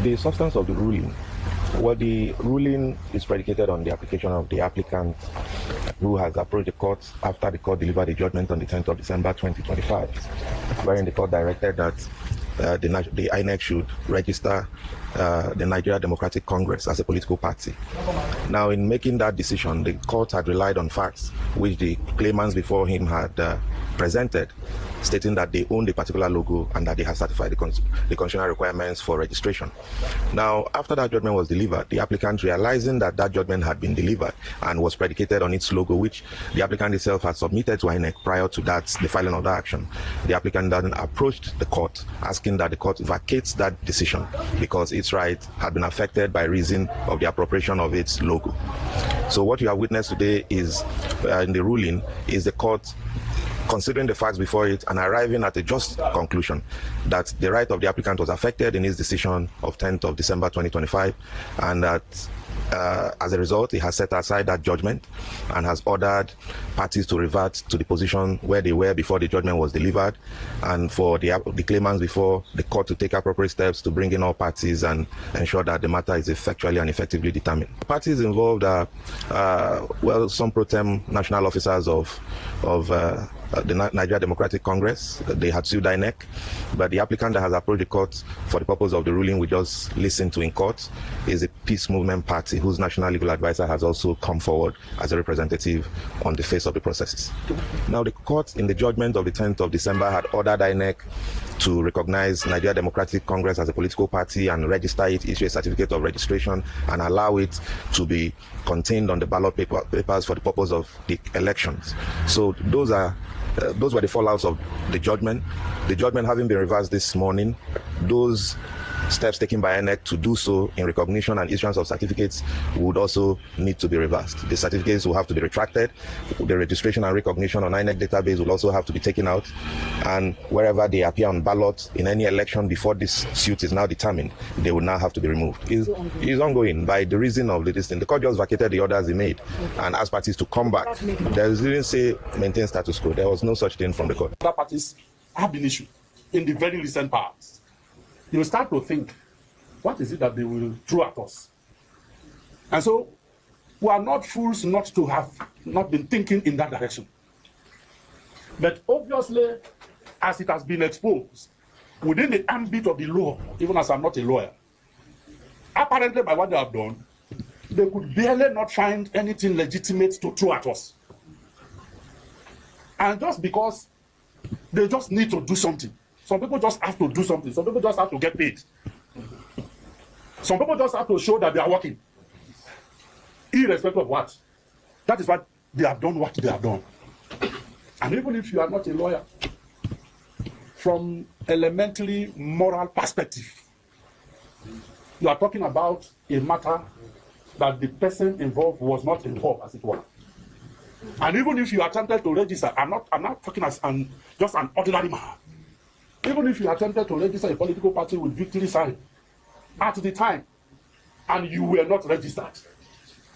The substance of the ruling, well, the ruling is predicated on the application of the applicant who has approached the court after the court delivered a judgment on the 10th of December 2025, wherein the court directed that the INEC should register the Nigeria Democratic Congress as a political party. Now, in making that decision, the court had relied on facts which the claimants before him had presented, stating that they owned a particular logo and that they had certified the constitutional requirements for registration. Now, after that judgment was delivered, the applicant, realizing that that judgment had been delivered and was predicated on its logo, which the applicant itself had submitted to INEC prior to that, the filing of that action, the applicant then approached the court, asking that the court vacates that decision because its right had been affected by reason of the appropriation of its logo. So what you have witnessed today is, in the ruling, is the court considering the facts before it and arriving at a just conclusion that the right of the applicant was affected in his decision of 10th of December 2025, and that as a result, he has set aside that judgment and has ordered parties to revert to the position where they were before the judgment was delivered, and for the claimants before the court to take appropriate steps to bring in all parties and ensure that the matter is effectually and effectively determined. Parties involved are, well, some pro tem national officers of the Nigeria Democratic Congress. They had sued INEC, but the applicant that has approached the court for the purpose of the ruling we just listened to in court is a peace movement party whose national legal advisor has also come forward as a representative on the face of the processes. Now, the court in the judgment of the 10th of December had ordered INEC to recognize Nigeria Democratic Congress as a political party and register it, issue a certificate of registration, and allow it to be contained on the ballot papers for the purpose of the elections. So those were the fallouts of the judgment. The judgment having been reversed this morning, those steps taken by INEC to do so in recognition and issuance of certificates would also need to be reversed. The certificates will have to be retracted. The registration and recognition on INEC database will also have to be taken out. And wherever they appear on ballot in any election before this suit is now determined, they will now have to be removed. It's ongoing by the reason of this thing. The court just vacated the orders he made and asked parties to come back. There didn't say maintain status quo. There was no such thing from the court. Other parties have been issued in the very recent past. You will start to think, what is it that they will throw at us? And so, we are not fools not to have not been thinking in that direction. But obviously, as it has been exposed, within the ambit of the law, even as I'm not a lawyer, apparently by what they have done, they could barely not find anything legitimate to throw at us. And just because they just need to do something. Some people just have to do something. Some people just have to get paid. Some people just have to show that they are working. Irrespective of what. That is what they have done, what they have done. And even if you are not a lawyer, from elementary moral perspective, you are talking about a matter that the person involved was not involved, as it were. And even if you attempted to register, I'm not talking as just an ordinary man. Even if you attempted to register a political party with victory sign at the time, and you were not registered,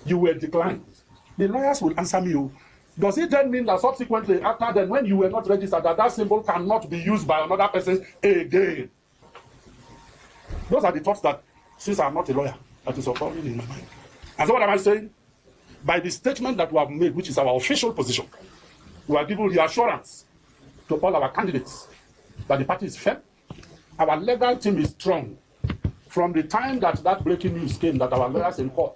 you were declined, the lawyers will answer me, does it then mean that subsequently, after then, when you were not registered, that symbol cannot be used by another person again? Those are the thoughts that, since I'm not a lawyer, that is occurring in my mind. And so what am I saying? By the statement that we have made, which is our official position, we are giving reassurance to all our candidates that the party is fair. Our legal team is strong. From the time that breaking news came, that our lawyers in court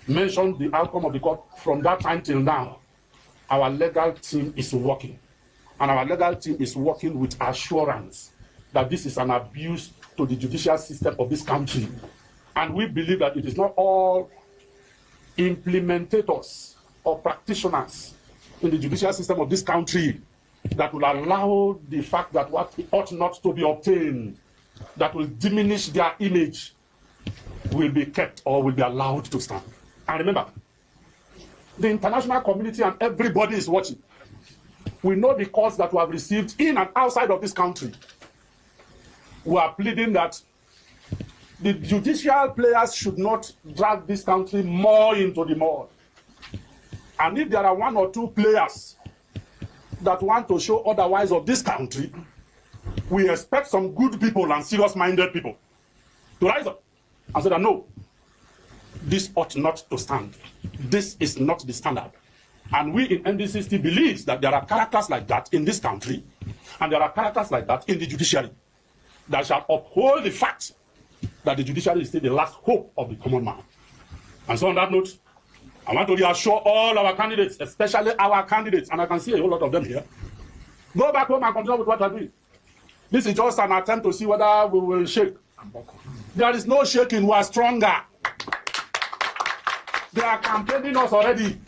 mentioned the outcome of the court, from that time till now, our legal team is working. And our legal team is working with assurance that this is an abuse to the judicial system of this country. And we believe that it is not all implementators or practitioners in the judicial system of this country that will allow the fact that what ought not to be obtained, that will diminish their image, will be kept or will be allowed to stand. And remember, the international community and everybody is watching. We know the calls that we have received in and outside of this country. We are pleading that the judicial players should not drag this country more into the mud. And if there are one or two players that want to show otherwise of this country, we expect some good people and serious-minded people to rise up and say that no, this ought not to stand. This is not the standard. And we in NDC still believes that there are characters like that in this country, and there are characters like that in the judiciary that shall uphold the fact that the judiciary is still the last hope of the common man. And so on that note, I want to reassure all our candidates, especially our candidates, and I can see a whole lot of them here. Go back home and continue with what you're doing. This is just an attempt to see whether we will shake. There is no shaking, we are stronger. They are campaigning us already.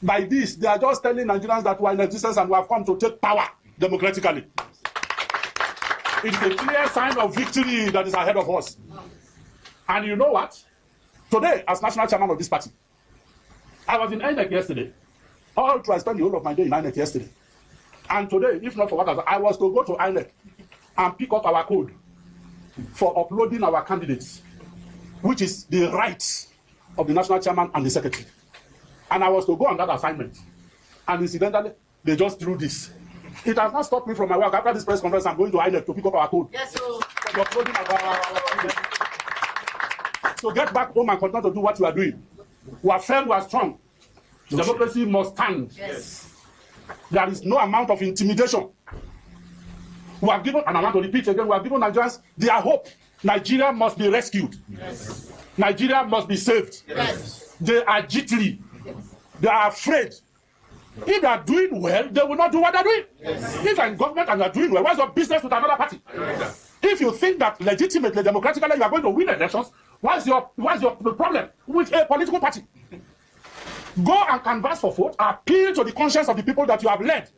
By this, they are just telling Nigerians that we are in existence and we have come to take power democratically. It is a clear sign of victory that is ahead of us. And you know what? Today, as national chairman of this party, I was in INEC yesterday. I spent the whole of my day in INEC yesterday. And today, if not for what I was to go to INEC and pick up our code for uploading our candidates, which is the right of the national chairman and the secretary. And I was to go on that assignment. And incidentally, they just drew this. It has not stopped me from my work. After this press conference, I'm going to INEC to pick up our code. Yes, sir. Uploading our so get back home and continue to do what you are doing. We are firm, we are strong. Democracy must stand. Yes. There is no amount of intimidation. We have given, and I want to repeat again, we have given Nigerians their hope. Nigeria must be rescued. Yes. Nigeria must be saved. Yes. They are jittery. Yes. They are afraid. If they are doing well, they will not do what they are doing. Yes. If they are in government and they are doing well, what's your business with another party? Yes. If you think that legitimately, democratically, you are going to win elections, what's your problem with a political party? Go and canvass for vote, appeal to the conscience of the people that you have led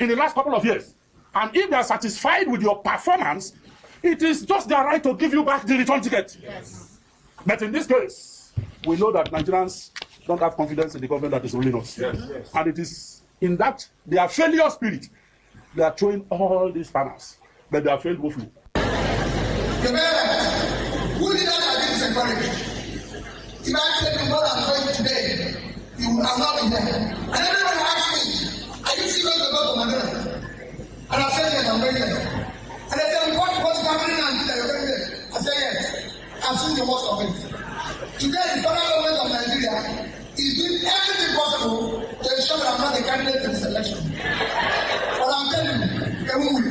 in the last couple of years. And if they are satisfied with your performance, it is just their right to give you back the return ticket. Yes. But in this case, we know that Nigerians don't have confidence in the government that is ruling us. Yes. Yes. And it is in that their failure spirit, they are throwing all these banners, but they are failed woefully. The man who did not have this encouragement. If I tell you what I'm going today, you will not be there. And everyone asked me, are you serious to go to Manila? And I said, yes, I'm going there. And they said, what is happening now? You're going there. I said, yes, I've seen the worst of it. Today, the federal government of Nigeria is doing everything possible to ensure that I'm not a candidate in this election. But I'm telling you, they won't win.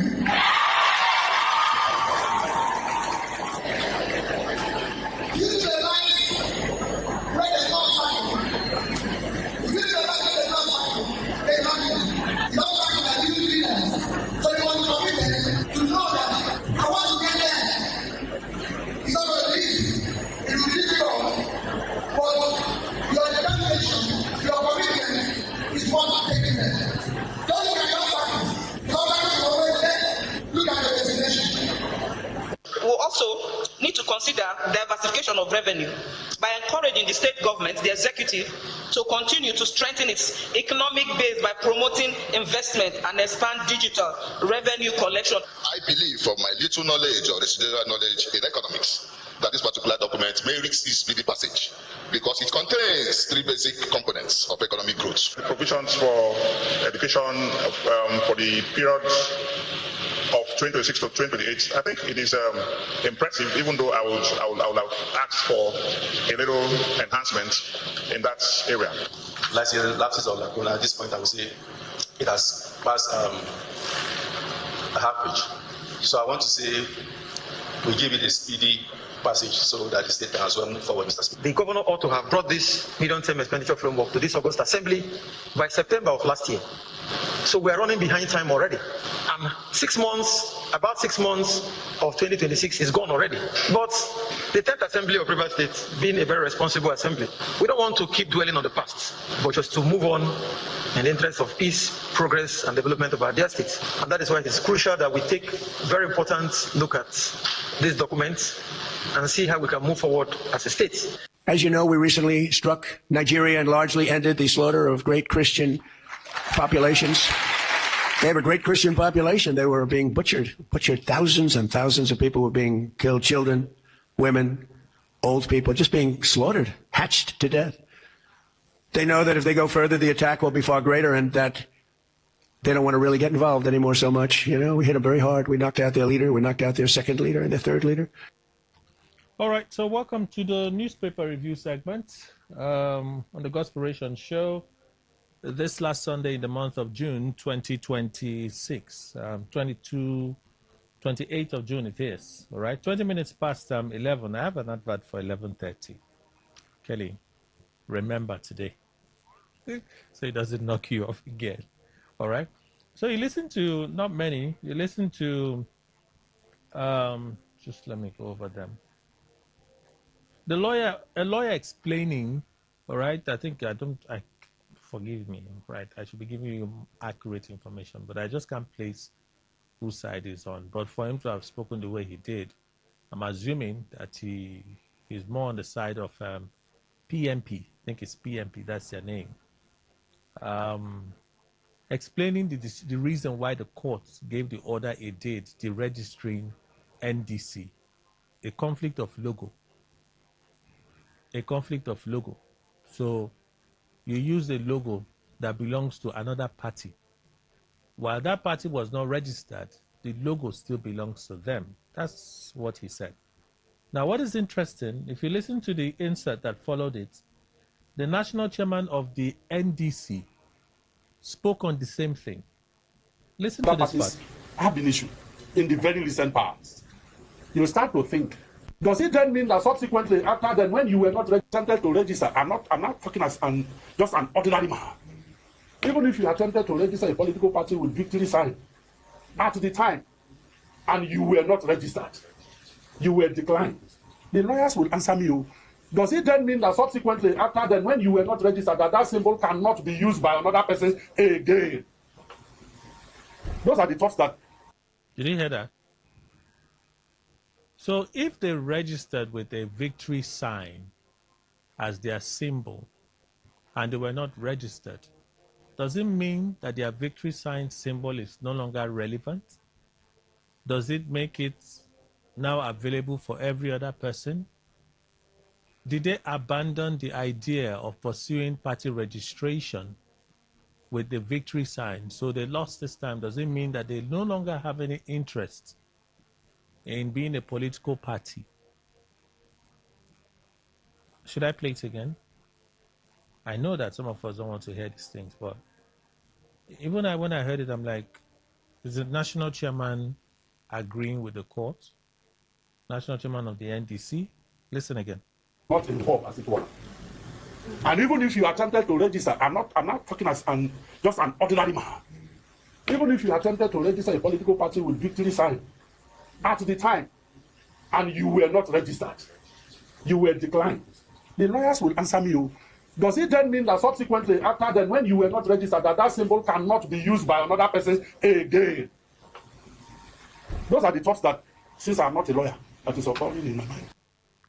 This is a life where there's no cycle. This is a life where there's no cycle. There's nothing. No cycle that you leaders. So you want to commit them to know that I want to get there. It's not going to be easy. It will be difficult. But your determination, your commitment is what I'm taking there. Don't look at your cycles. Go back to the way there. Look at your destination. We'll also need to consider diversification of revenue by encouraging the state government, the executive, to continue to strengthen its economic base by promoting investment and expand digital revenue collection. I believe, from my little knowledge or residual knowledge in economics, that this particular document merits this speedy passage because it contains three basic components of economic growth. The provisions for education for the period of 2026 to 2028, I think it is impressive, even though I would have asked for a little enhancement in that area. Last year, lapses of Lacuna, at this point, I would say it has passed a half page. So I want to say we give it a speedy passage so that the state can as well move forward, Mr. Speaker. The governor ought to have brought this medium-term expenditure framework to this August Assembly by September of last year. So we are running behind time already. And 6 months, about 6 months of 2026 is gone already. But the 10th Assembly of River State, being a very responsible assembly, we don't want to keep dwelling on the past, but just to move on in the interest of peace, progress, and development of our dear states. And that is why it is crucial that we take a very important look at this document and see how we can move forward as a state. As you know, we recently struck Nigeria and largely ended the slaughter of great Christian populations. They have a great Christian population. They were being butchered. Thousands and thousands of people were being killed. Children, women, old people, just being slaughtered, hatched to death. They know that if they go further, the attack will be far greater and that they don't want to really get involved anymore so much. You know, we hit them very hard. We knocked out their leader. We knocked out their second leader and their third leader. All right, so welcome to the newspaper review segment on the Gospiration Show. This last Sunday in the month of June 2026, 28th of June it is. All right, 20 minutes past 11. I have an advert for 11:30. Kelly, remember today, so it doesn't knock you off again. All right. So you listen to not many. You listen to just let me go over them. A lawyer explaining, all right. I think forgive me, right? I should be giving you accurate information, but I just can't place whose side is on. But for him to have spoken the way he did, I'm assuming that he's more on the side of PMP. I think it's PMP. That's their name. Explaining the reason why the court gave the order it did, the registering NDC, a conflict of logo. A conflict of logo. So you use a logo that belongs to another party. While that party was not registered, the logo still belongs to them. That's what he said. Now, what is interesting, if you listen to the insert that followed it, the national chairman of the NDC spoke on the same thing. Listen to this part. Have been issued in the very recent past. You start to think, does it then mean that subsequently, after then, when you were not attempted to register, I'm not talking as just an ordinary man. Even if you attempted to register a political party with victory sign at the time, and you were not registered, you were declined, the lawyers will answer me. Does it then mean that subsequently, after then, when you were not registered, that symbol cannot be used by another person again? Those are the thoughts that. Did you hear that? So if they registered with a victory sign as their symbol and they were not registered, does it mean that their victory sign symbol is no longer relevant? Does it make it now available for every other person? Did they abandon the idea of pursuing party registration with the victory sign? So they lost this time. Does it mean that they no longer have any interest in being a political party? Should I play it again? I know that some of us don't want to hear these things, but even when I heard it, I'm like, is the national chairman agreeing with the court? National chairman of the NDC? Listen again. Not involved, as it were. And even if you attempted to register, I'm not talking as just an ordinary man. Even if you attempted to register a political party with victory sign at the time, and you were not registered, you were declined, the lawyers will answer me. Does it then mean that subsequently, after then, when you were not registered, that symbol cannot be used by another person again? Those are the thoughts that, since I'm not a lawyer, that is occurring in my mind.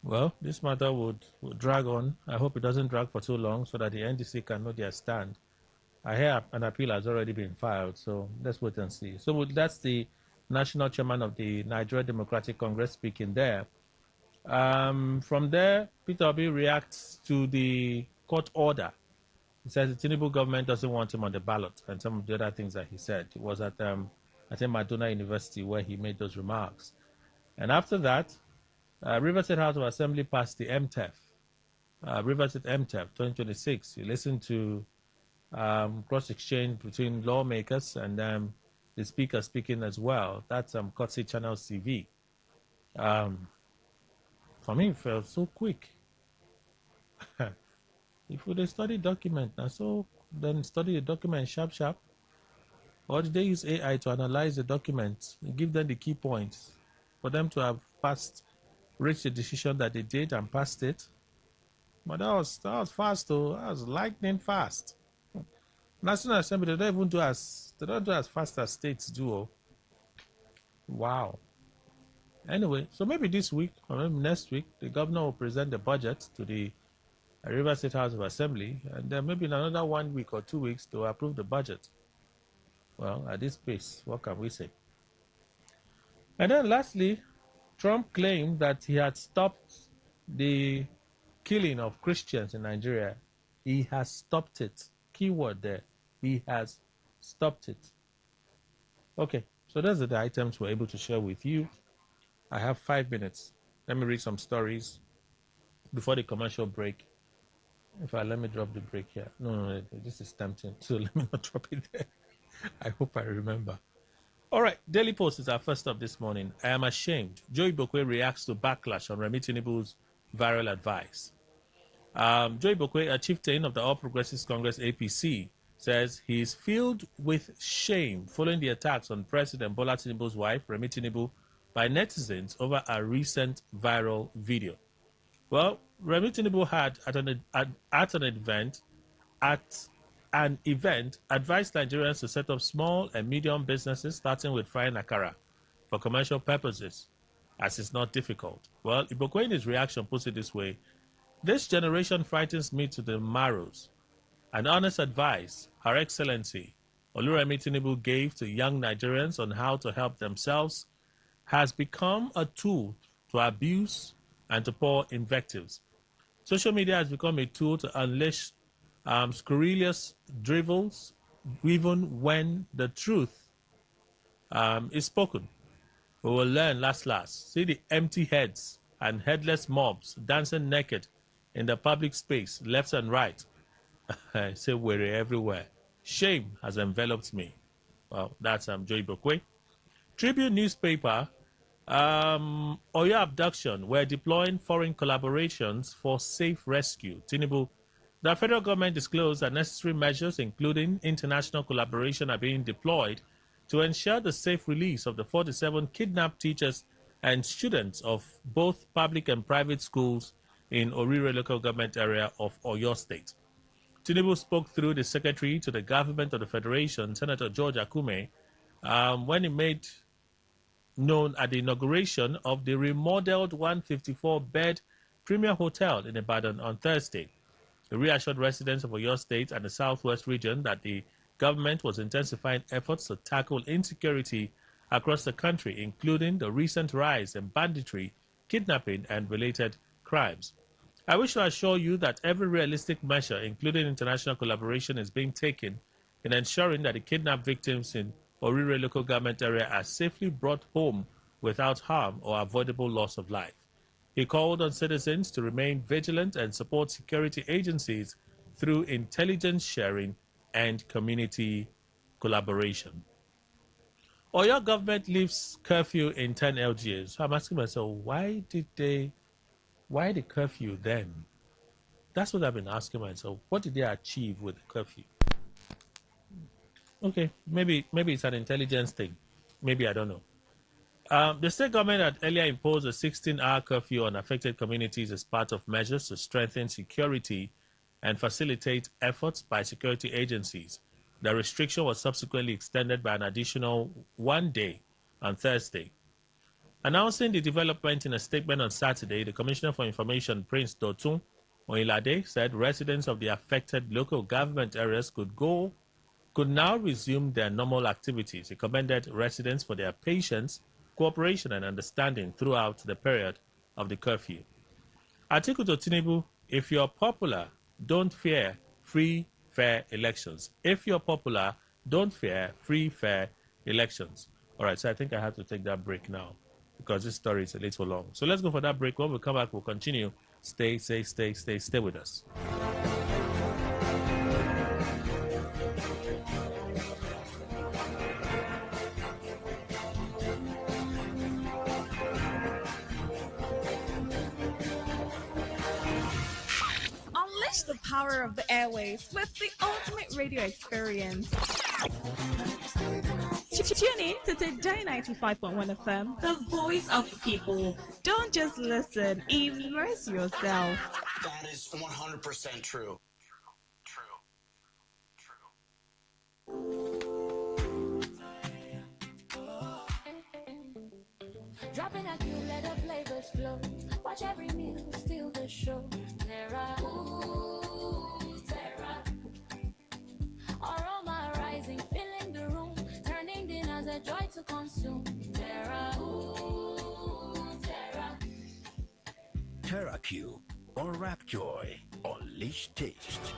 Well, this matter would drag on. I hope it doesn't drag for too long so that the NDC can know their stand. I hear an appeal has already been filed, so let's wait and see. So that's the national chairman of the Nigeria Democratic Congress speaking there. From there, Peter Obi reacts to the court order. He says the Tinubu government doesn't want him on the ballot, and some of the other things that he said. It was at, I think, Madonna University where he made those remarks. And after that, Rivers State House of Assembly passed the MTEF, Rivers State MTEF 2026. You listen to cross-exchange between lawmakers and the speaker speaking as well. That's Kotsi Channel CV. For me, it felt so quick. If we study document, then study the document sharp, or did they use AI to analyze the document and give them the key points for them to have reached the decision that they did and passed it? But that was fast, though. That was lightning fast. National Assembly, they don't do as fast as states do. Wow. Anyway, so maybe this week or maybe next week, the governor will present the budget to the River State House of Assembly, and then maybe in another 1 week or 2 weeks to approve the budget. Well, at this pace, what can we say? And then lastly, Trump claimed that he had stopped the killing of Christians in Nigeria. He has stopped it. Keyword there. He has stopped it. Okay, so those are the items we're able to share with you. I have 5 minutes Let me read some stories before the commercial break. In fact, let me drop the break here. No, this is tempting. So let me not drop it there. I hope I remember. All right, Daily Post is our first stop this morning. I am ashamed. Joe Ibokwe reacts to backlash on Remi Tinubu's viral advice. Joe Ibokwe, a chieftain of the All Progressives Congress APC, says he is filled with shame following the attacks on President Bola Tinubu's wife, Remi Tinubu, by netizens over a recent viral video. Well, Remi Tinubu had at an event advised Nigerians to set up small and medium businesses, starting with frying akara for commercial purposes, as it's not difficult. Well, Ibokwe in his reaction puts it this way: "This generation frightens me to the marrows. An honest advice Her Excellency Oluremi Tinubu gave to young Nigerians on how to help themselves has become a tool to abuse and to pour invectives. Social media has become a tool to unleash scurrilous dribbles, even when the truth is spoken. We will learn last. See the empty heads and headless mobs dancing naked in the public space, left and right. I say we're everywhere. Shame has enveloped me." Well, that's Joy Bokwe. Tribune newspaper, Oyo abduction. We're deploying foreign collaborations for safe rescue. Tinubu. The federal government disclosed that necessary measures, including international collaboration, are being deployed to ensure the safe release of the 47 kidnapped teachers and students of both public and private schools in Orire local government area of Oyo State. Tinubu spoke through the secretary to the government of the Federation, Senator George Akume, when he made known at the inauguration of the remodeled 154-bed Premier Hotel in Ibadan on Thursday. He reassured residents of Oyo State and the Southwest region that the government was intensifying efforts to tackle insecurity across the country, including the recent rise in banditry, kidnapping, and related crimes. "I wish to assure you that every realistic measure, including international collaboration, is being taken in ensuring that the kidnapped victims in Orire local government area are safely brought home without harm or avoidable loss of life." He called on citizens to remain vigilant and support security agencies through intelligence sharing and community collaboration. Oyo government lifts curfew in 10 LGAs. So I'm asking myself, why the curfew then? That's what I've been asking myself. What did they achieve with the curfew? Okay, maybe it's an intelligence thing. Maybe, I don't know. The state government had earlier imposed a 16-hour curfew on affected communities as part of measures to strengthen security and facilitate efforts by security agencies. The restriction was subsequently extended by an additional 1 day on Thursday. Announcing the development in a statement on Saturday, the Commissioner for Information, Prince Dotun Oyinlade, said residents of the affected local government areas could now resume their normal activities. He commended residents for their patience, cooperation, and understanding throughout the period of the curfew. Atiku to Tinubu: if you're popular, don't fear free, fair elections. If you're popular, don't fear free, fair elections. All right, so I think I have to take that break now because this story is a little long. So let's go for that break. When we come back, we'll continue. Stay with us. Unleash the power of the airwaves with the ultimate radio experience. Tune in to Today95.1 FM, the voice of the people. Don't just listen, immerse yourself. That is 100% true. Dropping a cute, let the flavors flow. Watch every meal, steal the show. Terra, ooh, Terra. Aroma rising, filling the room. Turning dinner's a joy to consume. Terra, ooh, Terra. Terra Q or Rap Joy. Unleash taste.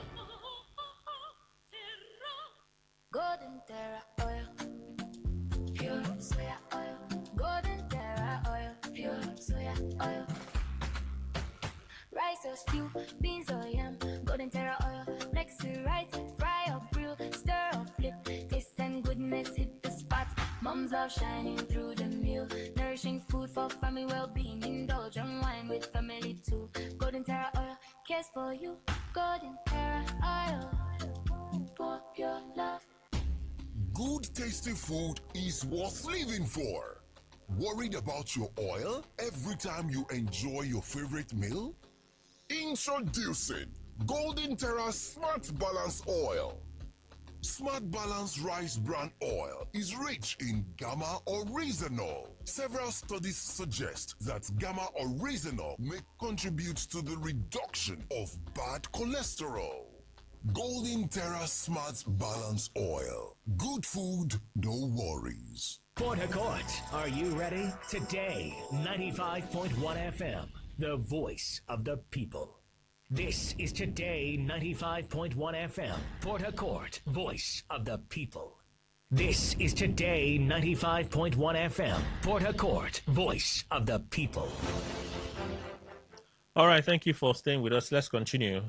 Golden Terra oil. Pure soya oil. Golden Terra oil. Pure soya oil. just few beans or yam, golden terra oil, flex it right, fry up, grill, stir up, flip, taste and goodness hit the spot. Mom's love shining through the meal, nourishing food for family well-being. Indulge and wine with family too. Golden terra oil cares for you. Golden terra oil, for pure love. Good tasty food is worth living for. Worried about your oil every time you enjoy your favorite meal? Introducing Golden Terra Smart Balance Oil. Smart Balance Rice Bran Oil is rich in gamma oryzanol. Several studies suggest that gamma oryzanol may contribute to the reduction of bad cholesterol. Golden Terra Smart Balance Oil. Good food, no worries. Port Harcourt, are you ready? Today, 95.1 FM, the voice of the people. This is Today 95.1 FM, Port Harcourt, voice of the people. This is Today 95.1 FM, Port Harcourt, voice of the people. All right, thank you for staying with us. Let's continue.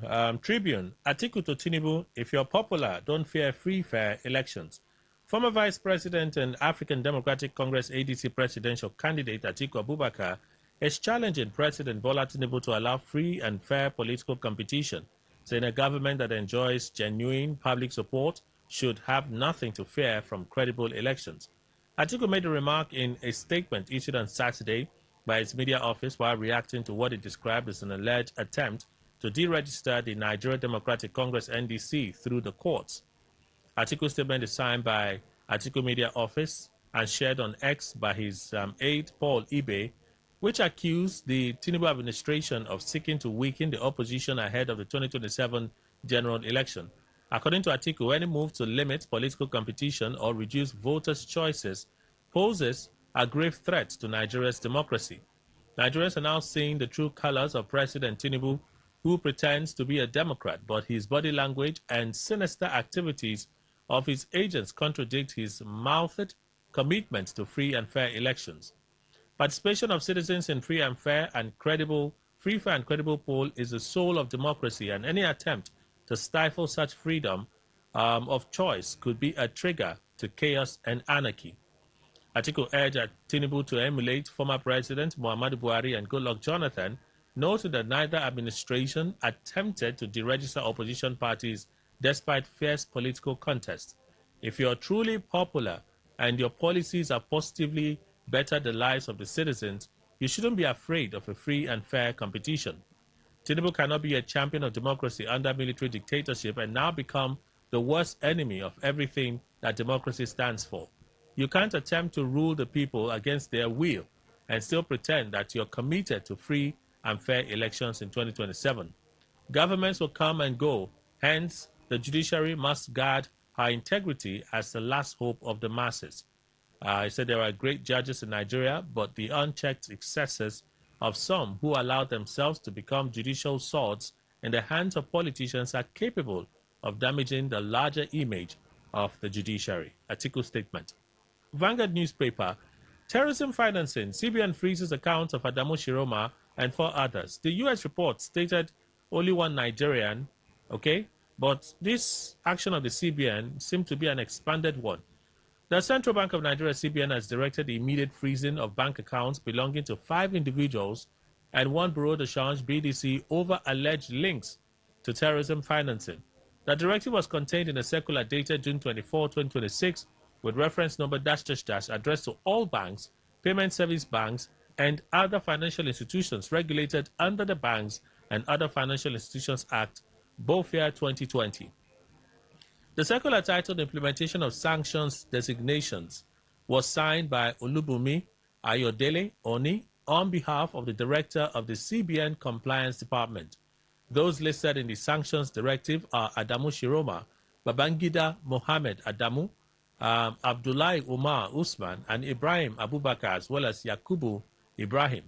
Tribune, Atiku to Tinubu, if you're popular, don't fear free, fair elections. Former Vice President and African Democratic Congress ADC presidential candidate Atiku Abubakar is challenging President Bola Tinubu to allow free and fair political competition, saying a government that enjoys genuine public support should have nothing to fear from credible elections. Atiku made a remark in a statement issued on Saturday by its media office while reacting to what it described as an alleged attempt to deregister the Nigeria Democratic Congress NDC through the courts. Atiku's statement is signed by Atiku Media Office and shared on X by his aide Paul Ibe, which accused the Tinubu administration of seeking to weaken the opposition ahead of the 2027 general election. According to Atiku, any move to limit political competition or reduce voters' choices poses a grave threat to Nigeria's democracy. Nigerians are now seeing the true colors of President Tinubu, who pretends to be a Democrat, but his body language and sinister activities of his agents contradict his mouthed commitment to free and fair elections. Participation of citizens in free, fair, and credible poll is the soul of democracy, and any attempt to stifle such freedom of choice could be a trigger to chaos and anarchy. Atiku urged Tinubu to emulate former President Muhammadu Buhari and Goodluck Jonathan, noting that neither administration attempted to deregister opposition parties despite fierce political contests. If you're truly popular and your policies are positively better the lives of the citizens, you shouldn't be afraid of a free and fair competition. Tinubu cannot be a champion of democracy under military dictatorship and now become the worst enemy of everything that democracy stands for. You can't attempt to rule the people against their will and still pretend that you're committed to free and fair elections in 2027. Governments will come and go, hence the judiciary must guard her integrity as the last hope of the masses. He said there are great judges in Nigeria, but the unchecked excesses of some who allow themselves to become judicial swords in the hands of politicians are capable of damaging the larger image of the judiciary. Atiku statement. Vanguard newspaper, terrorism financing, CBN freezes accounts of Adamu Shiroma and 4 others. The U.S. report stated only 1 Nigerian, okay, but this action of the CBN seemed to be an expanded one. The Central Bank of Nigeria, CBN, has directed the immediate freezing of bank accounts belonging to 5 individuals and 1 Bureau de Change BDC over alleged links to terrorism financing. The directive was contained in a circular dated June 24, 2026, with reference number -- addressed to all banks, payment service banks, and other financial institutions regulated under the Banks and Other Financial Institutions Act, BOFIA 2020. The circular titled Implementation of Sanctions Designations was signed by Olubunmi Ayodele Oni on behalf of the Director of the CBN Compliance Department. Those listed in the Sanctions Directive are Adamu Shiroma, Babangida Mohammed Adamu, Abdullahi Umar Usman, and Ibrahim Abubakar, as well as Yakubu Ibrahim.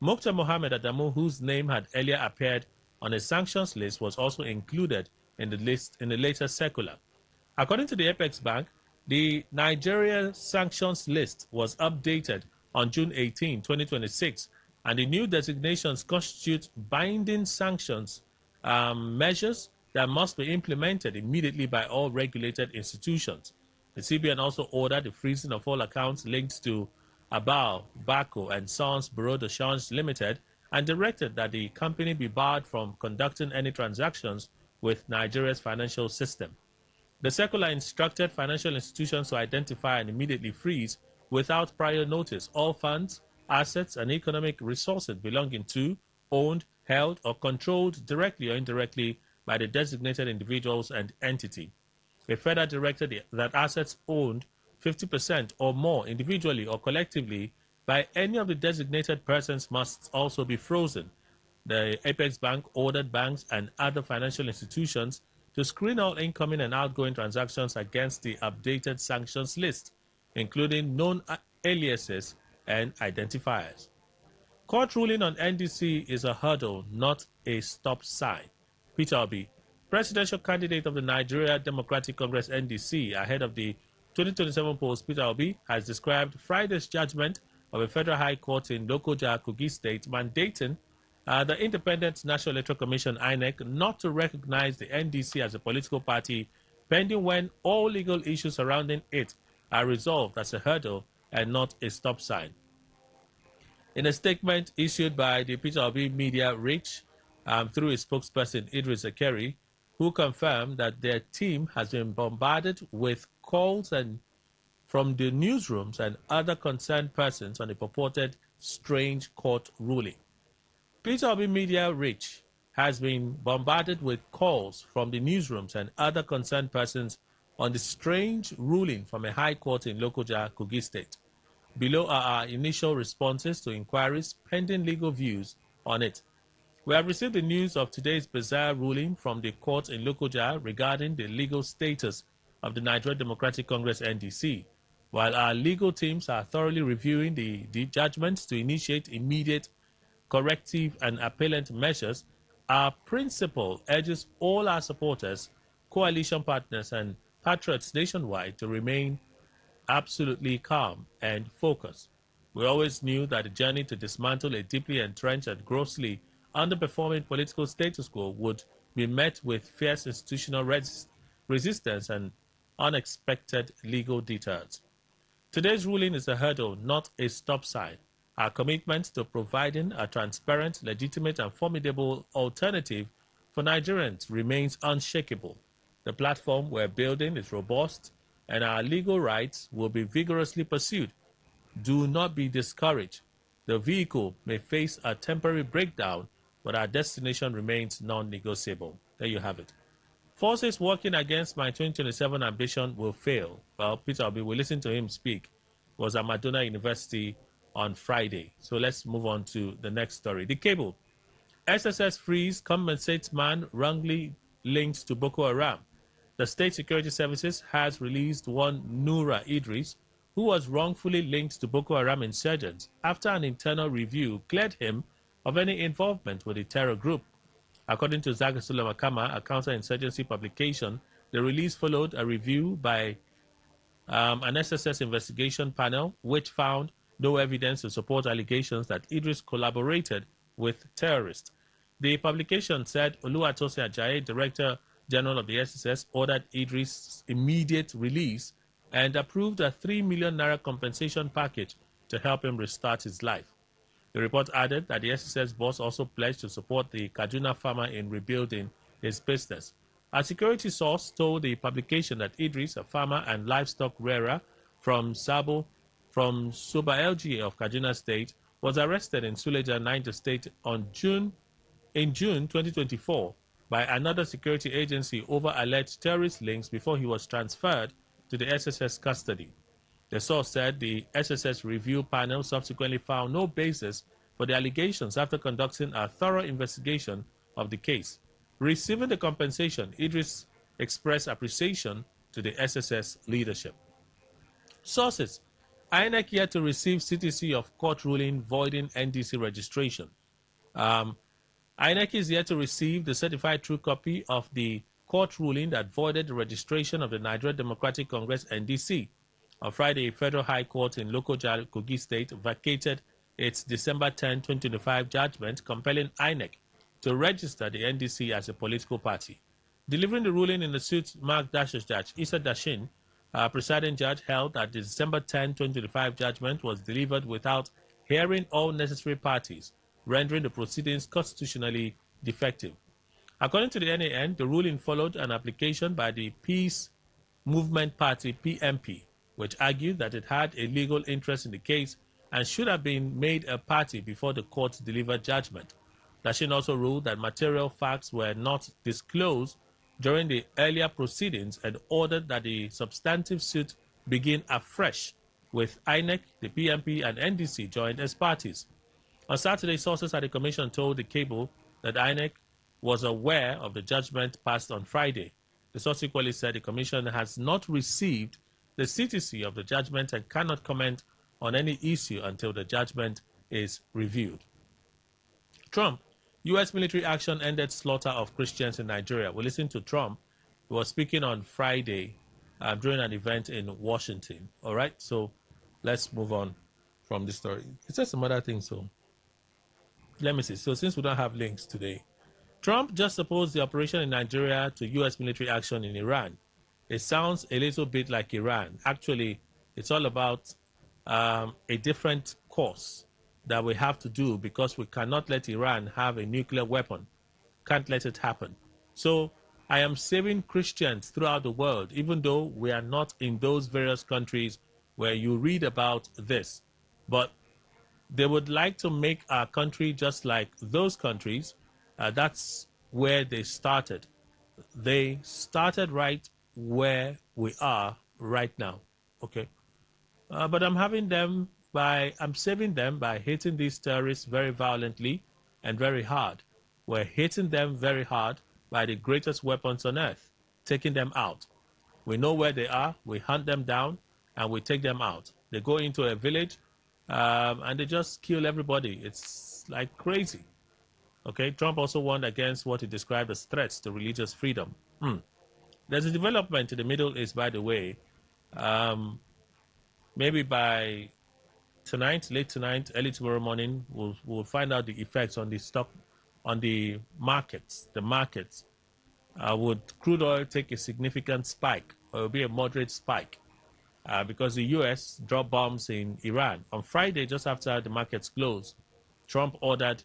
Mukhtar Mohammed Adamu, whose name had earlier appeared on a sanctions list, was also included in the list in the latest circular. According to the Apex Bank, the Nigeria sanctions list was updated on June 18, 2026, and the new designations constitute binding sanctions measures that must be implemented immediately by all regulated institutions. The CBN also ordered the freezing of all accounts linked to Abao, Bako, and Sons Bureau de Change Limited, and directed that the company be barred from conducting any transactions with Nigeria's financial system. The circular instructed financial institutions to identify and immediately freeze, without prior notice, all funds, assets, and economic resources belonging to, owned, held, or controlled directly or indirectly by the designated individuals and entity. It further directed that assets owned 50% or more individually or collectively by any of the designated persons must also be frozen. The Apex Bank ordered banks and other financial institutions to screen all incoming and outgoing transactions against the updated sanctions list, including known aliases and identifiers. Court ruling on NDC is a hurdle, not a stop sign. Peter Obi, presidential candidate of the Nigeria Democratic Congress NDC ahead of the 2027 polls, Peter Obi has described Friday's judgment of a federal high court in Lokoja, Kogi State, mandating the Independent National Electoral Commission, INEC, not to recognize the NDC as a political party pending when all legal issues surrounding it are resolved as a hurdle and not a stop sign. In a statement issued by the Peter Obi Media Reach through his spokesperson Idris Akeri, who confirmed that their team has been bombarded with calls and from the newsrooms and other concerned persons on a purported strange court ruling. Peter Obi Media Reach has been bombarded with calls from the newsrooms and other concerned persons on the strange ruling from a high court in Lokoja, Kogi State. Below are our initial responses to inquiries pending legal views on it. We have received the news of today's bizarre ruling from the court in Lokoja regarding the legal status of the Nigeria Democratic Congress NDC. While our legal teams are thoroughly reviewing the judgments to initiate immediate corrective and appellant measures, our principle urges all our supporters, coalition partners, and patriots nationwide to remain absolutely calm and focused. We always knew that the journey to dismantle a deeply entrenched and grossly underperforming political status quo would be met with fierce institutional resistance and unexpected legal detours. Today's ruling is a hurdle, not a stop sign. Our commitment to providing a transparent, legitimate, and formidable alternative for Nigerians remains unshakable. The platform we're building is robust, and our legal rights will be vigorously pursued. Do not be discouraged. The vehicle may face a temporary breakdown, but our destination remains non-negotiable. There you have it. Forces working against my 2027 ambition will fail. Well, Peter Obi, we listened to him speak. It was at Madonna University on Friday. So let's move on to the next story. The Cable. SSS freeze compensates man wrongly linked to Boko Haram. The State Security Services has released one Nura Idris, who was wrongfully linked to Boko Haram insurgents after an internal review cleared him of any involvement with the terror group. According to Zagasula Makama, a counterinsurgency publication, the release followed a review by an SSS investigation panel, which found no evidence to support allegations that Idris collaborated with terrorists. The publication said Oluwatosin Ajayi, Director General of the SSS, ordered Idris' immediate release and approved a 3 million naira compensation package to help him restart his life. The report added that the SSS boss also pledged to support the Kaduna farmer in rebuilding his business. A security source told the publication that Idris, a farmer and livestock rearer from Suba LGA of Kaduna State, was arrested in Suleja, Niger State in June 2024 by another security agency over alleged terrorist links before he was transferred to the SSS custody. The source said the SSS review panel subsequently found no basis for the allegations after conducting a thorough investigation of the case. Receiving the compensation, Idris expressed appreciation to the SSS leadership. Sources: INEC yet to receive CTC of court ruling voiding NDC registration. INEC is yet to receive the certified true copy of the court ruling that voided the registration of the Nigeria Democratic Congress NDC. On Friday, a federal high court in Lokoja, Kogi State vacated its December 10, 2025 judgment compelling INEC to register the NDC as a political party. Delivering the ruling in the suit, Mark Dash's judge, Issa Dashin, presiding judge, held that the December 10, 2025 judgment was delivered without hearing all necessary parties, rendering the proceedings constitutionally defective. According to the NAN, the ruling followed an application by the Peace Movement Party, PMP, which argued that it had a legal interest in the case and should have been made a party before the court delivered judgment. Dashin also ruled that material facts were not disclosed during the earlier proceedings and ordered that the substantive suit begin afresh with INEC, the PMP, and NDC joined as parties. On Saturday, sources at the commission told the cable that INEC was aware of the judgment passed on Friday. The source equally said the commission has not received the CTC of the judgment and cannot comment on any issue until the judgment is reviewed. Trump, U.S. military action ended slaughter of Christians in Nigeria. We listened to Trump. He was speaking on Friday during an event in Washington. All right, so let's move on from this story. It says some other things, so let me see. So since we don't have links today, Trump just opposed the operation in Nigeria to U.S. military action in Iran. It sounds a little bit like Iran. Actually, it's all about a different course that we have to do because we cannot let Iran have a nuclear weapon. Can't let it happen. So I am saving Christians throughout the world, even though we are not in those various countries where you read about this. But they would like to make our country just like those countries. That's where they started. They started right where we are right now. Okay. But I'm saving them by hitting these terrorists very violently and very hard. We're hitting them very hard by the greatest weapons on earth, taking them out. We know where they are, we hunt them down, and we take them out. They go into a village, and they just kill everybody. It's like crazy. Okay, Trump also warned against what he described as threats to religious freedom. There's a development in the Middle East, by the way. Maybe by tonight, late tonight, early tomorrow morning, we'll find out the effects on the stock, on the markets. The markets. Would crude oil take a significant spike, or will be a moderate spike? Because the U.S. dropped bombs in Iran. On Friday, just after the markets closed, Trump ordered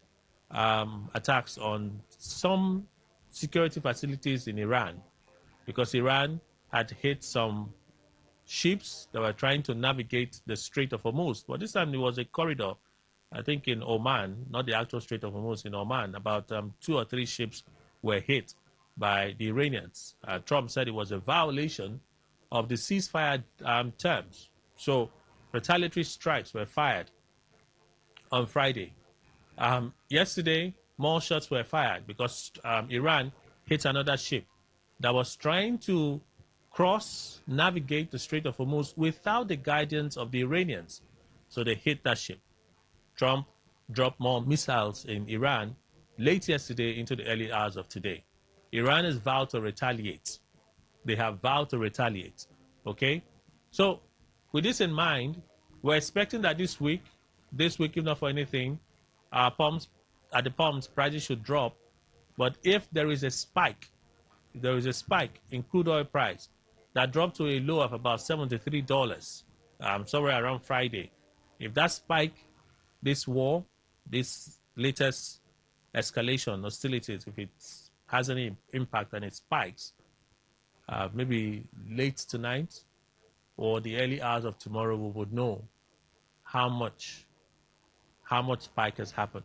attacks on some security facilities in Iran because Iran had hit some ships that were trying to navigate the Strait of Hormuz. But this time it was a corridor, I think in Oman, not the actual Strait of Hormuz, in Oman. About 2 or 3 ships were hit by the Iranians. Trump said it was a violation of the ceasefire terms. So retaliatory strikes were fired on Friday. Yesterday, more shots were fired because Iran hit another ship that was trying to navigate the Strait of Hormuz without the guidance of the Iranians. So they hit that ship. Trump dropped more missiles in Iran late yesterday into the early hours of today. Iran has vowed to retaliate. They have vowed to retaliate. Okay? So with this in mind, we're expecting that this week, if not for anything, at the pumps, prices should drop. But if there is a spike in crude oil price that dropped to a low of about $73, somewhere around Friday, if that spike, this war, this latest escalation, hostilities, if it has any impact and it spikes, maybe late tonight or the early hours of tomorrow, we would know how much spike has happened.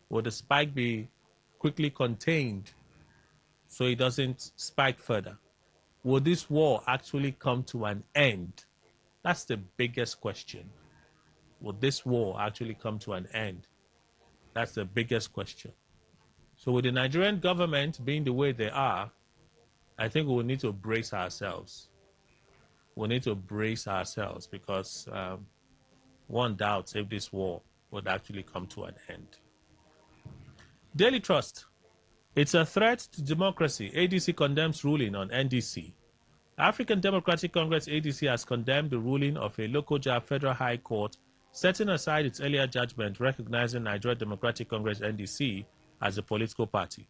Will the spike be quickly contained so it doesn't spike further? Will this war actually come to an end? That's the biggest question. Will this war actually come to an end? That's the biggest question. So with the Nigerian government being the way they are, I think we will need to brace ourselves. We need to brace ourselves because one doubts if this war would actually come to an end. Daily Trust. It's a threat to democracy. ADC condemns ruling on NDC. African Democratic Congress ADC has condemned the ruling of a Lokoja Federal High Court setting aside its earlier judgment recognizing Nigeria Democratic Congress NDC as a political party.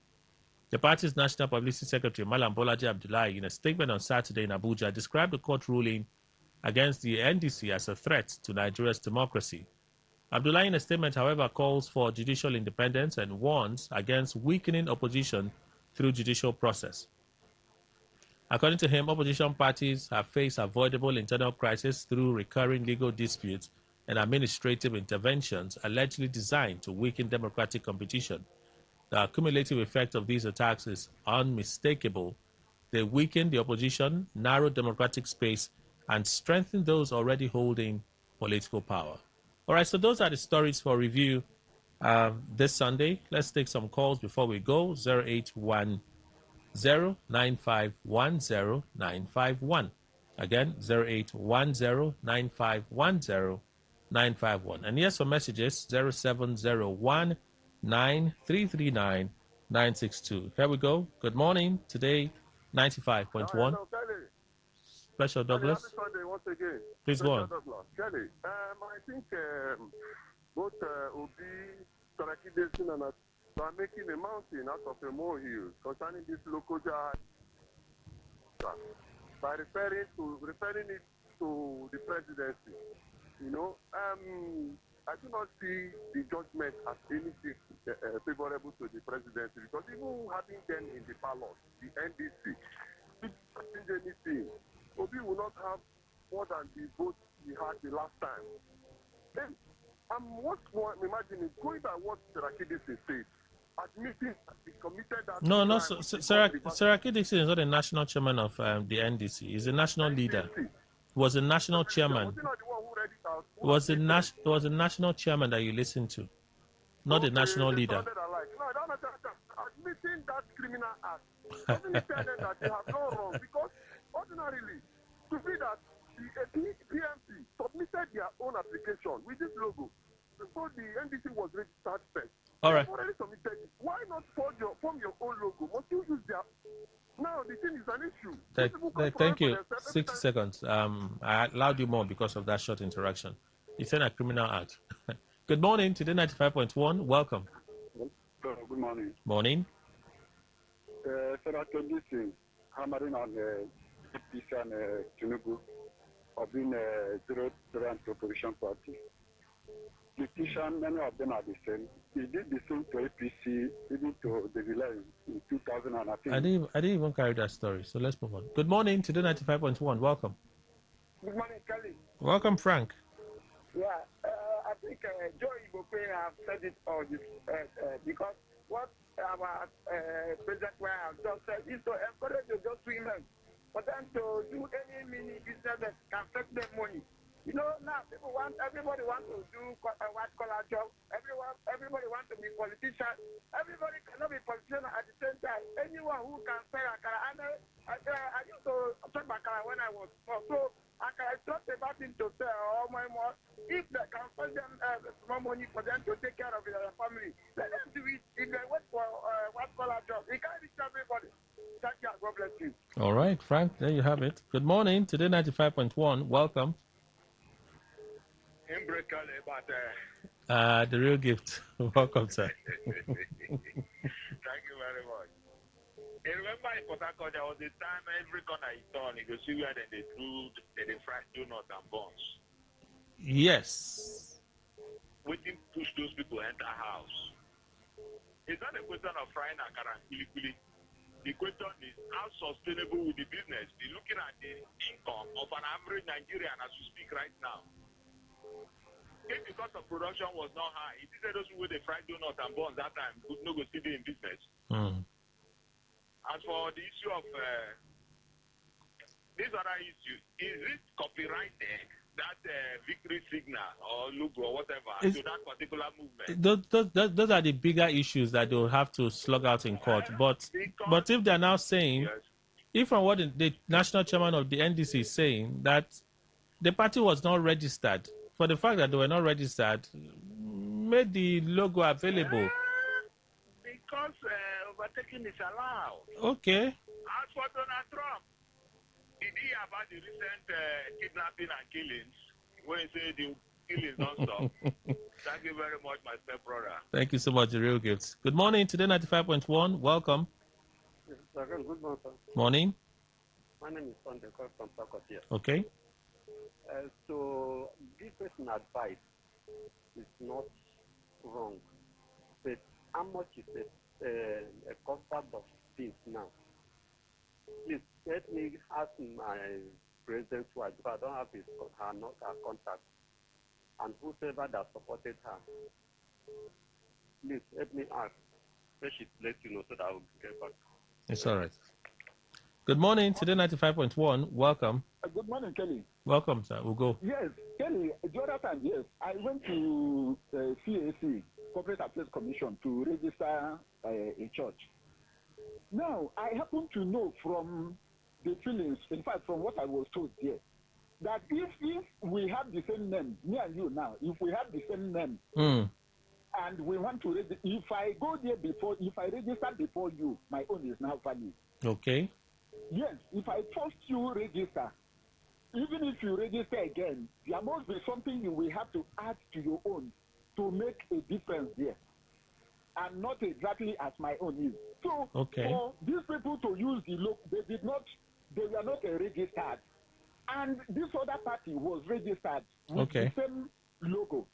The party's National Publicity Secretary, Malam Bolaji Abdullahi, in a statement on Saturday in Abuja, described the court ruling against the NDC as a threat to Nigeria's democracy. Abdullahi, in a statement, however, calls for judicial independence and warns against weakening opposition through judicial process. According to him, opposition parties have faced avoidable internal crisis through recurring legal disputes and administrative interventions allegedly designed to weaken democratic competition. The cumulative effect of these attacks is unmistakable. They weaken the opposition, narrow democratic space, and strengthen those already holding political power. All right, so those are the stories for review this Sunday. Let's take some calls before we go. 0810-9510-951. Again, 0810-9510-951. And yes, for messages, 0701-9339-962. Here we go. Good morning. Today, 95.1. Hello, Kelly. Special Douglas. Happy Sunday once again. Please go on. Kelly, I think both Obi, Saraki Basin, and are making a mountain out of a molehill concerning this local jar by referring it to the presidency. You know, I do not see the judgment as anything favorable to the presidency because even having them in the palace, the NDC, if not change anything, Obi will not have more than the votes he had the last time. Then, what's more, imagining going by what Saraki said, admitting that he committed that. No, Saraki Dixon is not the national chairman of the NDC. He's a national leader. Was a national chairman. Was the national chairman that you listened to, not the national leader. Admitting that criminal act doesn't tell them that they have gone wrong because ordinarily to be that the PMP submitted their own application with this logo before the NDC was registered first. All right. Already submitted it. Why not form your own logo? Must you use their? Now the thing is an issue. Thank you. 60 seconds. I allowed you more because of that short interaction. It's a criminal act. Good morning. Today 95.1. Welcome. Good morning. Morning. Senator Dixon hammering on APC and Tinubu of being a zero-tolerance opposition party. Politicians, many of them are the same. He did the same to APC, even to the village in 2000. I didn't even carry that story, so let's move on. Good morning, Today 95.1. Welcome. Good morning, Kelly. Welcome, Frank. Yeah, I think Joe Ibope have said it all this because what our President has just said is to encourage those women for them to do any mini business that can fetch them money. You know, now everybody wants to do a white collar job. Everybody wants to be politician. Everybody cannot be politician at the same time. Anyone who can sell akara, I used to sell akara when I was small. So akara is not about him to sell all my more. If they can find them more money for them to take care of their family, let them do it. If they wait for white collar job, it can't reach everybody. Thank you. God bless you. All right, Frank. There you have it. Good morning. Today 95.1. Welcome. The real gift. Welcome, sir. Thank you very much. I remember in Port Harcourt, there was a time every corner you turn, you go see where they fried donuts and buns. Yes. Waiting push those people enter house. It's not a question of frying akara and kili. The question is how sustainable will the business be looking at the income of an average Nigerian as we speak right now. If the cost of production was not high, it is those who they fried donuts and buns that time could not go still be in business. As for the issue of this other issue, is it copyrighted, that victory signal or logo or whatever to that particular movement? Those are the bigger issues that they'll have to slug out in court. But if they're now saying, if from what the national chairman of the NDC is saying, that the party was not registered, for the fact that they were not registered, made the logo available. Because overtaking is allowed. Okay. As for Donald Trump, did he hear about the recent kidnapping and killings? When he said the killings non-stop. Thank you very much, my step brother. Thank you so much, the real gifts. Good morning, today 95.1. Welcome. Good morning, sir. Morning. My name is Sunday from Port here. Okay. So, this person advice is not wrong. But how much is a cost of things now? Please let me ask my president's wife, because I don't have her contact, and whoever that supported her. Please help me ask. Let she let you know so that I will get back. It's all right. Good morning, today 95.1. Welcome. Good morning, Kelly. Welcome, sir. We'll go. Yes, Kelly, the other time, yes, I went to CAC, Corporate Affairs Commission, to register a church. Now, I happen to know from the feelings, in fact, from what I was told there, that if we have the same name, me and you now, if we have the same name, and we want to register, if I go there before, if I register before you, my own is now valid. Okay. Yes, if I first you register, even if you register again, there must be something you will have to add to your own to make a difference there. And not exactly as my own is. So for these people to use the logo, they were not registered. And this other party was registered with the same logo.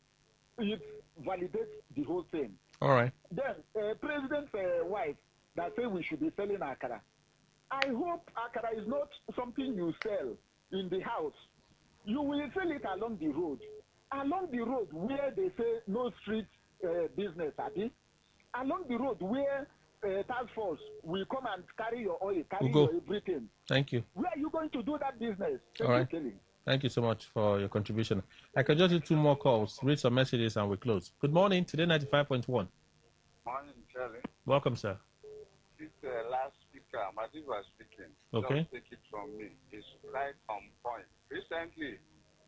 It validates the whole thing. All right. Then President's wife that say we should be selling akara. I hope akara is not something you sell in the house. You will sell it along the road. Along the road where they say no street business, Abi. Along the road where task force will come and carry your oil, carry your everything. Thank you. Where are you going to do that business? All right. Thank you so much for your contribution. I can just do 2 more calls, read some messages, and we close. Good morning, today 95.1. Morning, Jerry. Welcome, sir. This last speaker, Madiba was speaking. Okay. Just take it from me. It's right on point. Recently,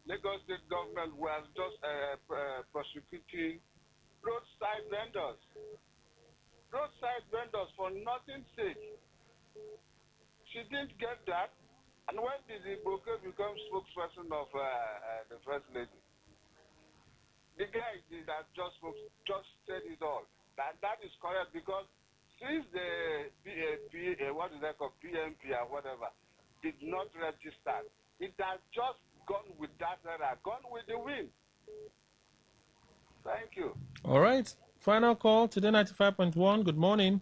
Lagos State government was just prosecuting roadside vendors. Roadside vendors for nothing's sake. She didn't get that. And when did the Bouquet become spokesperson of the First Lady? The guy that just said it all. That is correct because since the what is that called, PMP or whatever, did not register, it has just gone with that era, gone with the wind. Thank you. All right. Final call, today 95.1. Good morning.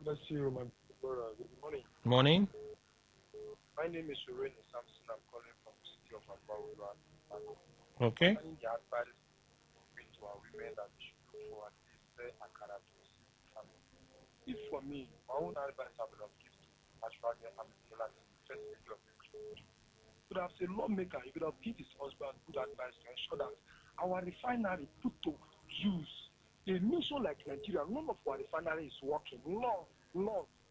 Bless you, my brother. Good morning. Morning. My name is Suren Samson. I'm calling from the city of Abawu. Okay. I think the advice to our women that we should look for at least akara to receive family. If for me, my own advice I would have given to actually I'm the first lady of the country. But as a lawmaker, you could have given his husband good advice to ensure that our refinery put to use. A nation like Nigeria, none of our refinery is working. No.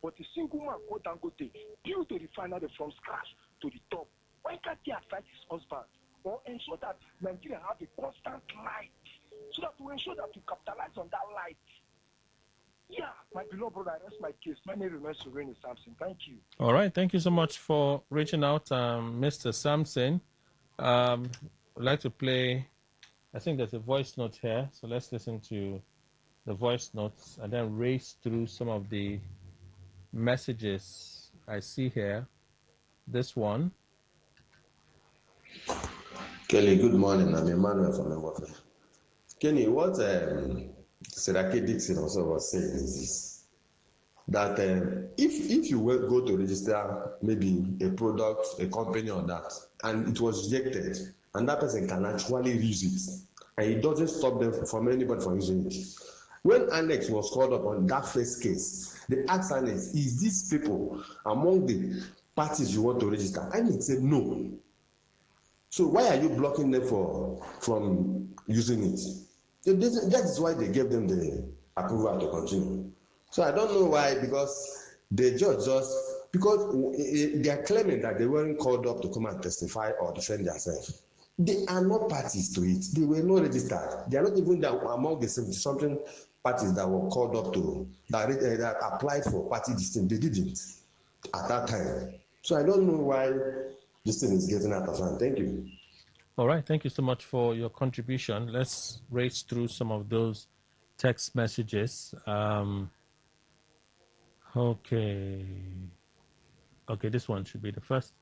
But a single man, quote unquote, built a refinery from scratch to the top. Why can't he advise his husband or ensure that Nigeria have a constant light so that we ensure that we capitalize on that light? Yeah, my beloved brother, that's my case. My name remains Suren Samson. Thank you. All right. Thank you so much for reaching out, Mr. Samson. I'd like to play, I think there's a voice note here. So let's listen to the voice notes and then race through some of the messages I see here. This one. Kelly, good morning. I'm Emmanuel from Emotion. Kenny, what Serake Dixon also was saying is this, that if you will go to register maybe a product, a company or that, and it was rejected, and that person can actually use it, and it doesn't stop them from anybody from using it. When Annex was called up on that first case, they asked Annex, is these people among the parties you want to register? Annex said no. So why are you blocking them from using it? That is why they gave them the approval to continue. So I don't know why, because the judge because they are claiming that they weren't called up to come and testify or defend themselves. They are not parties to it. They were not registered. They are not even among the 70-something parties that were called up to, that applied for party distinct. They didn't at that time. So I don't know why this thing is getting out of hand. Thank you. All right. Thank you so much for your contribution. Let's race through some of those text messages. Okay. Okay, this one should be the first.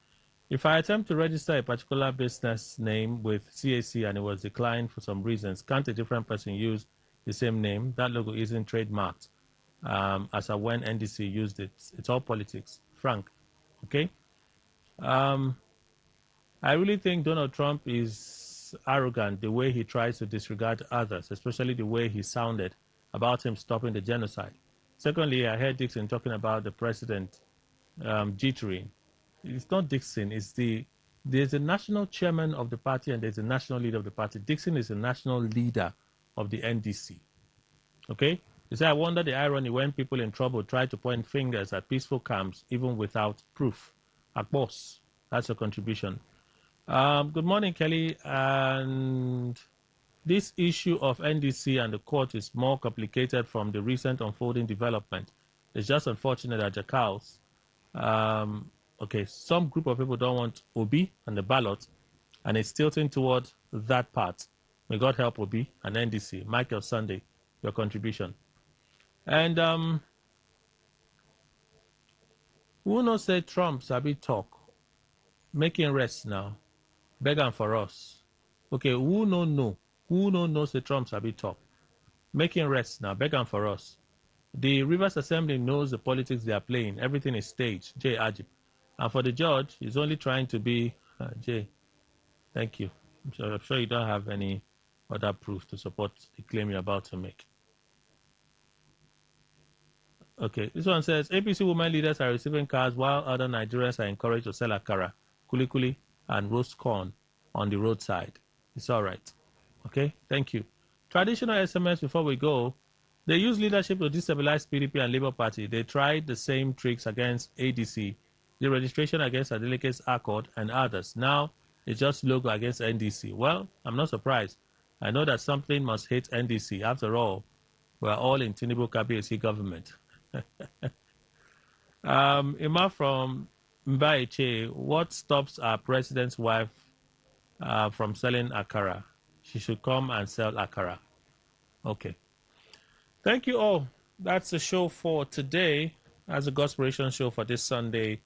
If I attempt to register a particular business name with CAC and it was declined for some reasons, can't a different person use the same name? That logo isn't trademarked as when NDC used it. It's all politics. Frank, okay? I really think Donald Trump is arrogant the way he tries to disregard others, especially the way he sounded about him stopping the genocide. Secondly, I heard Dixon talking about the president jittering. It's not Dixon, there's a national chairman of the party and there's a national leader of the party. Dixon is the national leader of the NDC. Okay? You say, I wonder the irony when people in trouble try to point fingers at peaceful camps even without proof. Akbos, that's your contribution. Good morning, Kelly. And this issue of NDC and the court is more complicated from the recent unfolding development. It's just unfortunate that Jacals, okay, some group of people don't want Obi and the ballot, and it's tilting toward that part. May God help Obi and NDC. Michael Sunday, your contribution. And who knows say Trump sabi talk, making rest now. Begging for us. Okay, who no knows the Trump sabi talk. Making rest now, begging for us. The Rivers Assembly knows the politics they are playing. Everything is staged. Jay Ajib. And for the judge, he's only trying to be Jay. Thank you. I'm sure you don't have any other proof to support the claim you're about to make. Okay, this one says APC women leaders are receiving cars while other Nigerians are encouraged to sell akara, kulikuli, and roast corn on the roadside. It's all right. Okay, thank you. Traditional SMS before we go. They use leadership to destabilize PDP and Labour Party. They tried the same tricks against ADC, the registration against Adeleke's Accord, and others. Now it's just logo against NDC. Well, I'm not surprised. I know that something must hate NDC. After all, we're all in Tinubu Kabiyesi government. Ima from Mbaeche, what stops our president's wife from selling akara? She should come and sell akara. Okay. Thank you all. That's the show for today. That's the Gospiration show for this Sunday,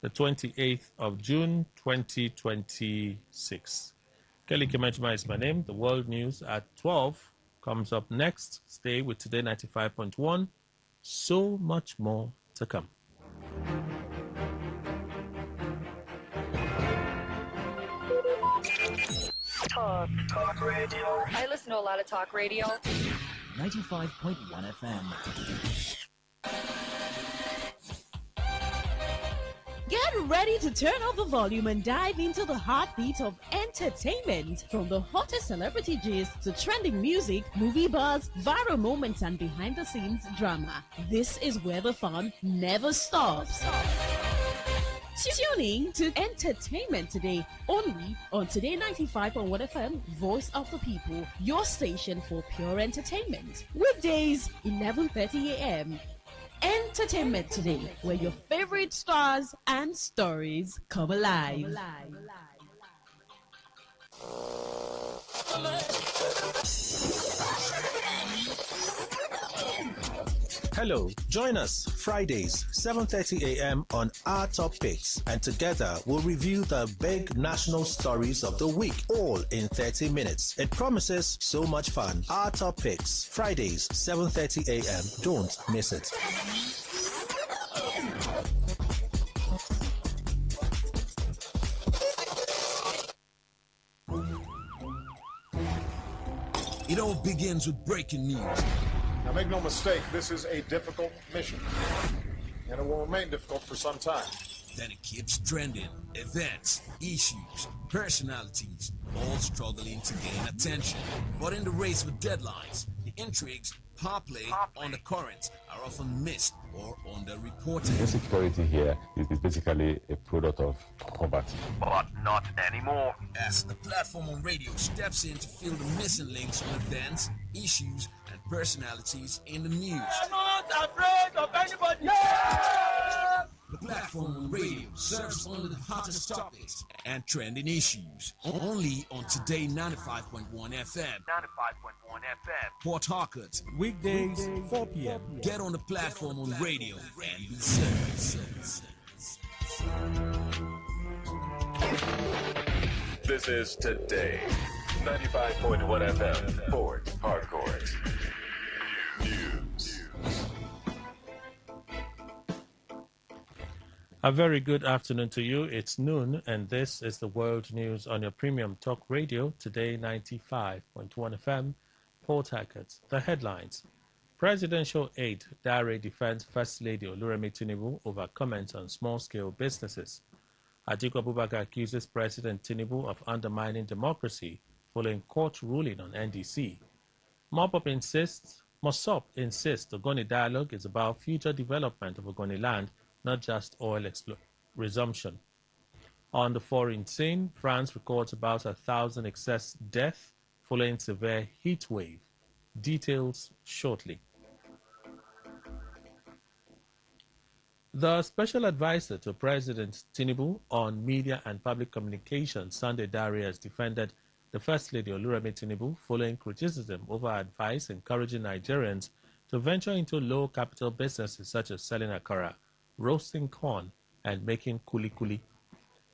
the 28th of June, 2026. Kelly Kemenchima is my name. The world news at 12 comes up next. Stay with Today 95.1. So much more to come. Talk radio. I listen to a lot of talk radio. 95.1 FM. Get ready to turn up the volume and dive into the heartbeat of entertainment. From the hottest celebrity gist to trending music, movie buzz, viral moments, and behind-the-scenes drama. This is where the fun never stops. Tuning to Entertainment Today, only on Today 95.1 FM, Voice of the People, your station for pure entertainment. Weekdays, 11:30 a.m. Entertainment Today, where your favorite stars and stories come alive. Hello, join us Fridays, 7:30 a.m. on Our Top Picks, and together we'll review the big national stories of the week, all in 30 minutes. It promises so much fun. Our Top Picks, Fridays, 7:30 a.m. Don't miss it. It all begins with breaking news. Now, make no mistake, this is a difficult mission, and it will remain difficult for some time. Then it keeps trending. Events, issues, personalities, all struggling to gain attention. But in the race with deadlines, the intrigues, power play, undercurrents are often missed or underreported. Insecurity here is basically a product of poverty. But not anymore. As the platform on radio steps in to fill the missing links on events, issues, and personalities in the news. I'm not afraid of anybody. Yeah! The platform on radio serves only the hottest topics and trending issues. Only on Today 95.1 FM. 95.1 FM. Port Harcourt. Weekdays, 4 p.m. Get on the platform on radio and be served. This is Today 95.1 FM. Port Harcourt. News. A very good afternoon to you. It's noon, and this is the world news on your premium talk radio, Today 95.1 FM, Port Harcourt. The headlines. Presidential aide Dare defends First Lady Oluremi Tinubu over comments on small-scale businesses. Atiku Abubakar accuses President Tinubu of undermining democracy following court ruling on NDC. Mosop insists Ogoni dialogue is about future development of Ogoni land, not just oil resumption. On the foreign scene, France records about 1,000 excess deaths following severe heat wave. Details shortly. The special advisor to President Tinubu on media and public communications, Sunday Dare, has defended the First Lady Oluremi Tinubu following criticism over advice encouraging Nigerians to venture into low capital businesses such as selling akara, roasting corn, and making kuli-kuli.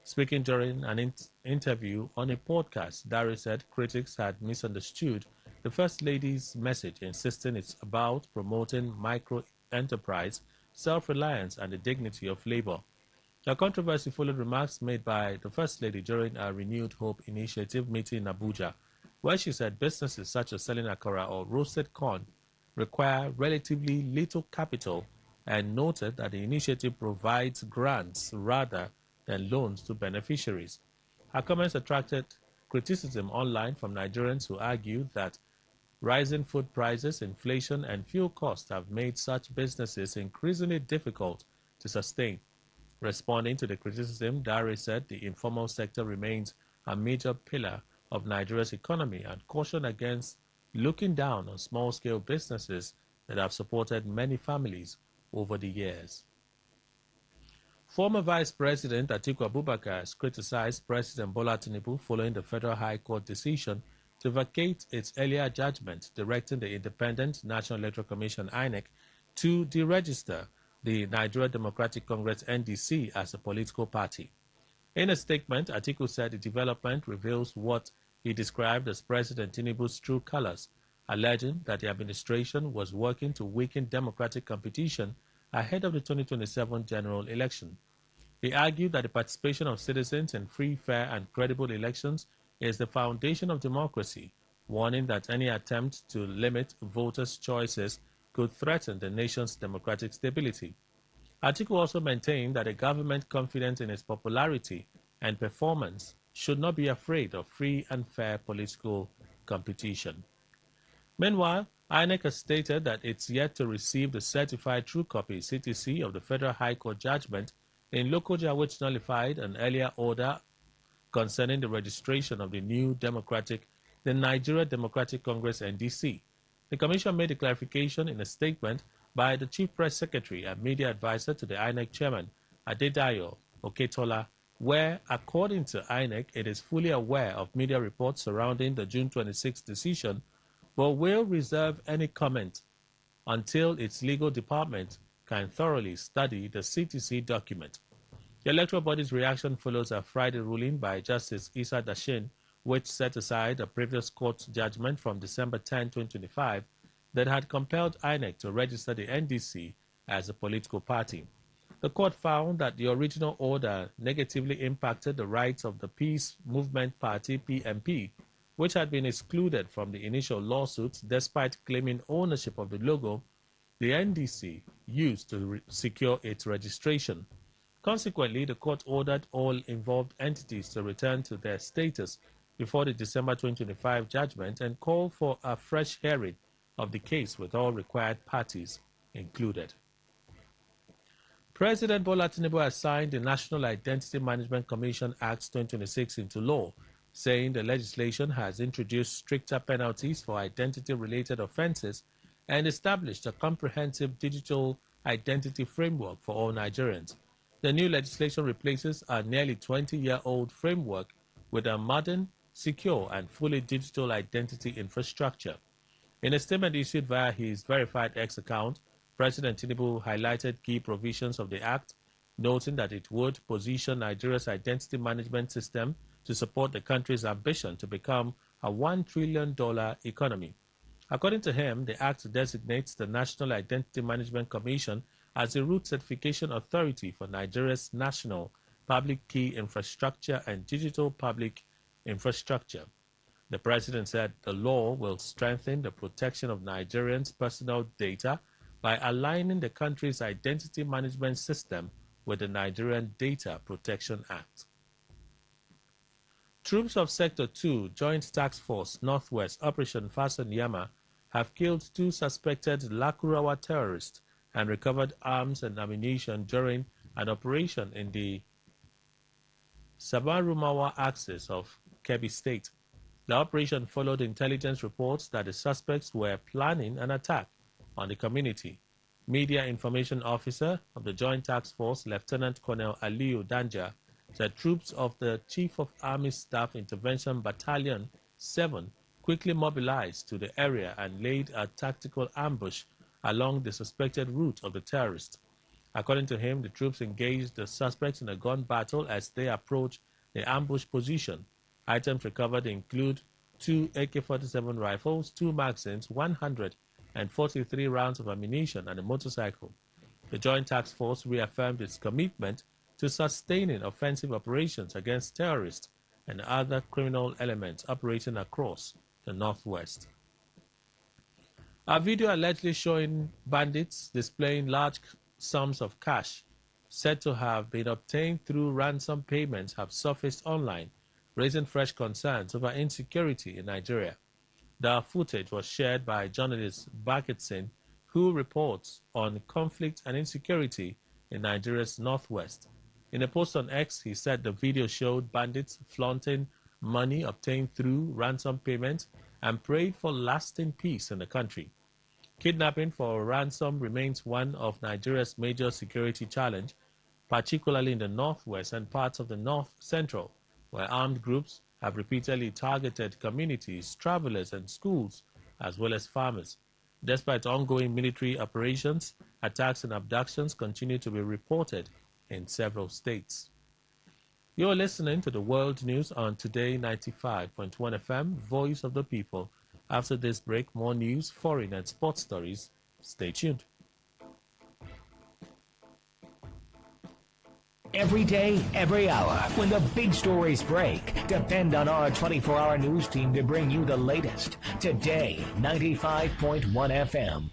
Speaking during an interview on a podcast, Dare said critics had misunderstood the First Lady's message, insisting it's about promoting micro-enterprise, self-reliance, and the dignity of labor. The controversy followed remarks made by the First Lady during a Renewed Hope Initiative meeting in Abuja, where she said businesses such as selling akara or roasted corn require relatively little capital, and noted that the initiative provides grants rather than loans to beneficiaries. Her comments attracted criticism online from Nigerians who argued that rising food prices, inflation, and fuel costs have made such businesses increasingly difficult to sustain. Responding to the criticism, Dare said the informal sector remains a major pillar of Nigeria's economy and cautioned against looking down on small-scale businesses that have supported many families over the years. Former Vice President Atiku Abubakar has criticized President Bola Tinubu following the Federal High Court decision to vacate its earlier judgment directing the Independent National Electoral Commission (INEC) to deregister the Nigeria Democratic Congress (NDC) as a political party. In a statement, Atiku said the development reveals what he described as President Tinubu's true colors, alleging that the administration was working to weaken democratic competition ahead of the 2027 general election. He argued that the participation of citizens in free, fair, and credible elections is the foundation of democracy, warning that any attempt to limit voters' choices could threaten the nation's democratic stability. Atiku also maintained that a government confident in its popularity and performance should not be afraid of free and fair political competition. Meanwhile, INEC has stated that it's yet to receive the certified true copy (CTC) of the Federal High Court judgment in Lokoja, which nullified an earlier order concerning the registration of the Nigeria Democratic Congress (NDC). The Commission made a clarification in a statement by the Chief Press Secretary and Media Advisor to the INEC Chairman, Adedayo Oketola, where, according to INEC, it is fully aware of media reports surrounding the June 26 decision, but will reserve any comment until its legal department can thoroughly study the CTC document. The electoral body's reaction follows a Friday ruling by Justice Issa Dashin, which set aside a previous court judgment from December 10, 2025, that had compelled INEC to register the NDC as a political party. The court found that the original order negatively impacted the rights of the Peace Movement Party (PMP), which had been excluded from the initial lawsuits despite claiming ownership of the logo the NDC used to secure its registration. Consequently, the court ordered all involved entities to return to their status before the December 2025 judgment and called for a fresh hearing of the case with all required parties included. President Bola Tinubu has signed the National Identity Management Commission Act 2026 into law, saying the legislation has introduced stricter penalties for identity-related offenses and established a comprehensive digital identity framework for all Nigerians. The new legislation replaces a nearly 20-year-old framework with a modern, secure, and fully digital identity infrastructure. In a statement issued via his verified X account, President Tinubu highlighted key provisions of the act, noting that it would position Nigeria's identity management system to support the country's ambition to become a $1 trillion economy. According to him, the act designates the National Identity Management Commission as the root certification authority for Nigeria's national public key infrastructure and digital public infrastructure. The president said the law will strengthen the protection of Nigerians' personal data by aligning the country's identity management system with the Nigerian Data Protection Act. Troops of Sector 2 Joint Task Force Northwest Operation Fason Yama have killed 2 suspected Lakurawa terrorists and recovered arms and ammunition during an operation in the Sabarumawa axis of Kebbi State. The operation followed intelligence reports that the suspects were planning an attack on the community. Media Information Officer of the Joint Task Force, Lieutenant Colonel Aliyu Danja, said troops of the Chief of Army Staff Intervention Battalion 7 quickly mobilized to the area and laid a tactical ambush along the suspected route of the terrorists. According to him, the troops engaged the suspects in a gun battle as they approached the ambush position. Items recovered include 2 AK-47 rifles, 2 magazines, 143 rounds of ammunition, and a motorcycle. The Joint Task Force reaffirmed its commitment to sustaining offensive operations against terrorists and other criminal elements operating across the Northwest. A video allegedly showing bandits displaying large sums of cash said to have been obtained through ransom payments have surfaced online, raising fresh concerns over insecurity in Nigeria. The footage was shared by journalist Baketsin, who reports on conflict and insecurity in Nigeria's northwest. In a post on X, he said the video showed bandits flaunting money obtained through ransom payments and prayed for lasting peace in the country. Kidnapping for ransom remains one of Nigeria's major security challenges, particularly in the northwest and parts of the north central, where armed groups have repeatedly targeted communities, travelers, and schools, as well as farmers. Despite ongoing military operations, attacks and abductions continue to be reported in several states. You're listening to the World News on Today 95.1 FM, Voice of the People. After this break, more news, foreign and sports stories. Stay tuned. Every day, every hour, when the big stories break, depend on our 24-hour news team to bring you the latest. Today, 95.1 FM.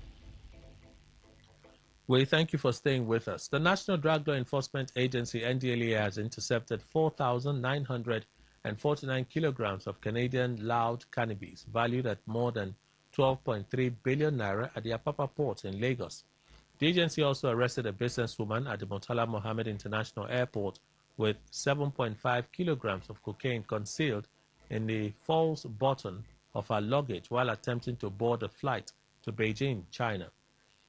We thank you for staying with us. The National Drug Law Enforcement Agency, NDLEA, has intercepted 4,949 kilograms of Canadian loud cannabis, valued at more than 12.3 billion naira at the Apapa port in Lagos. The agency also arrested a businesswoman at the Murtala Mohammed International Airport with 7.5 kilograms of cocaine concealed in the false button of her luggage while attempting to board a flight to Beijing, China.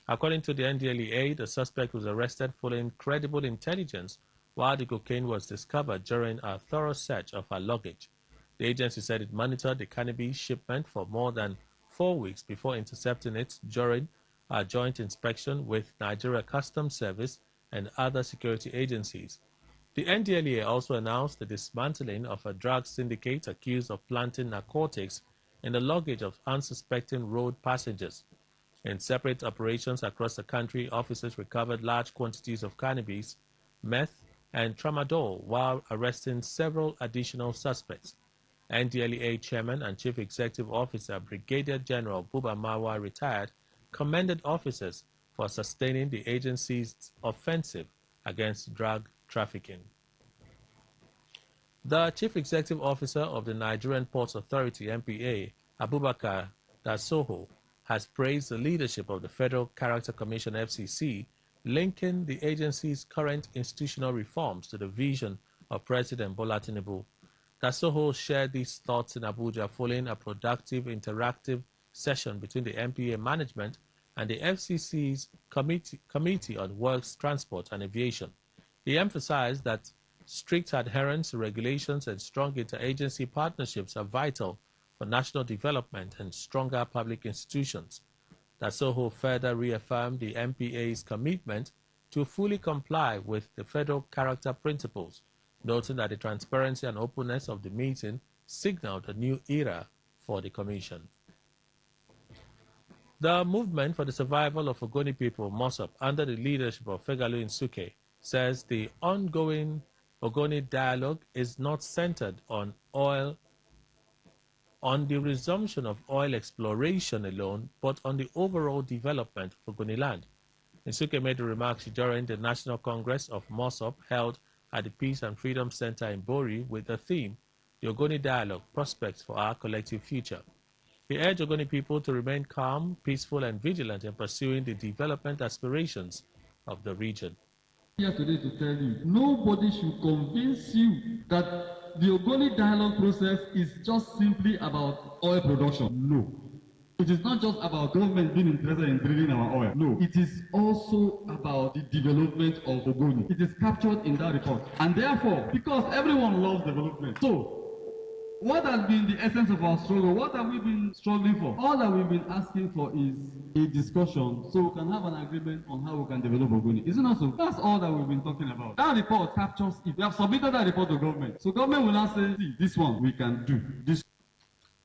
According to the NDLEA, the suspect was arrested following credible intelligence while the cocaine was discovered during a thorough search of her luggage. The agency said it monitored the cannabis shipment for more than 4 weeks before intercepting it during a joint inspection with Nigeria Customs Service and other security agencies. The NDLEA also announced the dismantling of a drug syndicate accused of planting narcotics in the luggage of unsuspecting road passengers. In separate operations across the country, officers recovered large quantities of cannabis, meth, and tramadol while arresting several additional suspects. NDLEA Chairman and Chief Executive Officer Brigadier General Buba Marwa, retired, commended officers for sustaining the agency's offensive against drug trafficking. The Chief Executive Officer of the Nigerian Ports Authority, NPA, Abubakar Dasoho, has praised the leadership of the Federal Character Commission, FCC, linking the agency's current institutional reforms to the vision of President Bola Tinubu. Dasoho shared these thoughts in Abuja following a productive, interactive session between the NPA management and the FCC's Committee on Works, Transport and Aviation. He emphasized that strict adherence to regulations and strong interagency partnerships are vital for national development and stronger public institutions. Dasoho further reaffirmed the MPA's commitment to fully comply with the federal character principles, noting that the transparency and openness of the meeting signaled a new era for the Commission. The Movement for the Survival of Ogoni People, MOSOP, under the leadership of Fegalu Nsuke, says the ongoing Ogoni dialogue is not centered on the resumption of oil exploration alone, but on the overall development of Ogoni land. Nsuke made the remarks during the National Congress of MOSOP held at the Peace and Freedom Center in Bori with the theme, The Ogoni Dialogue, Prospects for Our Collective Future. He urged Ogoni people to remain calm, peaceful, and vigilant in pursuing the development aspirations of the region. Here today to tell you, nobody should convince you that the Ogoni dialogue process is just simply about oil production. No. It is not just about government being interested in drilling our oil. No. It is also about the development of Ogoni. It is captured in that report. And therefore, because everyone loves development, so what has been the essence of our struggle? What have we been struggling for? All that we've been asking for is a discussion so we can have an agreement on how we can develop Ogoni. Isn't that so? That's all that we've been talking about. That report captures it. We have submitted that report to government. So government will now say, see, this one we can do. This.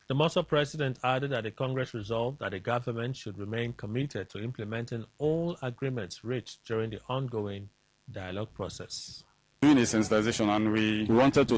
The MOSOP president added that the Congress resolved that the government should remain committed to implementing all agreements reached during the ongoing dialogue process. Doing a sensitization, and we wanted to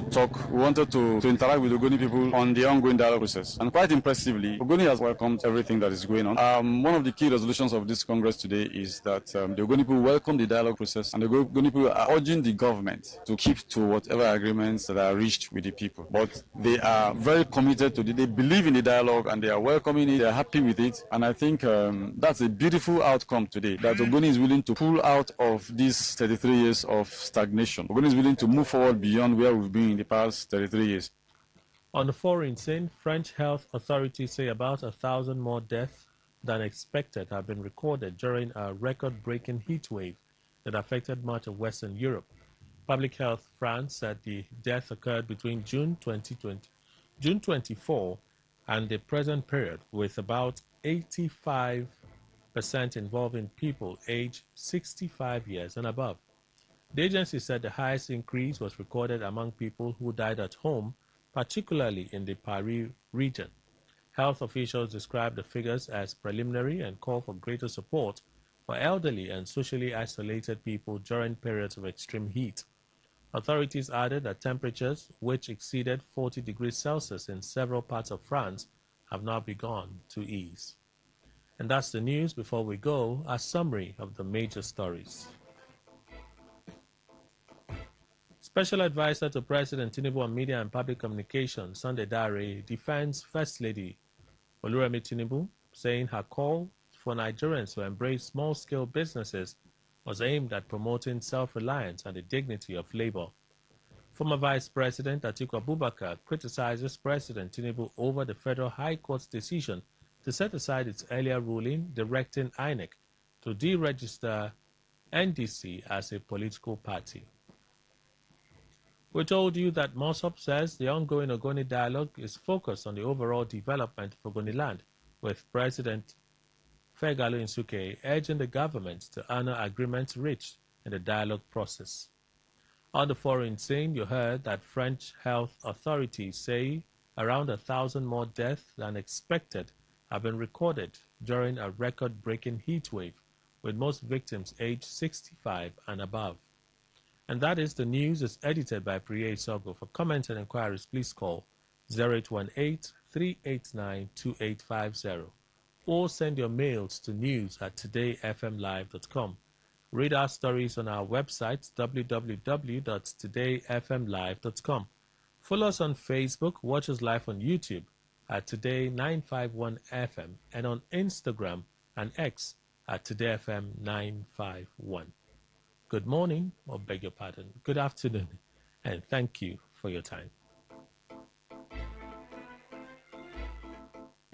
interact with Ogoni people on the ongoing dialogue process. And quite impressively, Ogoni has welcomed everything that is going on. One of the key resolutions of this Congress today is that the Ogoni people welcome the dialogue process, and the Ogoni people are urging the government to keep to whatever agreements that are reached with the people. But they are very committed to it. They believe in the dialogue, and they are welcoming it. They are happy with it. And I think that's a beautiful outcome today, that Ogoni is willing to pull out of these 33 years of stagnation. Ogoni is willing to move forward beyond where we've been in the past 33 years. On the foreign scene, French health authorities say about 1,000 more deaths than expected have been recorded during a record-breaking heat wave that affected much of Western Europe. Public Health France said the death occurred between June 24 and the present period, with about 85% involving people aged 65 years and above. The agency said the highest increase was recorded among people who died at home, particularly in the Paris region. Health officials described the figures as preliminary and call for greater support for elderly and socially isolated people during periods of extreme heat. Authorities added that temperatures, which exceeded 40 degrees Celsius in several parts of France, have now begun to ease. And that's the news. Before we go, a summary of the major stories. Special Advisor to President Tinubu on Media and Public Communications, Sunday Dare, defends First Lady Oluremi Tinubu, saying her call for Nigerians to embrace small-scale businesses was aimed at promoting self-reliance and the dignity of labor. Former Vice President Atiku Abubakar criticizes President Tinubu over the Federal High Court's decision to set aside its earlier ruling directing INEC to deregister NDC as a political party. We told you that MOSOP says the ongoing Ogoni dialogue is focused on the overall development of Ogoni land, with President Fegalu Nsuke urging the government to honor agreements reached in the dialogue process. On the foreign scene, you heard that French health authorities say around 1,000 more deaths than expected have been recorded during a record-breaking heat wave, with most victims aged 65 and above. And that is the news. Is edited by Priya Isogo. For comments and inquiries, please call 0818-389-2850 or send your mails to news@todayfmlive.com. Read our stories on our website, www.todayfmlive.com. Follow us on Facebook, watch us live on YouTube at Today951FM, and on Instagram and X at TodayFM951. Good morning, or beg your pardon, good afternoon, and thank you for your time.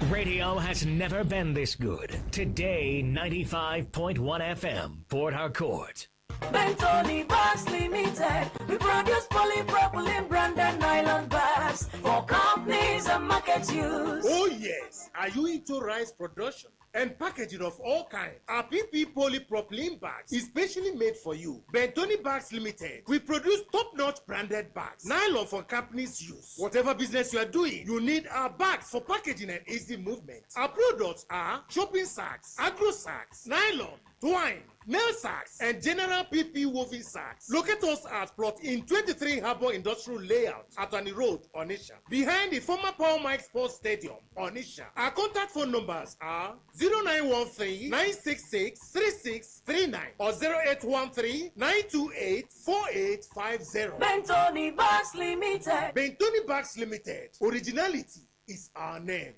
Radio has never been this good. Today, 95.1 FM, Port Harcourt. Bentoni Bags Limited. We produce polypropylene branded nylon bags for companies and market use. Oh yes, are you into rice production and packaging of all kinds? Our PP polypropylene bags is specially made for you. Bentoni Bags Limited. We produce top-notch branded bags, nylon for companies' use. Whatever business you are doing, you need our bags for packaging and easy movement. Our products are shopping sacks, agro sacks, nylon, twine, nail sacks, and general PP woven sacks. Locate us at plot in 23 Harbour Industrial Layout, Atani Road, Onisha, behind the former Paul Mike Sports Stadium, Onisha. Our contact phone numbers are 0913-966-3639 or 0813-928-4850. Bentoni Bags Limited. Bentoni Bags Limited. Originality is our name.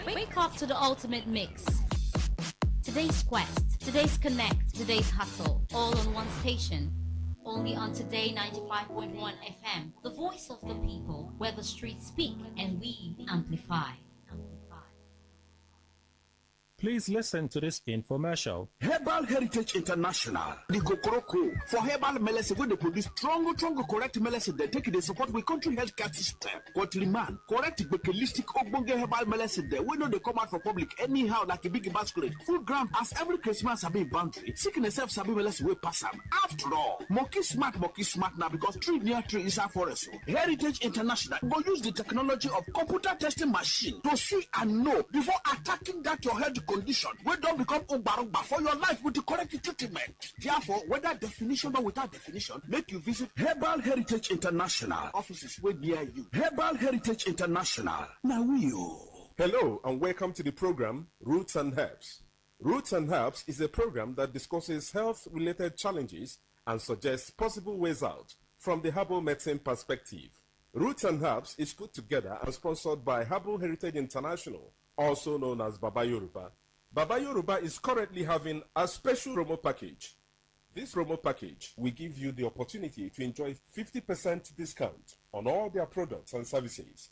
Wake up to the ultimate mix. Today's quest, today's connect, today's hustle, all on one station. Only on Today 95.1 FM, the voice of the people, where the streets speak and we amplify. Please listen to this infomercial. Herbal Heritage International, the Gokoroko. For herbal medicine, when they produce strong, correct medicine, they take the support with country healthcare system. Country man, correct bakelistic ogbonge herbal medicine, they we know they come out for public anyhow like a big basket. Full ground as every Christmas sabi boundary. Sickness self sabi medicine we pass them. After all, monkey smart now because tree near tree is a forest. Heritage International go use the technology of computer testing machine to see and know before attacking that your health condition wey don become ugbarugba for your life with the correct treatment. Therefore, whether definition or without definition, make you visit Herbal Heritage International offices wey near you. Herbal Heritage International. Now we Hello and welcome to the program Roots and Herbs. Roots and Herbs is a program that discusses health-related challenges and suggests possible ways out from the herbal medicine perspective. Roots and Herbs is put together and sponsored by Herbal Heritage International, also known as Baba Yoruba. Baba Yoruba is currently having a special promo package. This promo package will give you the opportunity to enjoy 50% discount on all their products and services.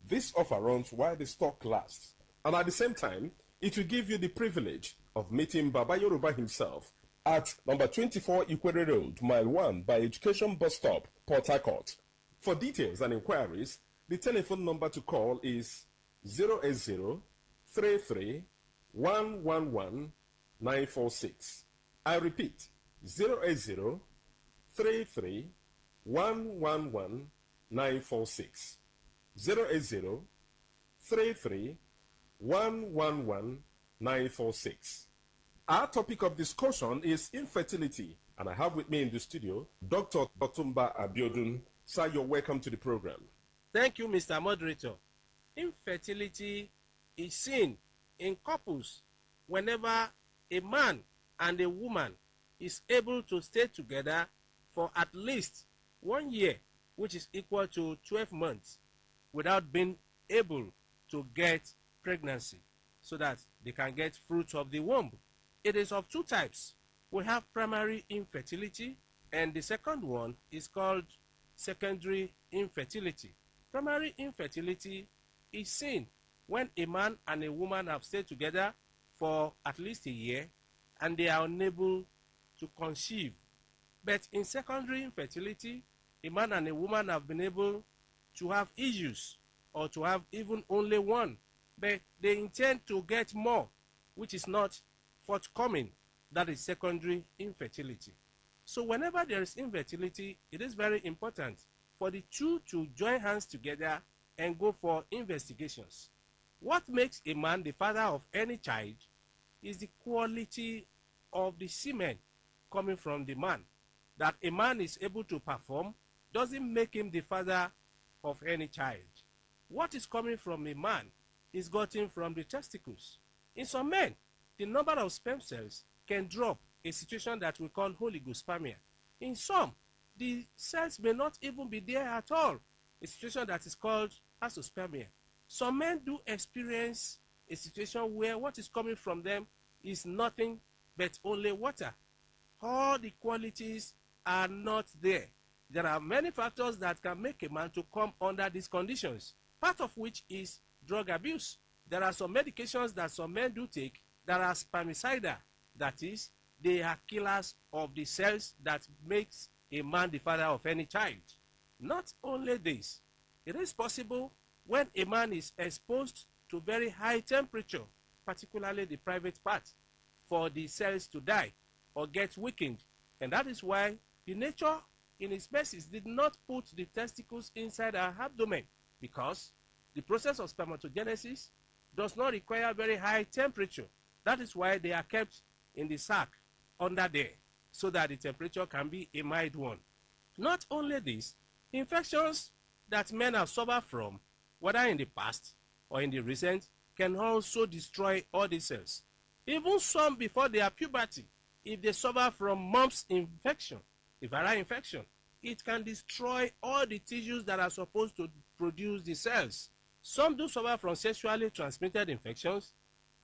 This offer runs while the stock lasts, and at the same time, it will give you the privilege of meeting Baba Yoruba himself at number 24 Ikwere Road, Mile 1 by Education Bus Stop, Port Harcourt. For details and inquiries, the telephone number to call is 080-33-111-946. I repeat, 080-33-111-946. 080-33-111-946. Our topic of discussion is infertility, and I have with me in the studio Dr. Otumba Abiodun. Sir, you're welcome to the program. Thank you, Mr. Moderator. Infertility is seen in couples whenever a man and a woman is able to stay together for at least 1 year, which is equal to 12 months, without being able to get pregnancy so that they can get fruit of the womb. It is of two types. We have primary infertility, and the second one is called secondary infertility. Primary infertility is seen when a man and a woman have stayed together for at least a year and they are unable to conceive. But in secondary infertility, a man and a woman have been able to have issues or to have even only one, but they intend to get more, which is not forthcoming. That is secondary infertility. So whenever there is infertility, it is very important for the two to join hands together and go for investigations. What makes a man the father of any child is the quality of the semen coming from the man. That a man is able to perform doesn't make him the father of any child. What is coming from a man is gotten from the testicles. In some men, the number of sperm cells can drop, a situation that we call oligospermia. In some, the cells may not even be there at all, a situation that is called azoospermia. Some men do experience a situation where what is coming from them is nothing but only water. All the qualities are not there. There are many factors that can make a man to come under these conditions, part of which is drug abuse. There are some medications that some men do take that are spermicidal, that is, they are killers of the cells that makes a man the father of any child. Not only this, it is possible when a man is exposed to very high temperature, particularly the private part, for the cells to die or get weakened. And that is why the nature in its mercies did not put the testicles inside our abdomen, because the process of spermatogenesis does not require very high temperature. That is why they are kept in the sac under there, so that the temperature can be a mild one. Not only this, infections that men have suffered from, whether in the past or in the recent, can also destroy all the cells. Even some before their puberty, if they suffer from mumps infection, a viral infection, it can destroy all the tissues that are supposed to produce the cells. Some do suffer from sexually transmitted infections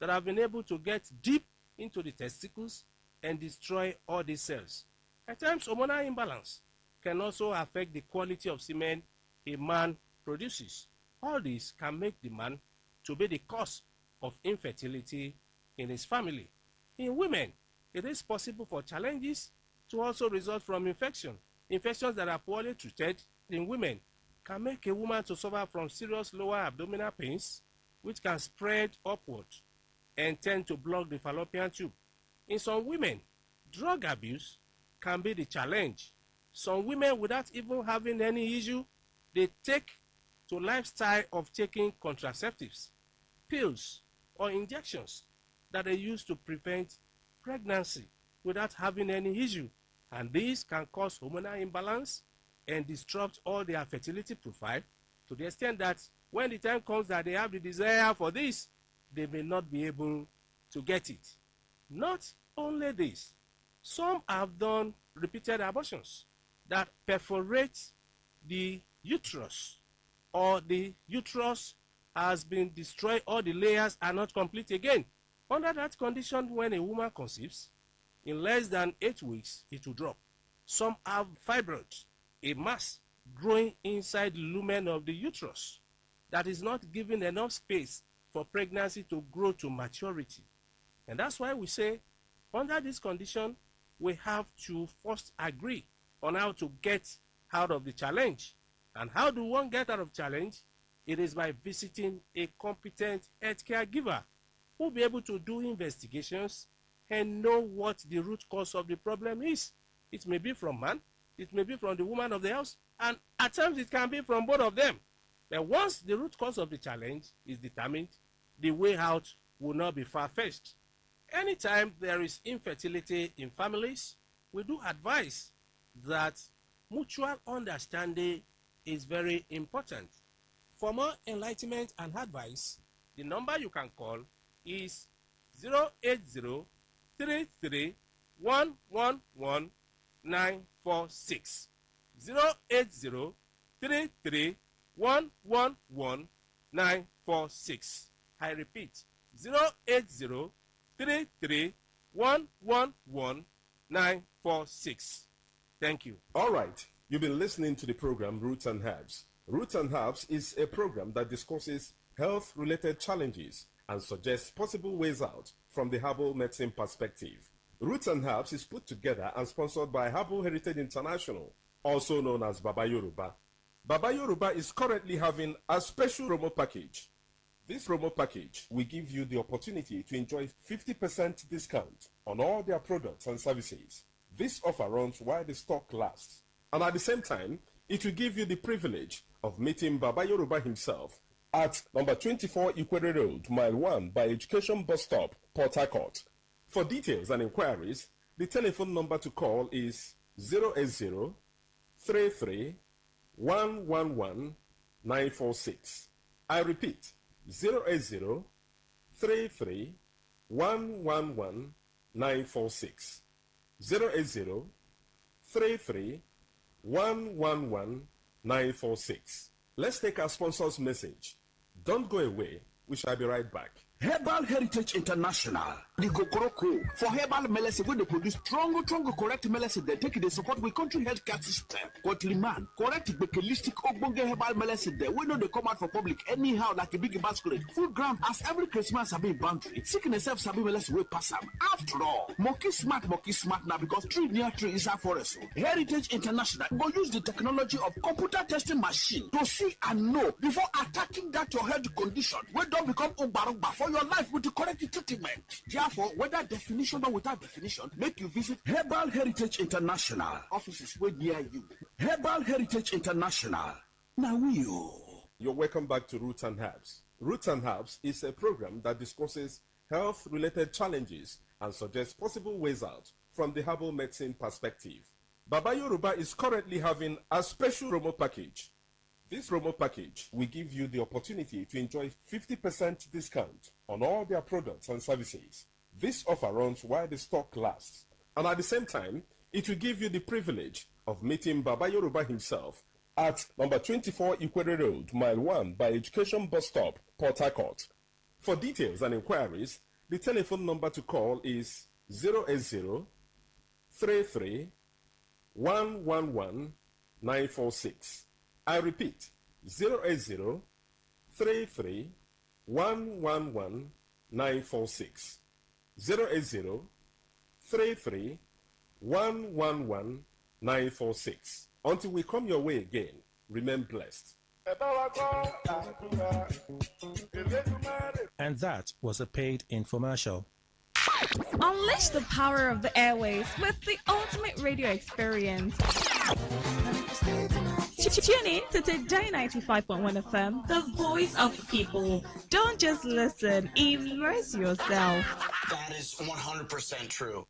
that have been able to get deep into the testicles and destroy all the cells. At times, hormonal imbalance can also affect the quality of semen a man produces. All this can make the man to be the cause of infertility in his family. In women, it is possible for challenges to also result from infection. Infections that are poorly treated in women can make a woman to suffer from serious lower abdominal pains, which can spread upward and tend to block the fallopian tube. In some women, drug abuse can be the challenge. Some women, without even having any issue, they take to lifestyle of taking contraceptives, pills, or injections that they use to prevent pregnancy without having any issue. And this can cause hormonal imbalance and disrupt all their fertility profile, to the extent that when the time comes that they have the desire for this, they may not be able to get it. Not only this, some have done repeated abortions that perforate the uterus, or the uterus has been destroyed, or the layers are not complete again. Under that condition, when a woman conceives, in less than 8 weeks, it will drop. Some have fibroids, a mass growing inside the lumen of the uterus that is not giving enough space for pregnancy to grow to maturity. And that's why we say, under this condition, we have to first agree on how to get out of the challenge. And how do one get out of challenge? It is by visiting a competent healthcare giver who will be able to do investigations and know what the root cause of the problem is. It may be from man, it may be from the woman of the house, and at times it can be from both of them. But once the root cause of the challenge is determined, the way out will not be far-fetched. Anytime there is infertility in families, we do advise that mutual understanding is very important. For more enlightenment and advice, the number you can call is 080-33-111-946. 080-33-111-946. I repeat, 080-33-111-946. Thank you. All right. You've been listening to the program Roots and Herbs. Roots and Herbs is a program that discusses health-related challenges and suggests possible ways out from the herbal medicine perspective. Roots and Herbs is put together and sponsored by Herbal Heritage International, also known as Baba Yoruba. Baba Yoruba is currently having a special promo package. This promo package will give you the opportunity to enjoy 50% discount on all their products and services. This offer runs while the stock lasts, and at the same time, it will give you the privilege of meeting Baba Yoruba himself at number 24 Ikwere Road, Mile 1 by Education Bus Stop, Port Harcourt. For details and inquiries, the telephone number to call is 080-33-111-946. I repeat, 080-33-111-946. 080-33-111-946. Let's take our sponsor's message. Don't go away. We shall be right back. Herbal Heritage International, the Kokoroko, for herbal medicine when they produce strong, correct medicine, they take it, they support with country healthcare system. Man, correct bekelistic ogbonge herbal medicine, they we know they come out for public anyhow like a big basket. Full ground as every Christmas have been boundary. Sickness self sabi medicine will pass them. After all, monkey smart now because tree near tree is our forest. Heritage International go use the technology of computer testing machine to see and know before attacking that your health condition. We don't become umbarumba for your life with the correct treatment. Therefore, whether definition or without definition, make you visit Herbal Heritage International. Offices way near you. Herbal Heritage International. Now we You're welcome back to Roots and Herbs. Roots and Herbs is a program that discusses health-related challenges and suggests possible ways out from the herbal medicine perspective. Baba Yoruba is currently having a special promo package. This promo package will give you the opportunity to enjoy 50% discount on all their products and services. This offer runs while the stock lasts, and at the same time, it will give you the privilege of meeting Baba Yoruba himself at number 24 Ikwere Road, Mile 1 by Education Bus Stop, Port Harcourt. For details and inquiries, the telephone number to call is 080 33 111 946. I repeat, 080 33 111 946. 080 33 111 946. Until we come your way again, remain blessed. And that was a paid infomercial. Unleash the power of the airways with the ultimate radio experience. Tune in to Today 95.1 FM, the voice of the people. Don't just listen, immerse yourself. That is 100% true.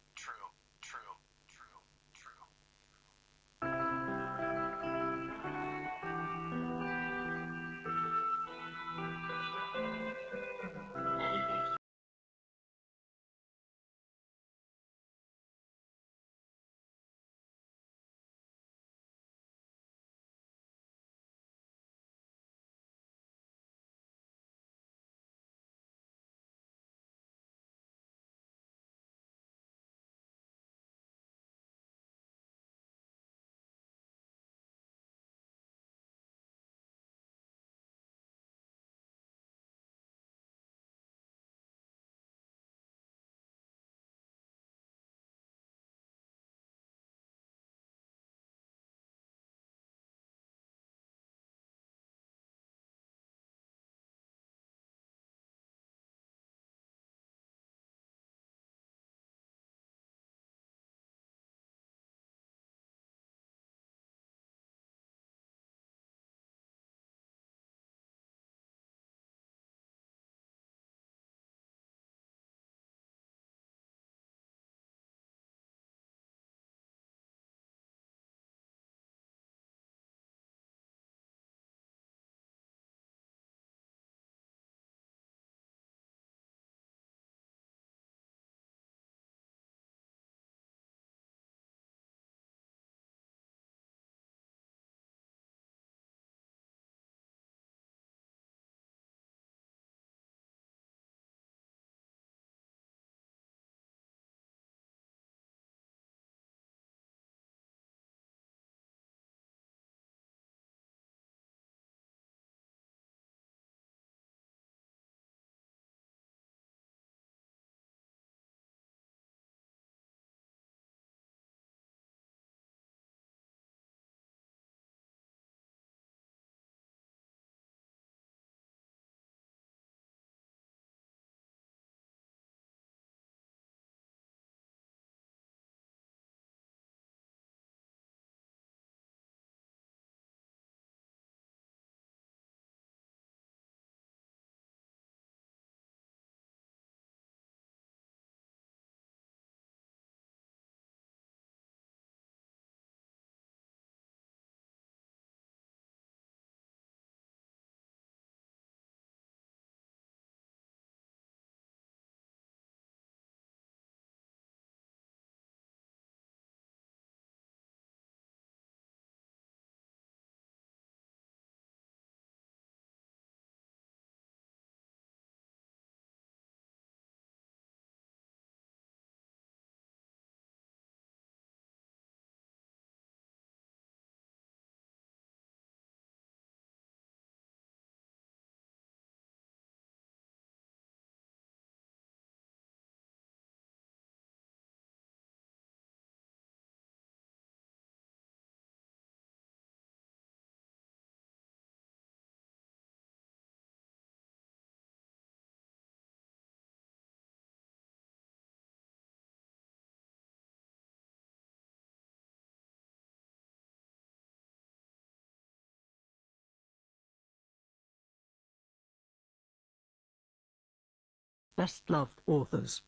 best-loved authors.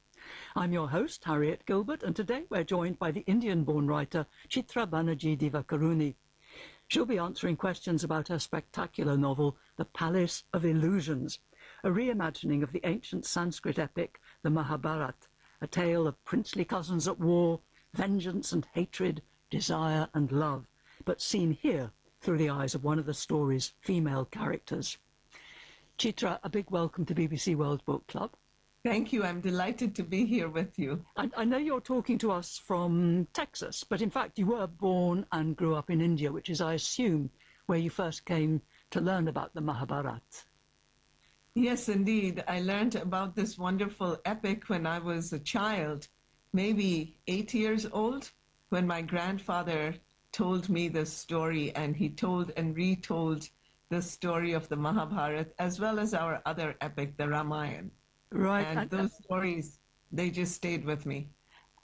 I'm your host, Harriet Gilbert, and today we're joined by the Indian-born writer Chitra Banerjee Divakaruni. She'll be answering questions about her spectacular novel, The Palace of Illusions, a reimagining of the ancient Sanskrit epic, the Mahabharata, a tale of princely cousins at war, vengeance and hatred, desire and love, but seen here through the eyes of one of the story's female characters. Chitra, a big welcome to BBC World Book Club. Thank you. I'm delighted to be here with you. I know you're talking to us from Texas, but in fact you were born and grew up in India, which is, I assume, where you first came to learn about the Mahabharata. Yes, indeed. I learned about this wonderful epic when I was a child, maybe 8 years old, when my grandfather told me this story, and he told and retold the story of the Mahabharata, as well as our other epic, the Ramayana. Right. And those stories, they just stayed with me.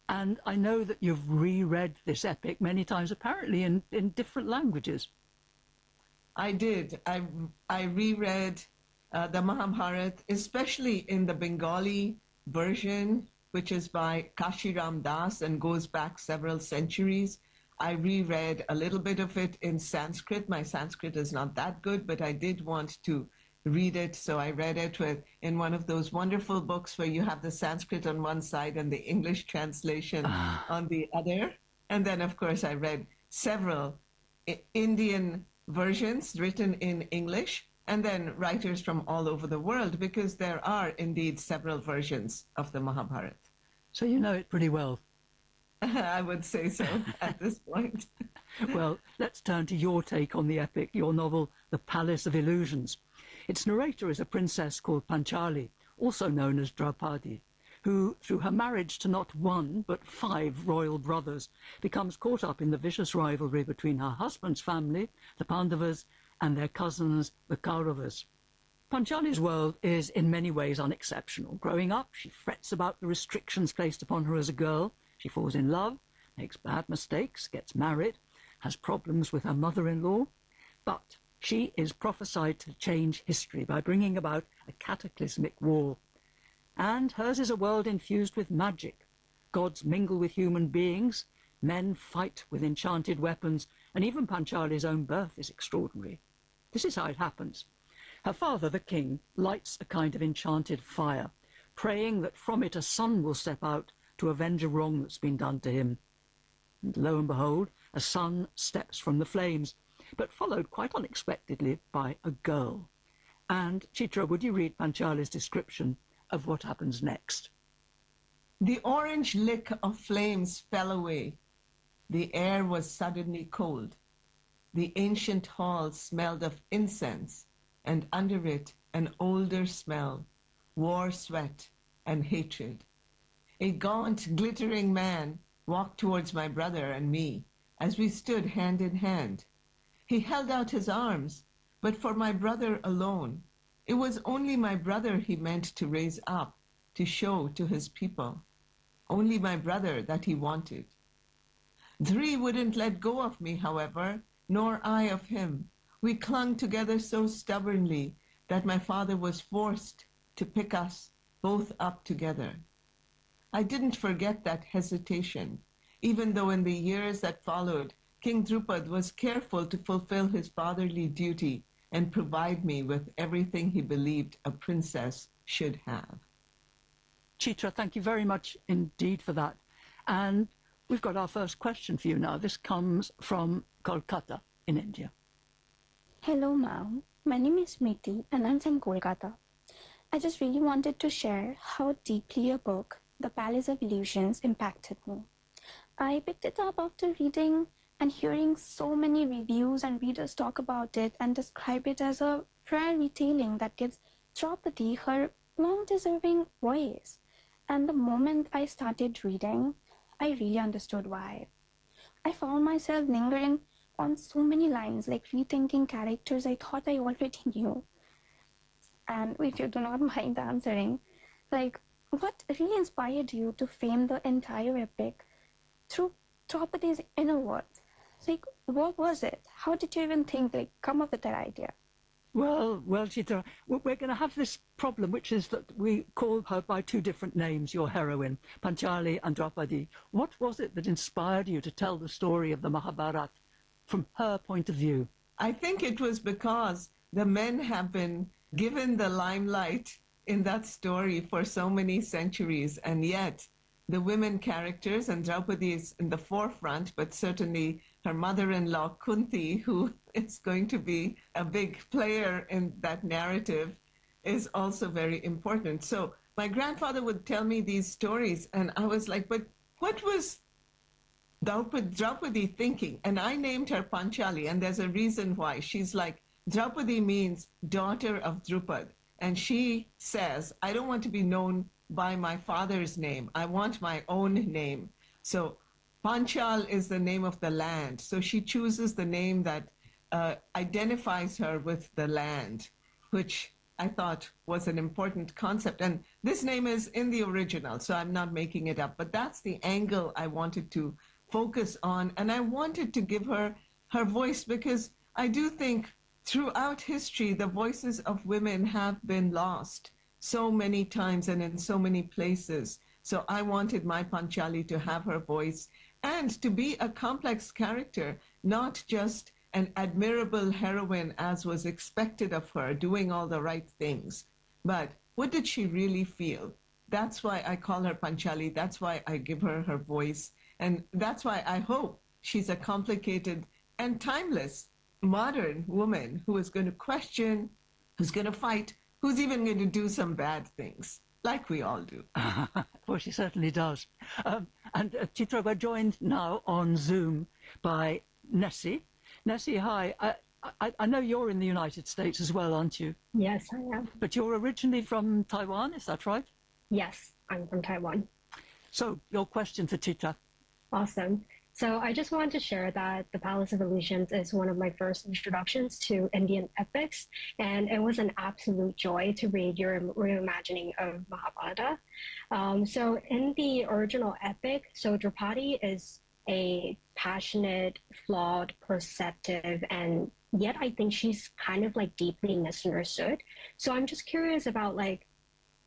And I know that you've reread this epic many times, apparently in different languages. I did. I reread the Mahabharata, especially in the Bengali version, which is by Kashiram Das and goes back several centuries. I reread a little bit of it in Sanskrit. My Sanskrit is not that good, but I did want to read it, so I read it in one of those wonderful books where you have the Sanskrit on one side and the English translation on the other. And then, of course, I read several Indian versions written in English, and then writers from all over the world, because there are indeed several versions of the Mahabharata. So you know it pretty well. I would say so at this point. Well, let's turn to your take on the epic, your novel, The Palace of Illusions. Its narrator is a princess called Panchali, also known as Draupadi, who, through her marriage to not one but 5 royal brothers, becomes caught up in the vicious rivalry between her husband's family, the Pandavas, and their cousins, the Kauravas. Panchali's world is in many ways unexceptional. Growing up, she frets about the restrictions placed upon her as a girl. She falls in love, makes bad mistakes, gets married, has problems with her mother-in-law, but she is prophesied to change history by bringing about a cataclysmic war. And hers is a world infused with magic. Gods mingle with human beings, men fight with enchanted weapons, and even Panchali's own birth is extraordinary. This is how it happens. Her father, the king, lights a kind of enchanted fire, praying that from it a son will step out to avenge a wrong that's been done to him. And lo and behold, a son steps from the flames, but followed quite unexpectedly by a girl. And, Chitra, would you read Panchali's description of what happens next? The orange lick of flames fell away. The air was suddenly cold. The ancient hall smelled of incense, and under it an older smell, war sweat and hatred. A gaunt, glittering man walked towards my brother and me as we stood hand in hand. He held out his arms, but for my brother alone. It was only my brother he meant to raise up, to show to his people. Only my brother that he wanted. 3 wouldn't let go of me, however, nor I of him. We clung together so stubbornly that my father was forced to pick us both up together. I didn't forget that hesitation, even though in the years that followed, King Drupad was careful to fulfill his fatherly duty and provide me with everything he believed a princess should have. Chitra, thank you very much indeed for that. And we've got our first question for you now. This comes from Kolkata in India. Hello, ma'am. My name is Miti and I'm from Kolkata. I just really wanted to share how deeply your book, The Palace of Illusions, impacted me. I picked it up after reading and hearing so many reviews and readers talk about it and describe it as a rare retelling that gives Draupadi her long-deserving voice. And the moment I started reading, I really understood why. I found myself lingering on so many lines, like rethinking characters I thought I already knew. And if you do not mind answering, like, what really inspired you to frame the entire epic through Draupadi's inner world? Like, what was it? How did you even think, come up with that idea? Well, Chitra, we're going to have this problem, which is that we call her by two different names, your heroine, Panchali and Draupadi. What was it that inspired you to tell the story of the Mahabharata from her point of view? I think it was because the men have been given the limelight in that story for so many centuries, and yet the women characters, and Draupadi is in the forefront, but certainly her mother-in-law Kunti, who is going to be a big player in that narrative, is also very important. So my grandfather would tell me these stories, and I was like, but what was Draupadi thinking? And I named her Panchali, and there's a reason why. She's like, Draupadi means daughter of Drupad, and she says, I don't want to be known by my father's name. I want my own name. So Panchal is the name of the land. So she chooses the name that identifies her with the land, which I thought was an important concept. And this name is in the original, so I'm not making it up. But that's the angle I wanted to focus on. And I wanted to give her her voice, because I do think throughout history, the voices of women have been lost so many times and in so many places. So I wanted my Panchali to have her voice and to be a complex character, not just an admirable heroine as was expected of her, doing all the right things. But what did she really feel? That's why I call her Panchali. That's why I give her her voice. And that's why I hope she's a complicated and timeless modern woman who is going to question, who's going to fight, who's even going to do some bad things, like we all do. Well, she certainly does. And Chitra, we're joined now on Zoom by Nessie. Nessie, hi. I know you're in the United States as well, aren't you? Yes, I am. But you're originally from Taiwan, is that right? Yes, I'm from Taiwan. So, your question for Chitra. Awesome. So I just wanted to share that The Palace of Illusions is one of my first introductions to Indian epics, and it was an absolute joy to read your reimagining of Mahabharata. So in the original epic, so Draupadi is a passionate, flawed, perceptive, and yet I think she's kind of like deeply misunderstood. So I'm just curious about like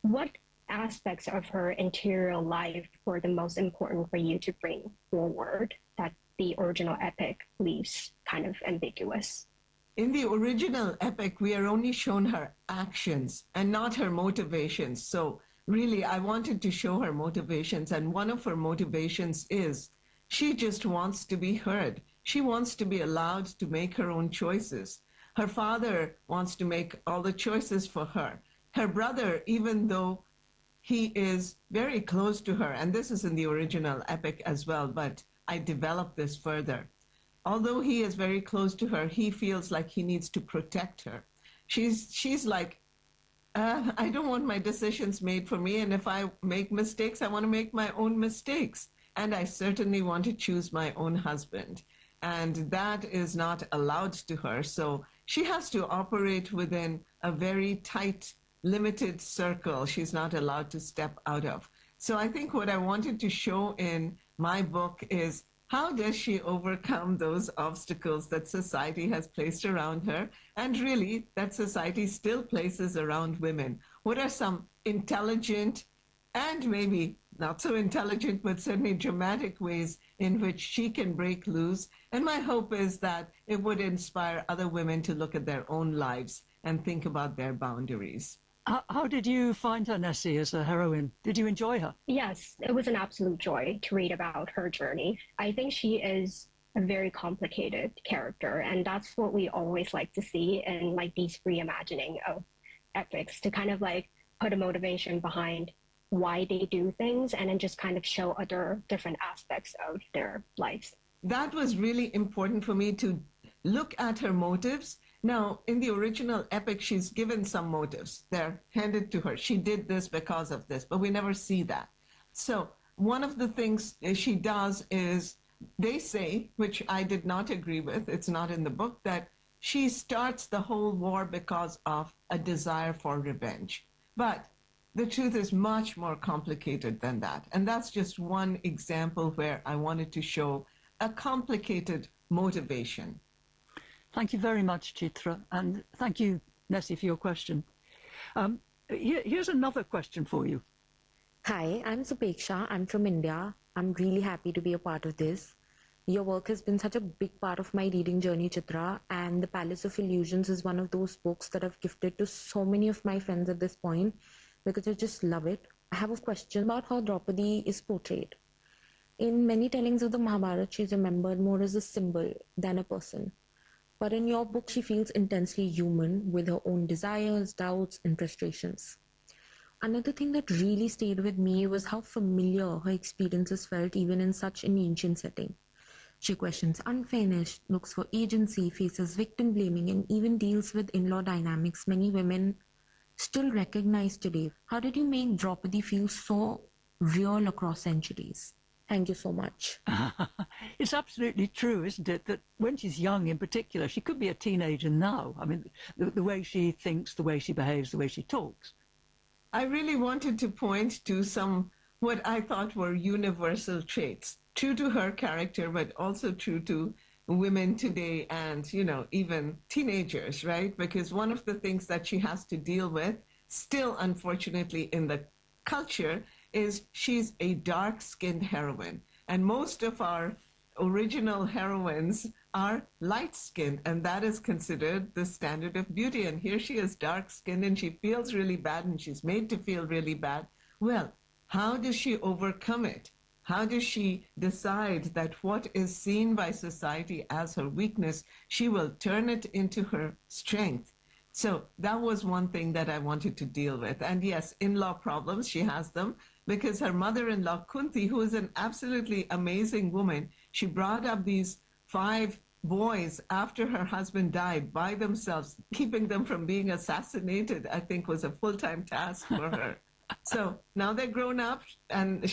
what aspects of her interior life were the most important for you to bring forward that the original epic leaves kind of ambiguous? In the original epic, we are only shown her actions and not her motivations. So really, I wanted to show her motivations. And one of her motivations is she just wants to be heard. She wants to be allowed to make her own choices. Her father wants to make all the choices for her. Her brother, even though he is very close to her, and this is in the original epic as well, but I developed this further. Although he is very close to her, he feels like he needs to protect her. She's like, I don't want my decisions made for me, and if I make mistakes, I want to make my own mistakes. And I certainly want to choose my own husband. And that is not allowed to her. So she has to operate within a very tight, limited circle she's not allowed to step out of. So I think what I wanted to show in my book is how does she overcome those obstacles that society has placed around her, and really that society still places around women. What are some intelligent and maybe not so intelligent, but certainly dramatic ways in which she can break loose? And my hope is that it would inspire other women to look at their own lives and think about their boundaries. How did you find her, Nessie, as a heroine? Did you enjoy her? Yes, it was an absolute joy to read about her journey. I think she is a very complicated character, and that's what we always like to see in like these reimagining of epics, to kind of like put a motivation behind why they do things and then just kind of show other different aspects of their lives. That was really important for me, to look at her motives. Now, in the original epic, she's given some motives. They're handed to her. She did this because of this, but we never see that. So one of the things she does is, they say, which I did not agree with, it's not in the book, that she starts the whole war because of a desire for revenge. But the truth is much more complicated than that. And that's just one example where I wanted to show a complicated motivation. Thank you very much, Chitra, and thank you Nessie, for your question. Here's another question for you. Hi, I'm Supeksha. I'm from India. I'm really happy to be a part of this. Your work has been such a big part of my reading journey, Chitra, and The Palace of Illusions is one of those books that I've gifted to so many of my friends at this point because I just love it. I have a question about how Draupadi is portrayed. In many tellings of the Mahabharata, she's remembered more as a symbol than a person. But in your book, she feels intensely human with her own desires, doubts, and frustrations. Another thing that really stayed with me was how familiar her experiences felt even in such an ancient setting. She questions unfairness, looks for agency, faces victim blaming, and even deals with in-law dynamics many women still recognize today. How did you make Draupadi feel so real across centuries? Thank you so much. It's absolutely true, isn't it, that when she's young in particular, she could be a teenager now. I mean, the way she thinks, the way she behaves, the way she talks. I really wanted to point to some what I thought were universal traits, true to her character, but also true to women today and, even teenagers, right? Because one of the things that she has to deal with, still unfortunately in the culture, is she's a dark-skinned heroine. And most of our original heroines are light-skinned, and that is considered the standard of beauty. And here she is dark-skinned, and she feels really bad, and she's made to feel really bad. Well, how does she overcome it? How does she decide that what is seen by society as her weakness, she will turn it into her strength? So that was one thing that I wanted to deal with. And yes, in-law problems, she has them, because her mother-in-law, Kunti, who is an absolutely amazing woman, she brought up these 5 boys after her husband died by themselves. Keeping them from being assassinated, I think, was a full-time task for her. So now they're grown up, and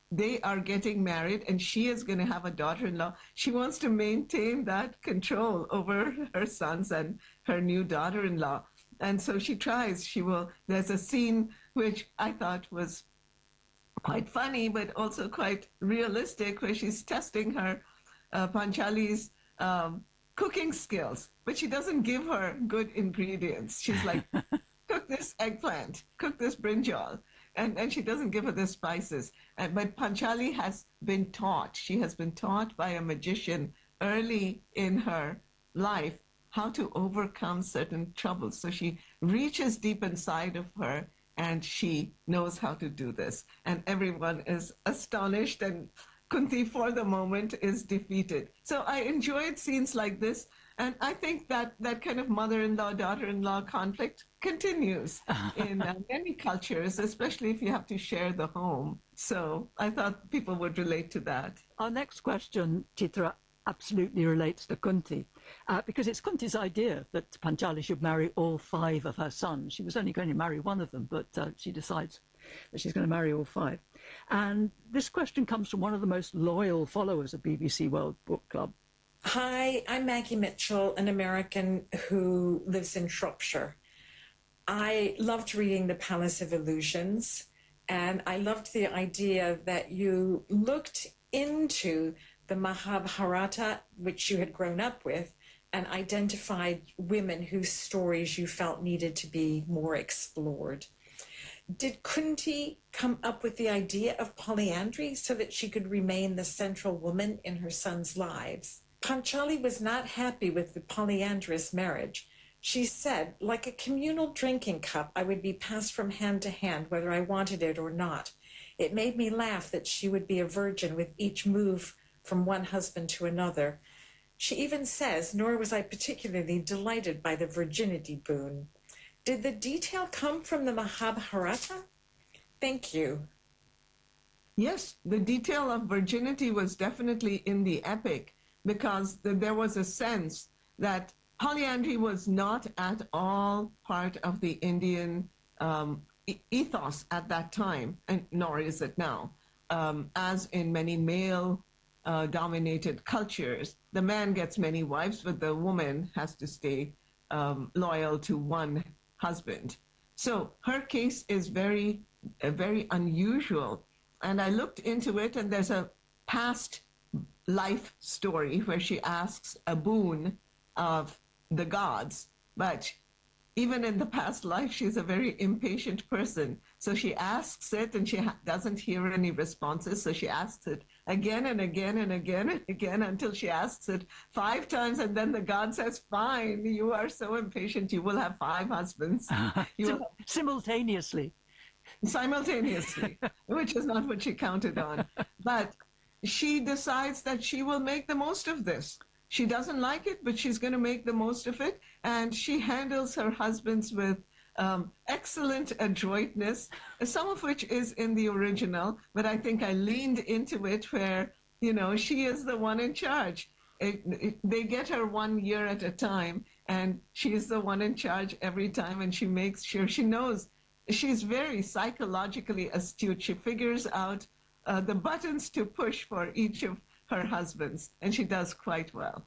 they are getting married, and she is going to have a daughter-in-law. She wants to maintain that control over her sons and her new daughter-in-law. And so she tries. There's a scene which I thought was quite funny, but also quite realistic, where she's testing her Panchali's cooking skills, but she doesn't give her good ingredients. She's like, cook this eggplant, cook this brinjal, and she doesn't give her the spices. But Panchali has been taught. She has been taught by a magician early in her life how to overcome certain troubles. So she reaches deep inside of her, and she knows how to do this. And everyone is astonished, and Kunti, for the moment, is defeated. So I enjoyed scenes like this, and I think that kind of mother-in-law, daughter-in-law conflict continues in many cultures, especially if you have to share the home. So I thought people would relate to that. Our next question, Chitra, absolutely relates to Kunti, because it's Kunti's idea that Panchali should marry all 5 of her sons. She was only going to marry one of them, but she decides that she's going to marry all 5. And this question comes from one of the most loyal followers of BBC World Book Club. Hi, I'm Maggie Mitchell, an American who lives in Shropshire. I loved reading The Palace of Illusions, and I loved the idea that you looked into the Mahabharata, which you had grown up with, and identified women whose stories you felt needed to be more explored. Did Kunti come up with the idea of polyandry so that she could remain the central woman in her sons' lives? Panchali was not happy with the polyandrous marriage. She said, like a communal drinking cup, I would be passed from hand to hand, whether I wanted it or not. It made me laugh that she would be a virgin with each move from one husband to another. She even says, nor was I particularly delighted by the virginity boon. Did the detail come from the Mahabharata? Thank you. Yes, the detail of virginity was definitely in the epic, because there was a sense that polyandry was not at all part of the Indian ethos at that time, and nor is it now. As in many male-dominated cultures, the man gets many wives, but the woman has to stay loyal to one husband. So her case is very, very unusual. And I looked into it, and there's a past life story where she asks a boon of the gods, but even in the past life, she's a very impatient person. So she asks it and she doesn't hear any responses. So she asks it again and again and again and again until she asks it 5 times. And then the God says, fine, you are so impatient. You will have 5 husbands. Simultaneously, which is not what she counted on. But she decides that she will make the most of this. She doesn't like it, but she's going to make the most of it. And she handles her husbands with excellent adroitness, some of which is in the original, but I think I leaned into it where, she is the one in charge. They get her 1 year at a time, and she's the one in charge every time, and she makes sure she knows. She's very psychologically astute. She figures out the buttons to push for each of her husbands, and she does quite well.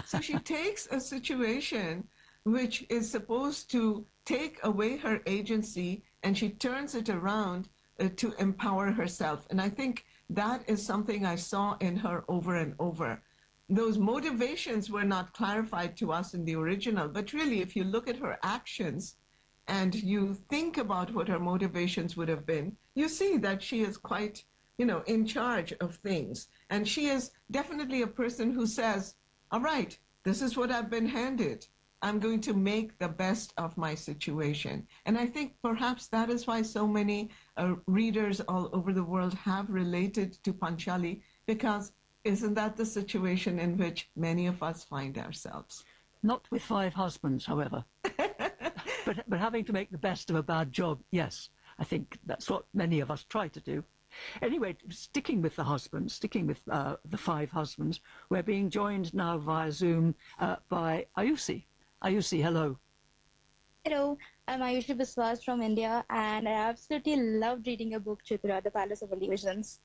So she takes a situation which is supposed to take away her agency, and she turns it around to empower herself. And I think that is something I saw in her over and over. Those motivations were not clarified to us in the original, but really, if you look at her actions and you think about what her motivations would have been, you see that she is quite in charge of things. And she is definitely a person who says, all right, this is what I've been handed. I'm going to make the best of my situation. And I think perhaps that is why so many readers all over the world have related to Panchali, because isn't that the situation in which many of us find ourselves? Not with 5 husbands, however. but having to make the best of a bad job, yes. I think that's what many of us try to do. Anyway, sticking with the husbands, sticking with the 5 husbands, we're being joined now via Zoom by Ayushi. Ayushi, hello. Hello, I'm Ayushi Biswas from India, and I absolutely loved reading your book, Chitra, The Palace of Illusions.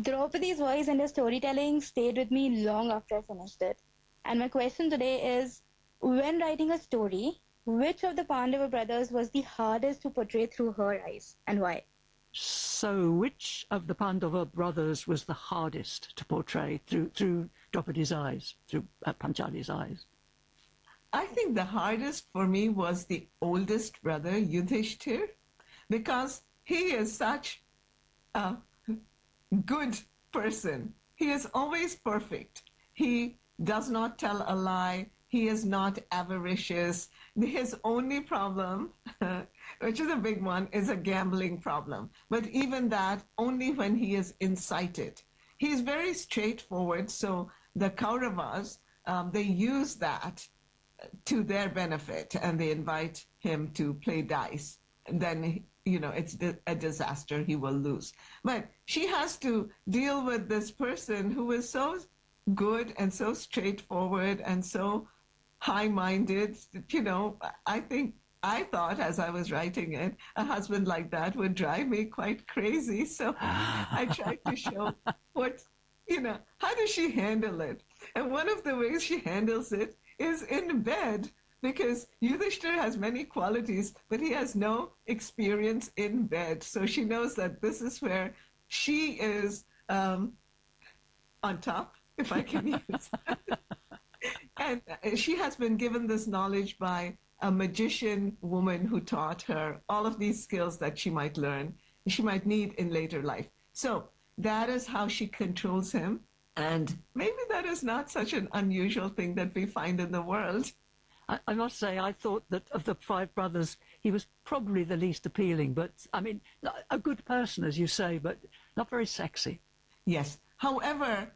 Draupadi's voice and her storytelling stayed with me long after I finished it. And my question today is, when writing a story, which of the Pandava brothers was the hardest to portray through her eyes, and why? So, which of the Pandava brothers was the hardest to portray through Draupadi's eyes, through Panchali's eyes? I think the hardest for me was the oldest brother, Yudhishthir, because he is such a good person. He is always perfect. He does not tell a lie. He is not avaricious. His only problem, which is a big one, is a gambling problem. But even that, only when he is incited. He is very straightforward, so the Kauravas, they use that to their benefit, and they invite him to play dice. And then, it's a disaster. He will lose. But she has to deal with this person who is so good and so straightforward and so high-minded. I thought as I was writing it, a husband like that would drive me quite crazy. So I tried to show how does she handle it? And one of the ways she handles it is in bed, because Yudhishthir has many qualities, but he has no experience in bed. So she knows that this is where she is on top, if I can use that. And she has been given this knowledge by a magician woman who taught her all of these skills that she might learn, she might need in later life. So that is how she controls him. And maybe that is not such an unusual thing that we find in the world. I must say, I thought that of the 5 brothers, he was probably the least appealing. But, I mean, a good person, as you say, but not very sexy. Yes. However,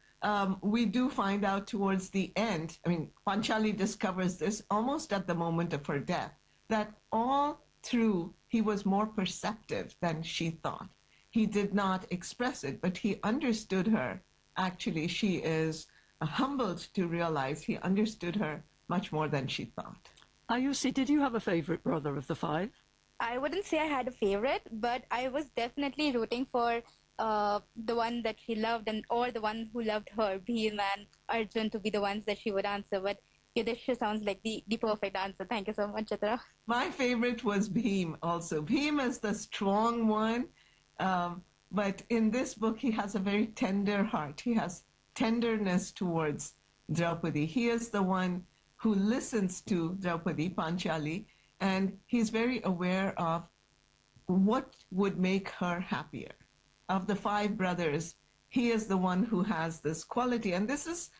we do find out towards the end, Panchali discovers this almost at the moment of her death, that all through he was more perceptive than she thought. He did not express it, but he understood her. Actually, she is humbled to realize he understood her much more than she thought. Ayushi, did you have a favorite brother of the 5? I wouldn't say I had a favorite, but I was definitely rooting for the one that she loved or the one who loved her, Bhim and Arjun, to be the ones that she would answer. But Yudhishthir sounds like the perfect answer. Thank you so much, Chitra. My favorite was Bhim also. Bhim is the strong one. But in this book, he has a very tender heart. He has tenderness towards Draupadi. He is the one who listens to Draupadi, Panchali, and he's very aware of what would make her happier. Of the 5 brothers, he is the one who has this quality, and this is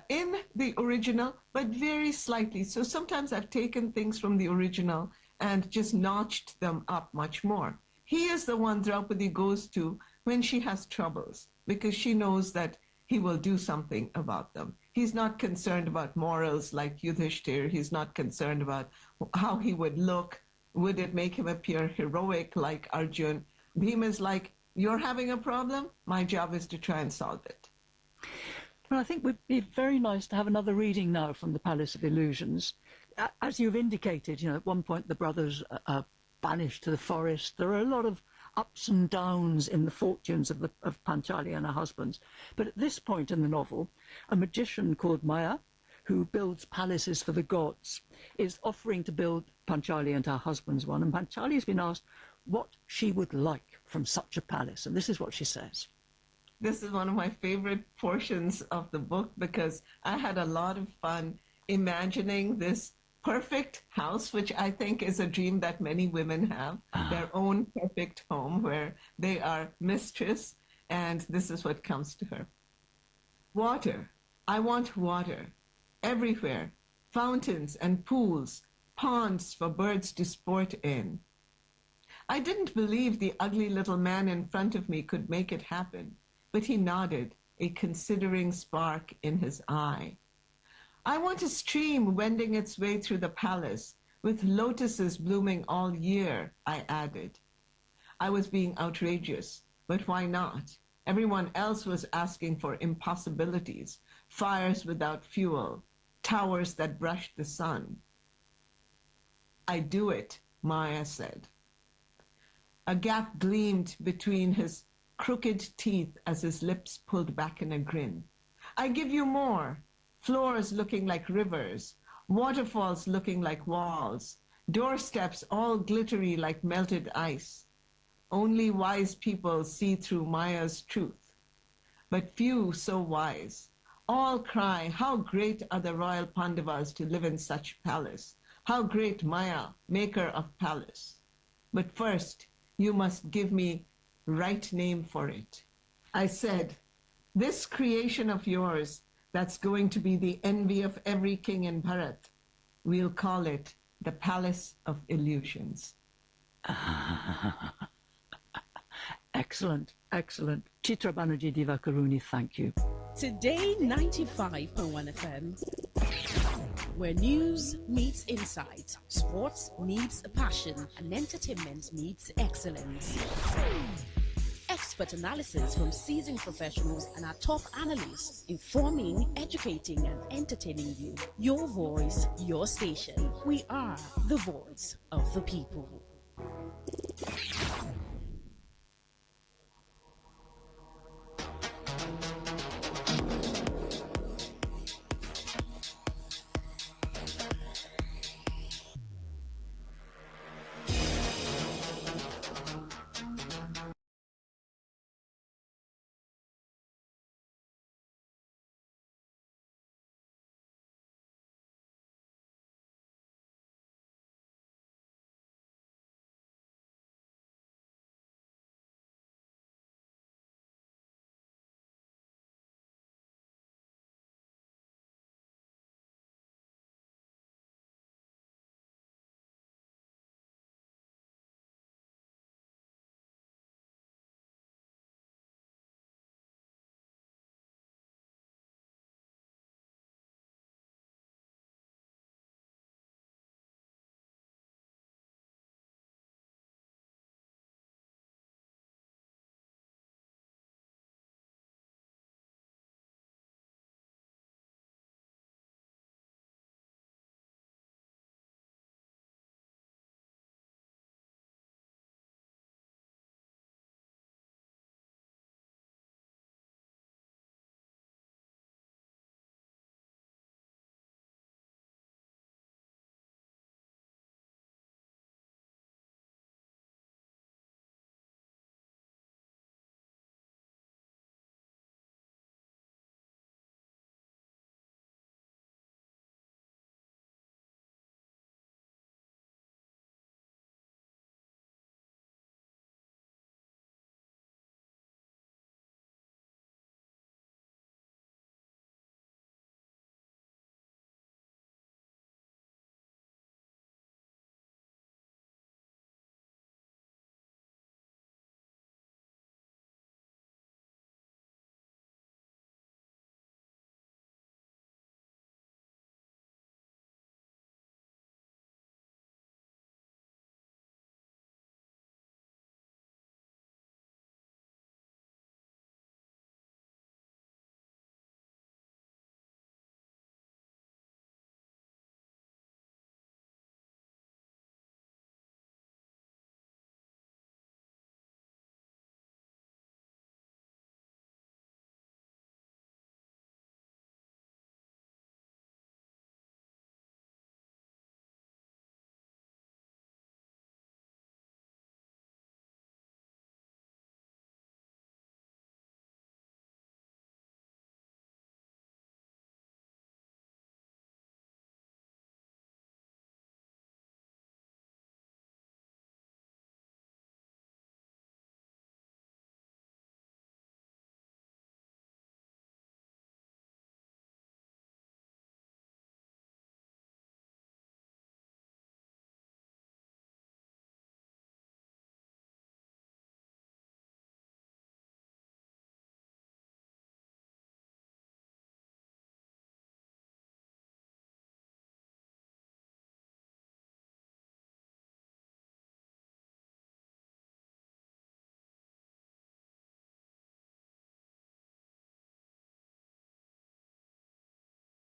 in the original, but very slightly. So sometimes I've taken things from the original and just notched them up much more. He is the one Draupadi goes to when she has troubles, because she knows that he will do something about them. He's not concerned about morals like Yudhishthir. He's not concerned about how he would look. Would it make him appear heroic like Arjun? Bhima is like, you're having a problem? My job is to try and solve it. Well, I think it would be very nice to have another reading now from the Palace of Illusions. As you've indicated, at one point the brothers are banished to the forest. There are a lot of ups and downs in the fortunes of Panchali and her husbands. But at this point in the novel, a magician called Maya, who builds palaces for the gods, is offering to build Panchali and her husband's one. And Panchali has been asked what she would like from such a palace. And this is what she says. This is one of my favorite portions of the book because I had a lot of fun imagining this perfect house, which I think is a dream that many women have, their own perfect home where they are mistress, and this is what comes to her. Water. I want water. Everywhere. Fountains and pools, ponds for birds to sport in. I didn't believe the ugly little man in front of me could make it happen, but he nodded, a considering spark in his eye. I want a stream wending its way through the palace, with lotuses blooming all year, I added. I was being outrageous, but why not? Everyone else was asking for impossibilities, fires without fuel, towers that brushed the sun. I do it, Maya said. A gap gleamed between his crooked teeth as his lips pulled back in a grin. I give you more. Floors looking like rivers, waterfalls looking like walls, doorsteps all glittery like melted ice. Only wise people see through Maya's truth, but few so wise. All cry, how great are the royal Pandavas to live in such palace. How great Maya, maker of palace. But first, you must give me right name for it. I said, this creation of yours that's going to be the envy of every king in Bharat, we'll call it the Palace of Illusions. Excellent, excellent. Chitra Banerjee Divakaruni, thank you. Today 95.1 FM, where news meets insight, sports meets passion, and entertainment meets excellence. Expert analysis from seasoned professionals and our top analysts, informing, educating, and entertaining you. Your voice, your station. We are the voice of the people.